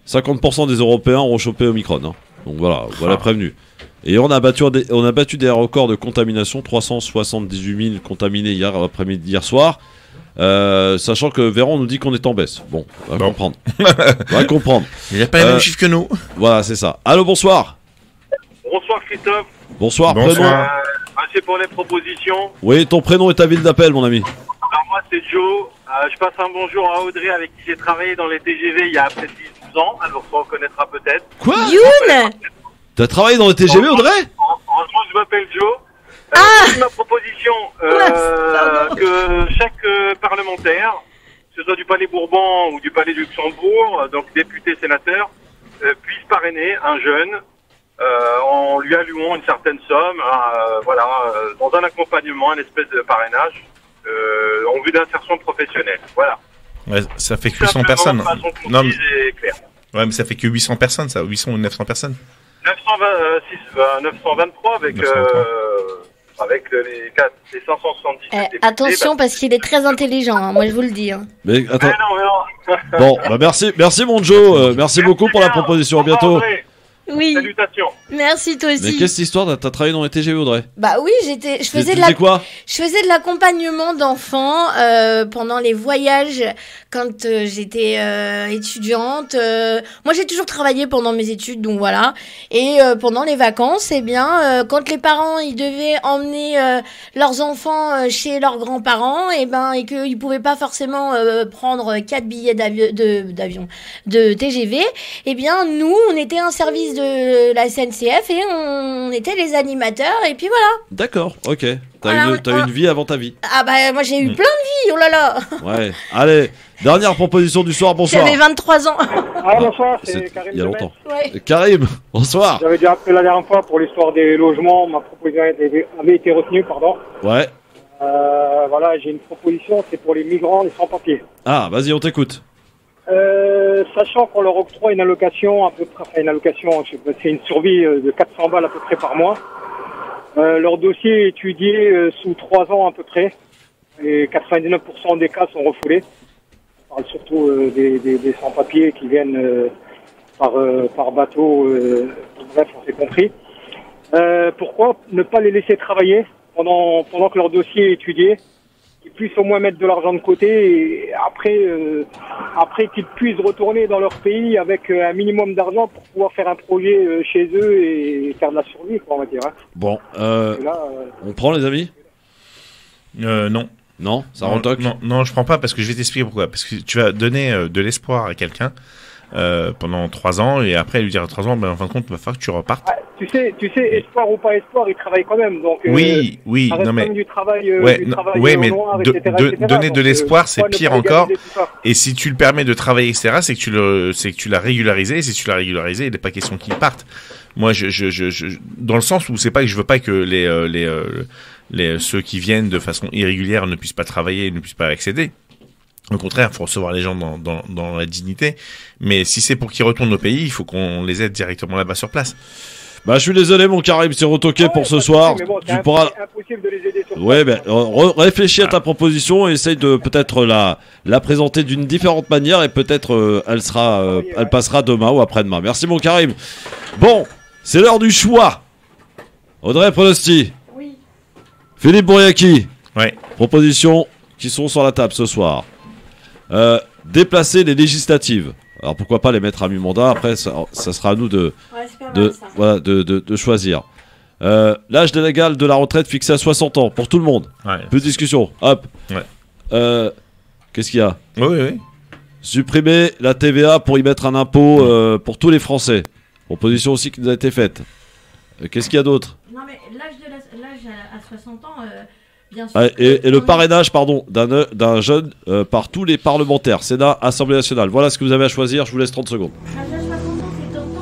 50% des Européens auront chopé Omicron. Hein. Donc voilà prévenu. Et on a battu des records de contamination, 378 000 contaminés hier soir. Sachant que Véran nous dit qu'on est en baisse. Bon, on va comprendre. On va comprendre. Il n'y a pas les mêmes chiffres que nous. Voilà, c'est ça. Allô, bonsoir. Bonsoir Christophe. Bonsoir, prénom. Merci pour les propositions. Oui, ton prénom et ta ville d'appel, mon ami. Alors moi c'est Joe. Je passe un bonjour à Audrey avec qui j'ai travaillé dans les TGV il y a près de 12 ans. Elle vous reconnaîtra peut-être. Quoi? Youn! T'as travaillé dans les TGV, Audrey? En gros, je m'appelle Joe. Ma proposition, que chaque parlementaire, que ce soit du Palais Bourbon ou du Palais du Luxembourg, donc député, sénateur, puisse parrainer un jeune en lui allouant une certaine somme, dans un accompagnement, une espèce de parrainage, en vue d'insertion professionnelle. Voilà. Ouais, ça fait que 800 personnes. Non, mais... Ouais, mais ça fait que 800 personnes, ça, 800 ou 900 personnes. 923 avec les 577 députés. Attention, parce qu'il est très intelligent, hein, moi je vous le dis. Hein. Mais attends. Non. Bon, bah merci mon Joe, merci beaucoup pour la proposition, à bientôt. Oui. Salutations. Merci toi aussi. Mais qu'est-ce que histoire? T'as travaillé dans les TGV, Audrey? Bah oui, je faisais de l'accompagnement d'enfants pendant les voyages quand j'étais étudiante. Moi, j'ai toujours travaillé pendant mes études, donc voilà. Et pendant les vacances, eh bien, quand les parents ils devaient emmener leurs enfants chez leurs grands-parents, et qu'ils pouvaient pas forcément prendre 4 billets de TGV, eh bien, nous, on était un service de la SNCF et on était les animateurs et puis voilà. D'accord, ok. T'as une vie avant ta vie. Ah bah moi j'ai eu plein de vies, oh là là. Ouais, allez, dernière proposition du soir, bonsoir. J'avais 23 ans. Ah bonsoir, c'est Karim. Il y a longtemps. Ouais. Karim, bonsoir. J'avais déjà appelé la dernière fois pour l'histoire des logements, ma proposition avait été retenue, pardon. Ouais. Voilà, j'ai une proposition, c'est pour les migrants, les sans-papiers. Ah, vas-y, on t'écoute. Sachant qu'on leur octroie une allocation, c'est une survie de 400 balles à peu près par mois. Leur dossier est étudié sous 3 ans à peu près, et 99% des cas sont refoulés. On parle surtout des sans-papiers qui viennent par bateau, bref, on s'est compris. Pourquoi ne pas les laisser travailler pendant que leur dossier est étudié, qu'ils puissent au moins mettre de l'argent de côté et après qu'ils puissent retourner dans leur pays avec un minimum d'argent pour pouvoir faire un projet chez eux et faire de la survie, quoi, on va dire. Hein. Bon, on prend les amis? Non. Non, ça retoque? Non, je prends pas parce que je vais t'expliquer pourquoi. Parce que tu vas donner de l'espoir à quelqu'un pendant 3 ans et après lui dire à 3 ans, en fin de compte, il va falloir que tu repartes. Ah, tu sais, espoir ou pas espoir, il travaille quand même. Donc, oui, non mais du travail, mais noir, donner de l'espoir, c'est pire encore. Et si tu le permets de travailler, etc., c'est que tu l'as régularisé. Et si tu l'as régularisé, il n'est pas question qu'il parte. Moi, dans le sens où c'est pas que je veux pas que ceux qui viennent de façon irrégulière ne puissent pas travailler, ne puissent pas accéder. Au contraire, il faut recevoir les gens dans la dignité. Mais si c'est pour qu'ils retournent au pays, il faut qu'on les aide directement là-bas sur place. Bah, je suis désolé, mon Karim, c'est retoqué pour ce soir. Mais bon, tu pourras. Impossible de les aider sur place. Ouais, ben, réfléchis à ta proposition et essaye de peut-être la présenter d'une différente manière et peut-être elle passera demain ou après-demain. Merci, mon Karim. Bon, c'est l'heure du choix. Audrey Pronosti. Oui. Philippe Bouriaki. Ouais. Propositions qui sont sur la table ce soir. Déplacer les législatives. Alors pourquoi pas les mettre à mi-mandat. Après ça sera à nous de choisir. L'âge légal de la retraite fixé à 60 ans pour tout le monde. Ouais. Peu de discussion. Hop. Ouais. Qu'est-ce qu'il y a? Oui. Supprimer la TVA pour y mettre un impôt pour tous les Français. Proposition aussi qui nous a été faite. Qu'est-ce qu'il y a d'autre? Non mais l'âge à 60 ans, Bien sûr. Et le parrainage, pardon, d'un jeune par tous les parlementaires, Sénat, Assemblée nationale. Voilà ce que vous avez à choisir, je vous laisse 30 secondes.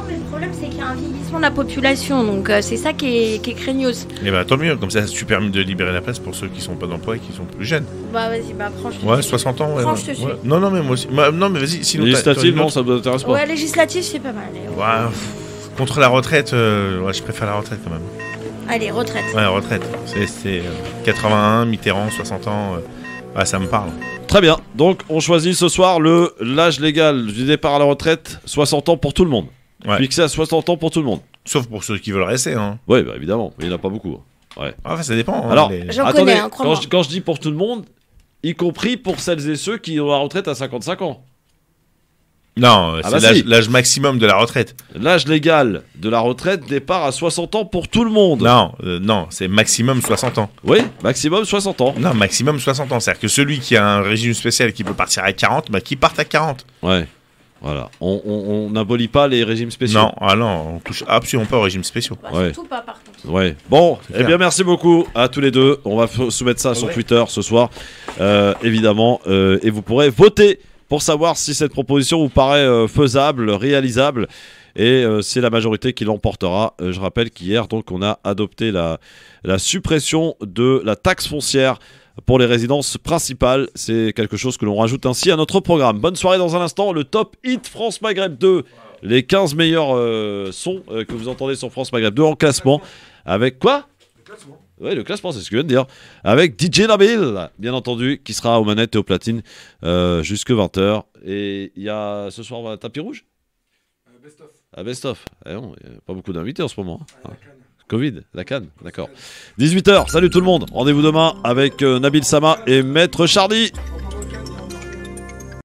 Mais le problème, c'est qu'il y a un vieillissement de la population, donc c'est ça qui est craignos. Et bah tant mieux, comme ça tu permets de libérer la place pour ceux qui sont pas d'emploi et qui sont plus jeunes. Bah vas-y, bah franchement. Ouais, 60 ans, ouais. Franchement, je te suis. Non, mais moi aussi. Non, mais vas-y, sinon. Législative, non, ça vous intéresse pas. Ouais, législative, c'est pas mal. Ouais, contre la retraite, je préfère la retraite quand même. Allez, retraite. Ouais, retraite. C'est 81, Mitterrand, 60 ans. Ça me parle. Très bien. Donc, on choisit ce soir l'âge légal du départ à la retraite, 60 ans pour tout le monde. Ouais. Fixé à 60 ans pour tout le monde. Sauf pour ceux qui veulent rester. Hein. Oui, bah, évidemment. Il n'y en a pas beaucoup. Ouais. Ça dépend. Hein, alors, attendez, quand je dis pour tout le monde, y compris pour celles et ceux qui ont la retraite à 55 ans. Non, c'est l'âge maximum de la retraite. L'âge légal de la retraite départ à 60 ans pour tout le monde. Non, c'est maximum 60 ans. Oui, maximum 60 ans. Non, maximum 60 ans. C'est-à-dire que celui qui a un régime spécial qui peut partir à 40, qui parte à 40. Ouais, voilà. On n'abolit pas les régimes spéciaux. Non, on touche absolument pas aux régimes spéciaux. Surtout pas, par contre. Ouais. Bon, bien, merci beaucoup à tous les deux. On va soumettre ça sur Twitter ce soir, évidemment, et vous pourrez voter pour savoir si cette proposition vous paraît faisable, réalisable, et c'est la majorité qui l'emportera. Je rappelle qu'hier, donc, on a adopté la suppression de la taxe foncière pour les résidences principales. C'est quelque chose que l'on rajoute ainsi à notre programme. Bonne soirée dans un instant, le Top Hit France Maghreb 2, les 15 meilleurs sons que vous entendez sur France Maghreb 2 en classement, avec quoi ? Oui, le classement, c'est ce que je viens de dire. Avec DJ Nabil, bien entendu, qui sera aux manettes et aux platines jusque 20h. Et il y a ce soir un tapis rouge Best of. Il n'y a pas beaucoup d'invités en ce moment. Covid, la canne, d'accord. 18h, salut tout le monde. Rendez-vous demain avec Nabil Sama et Maître Chardy.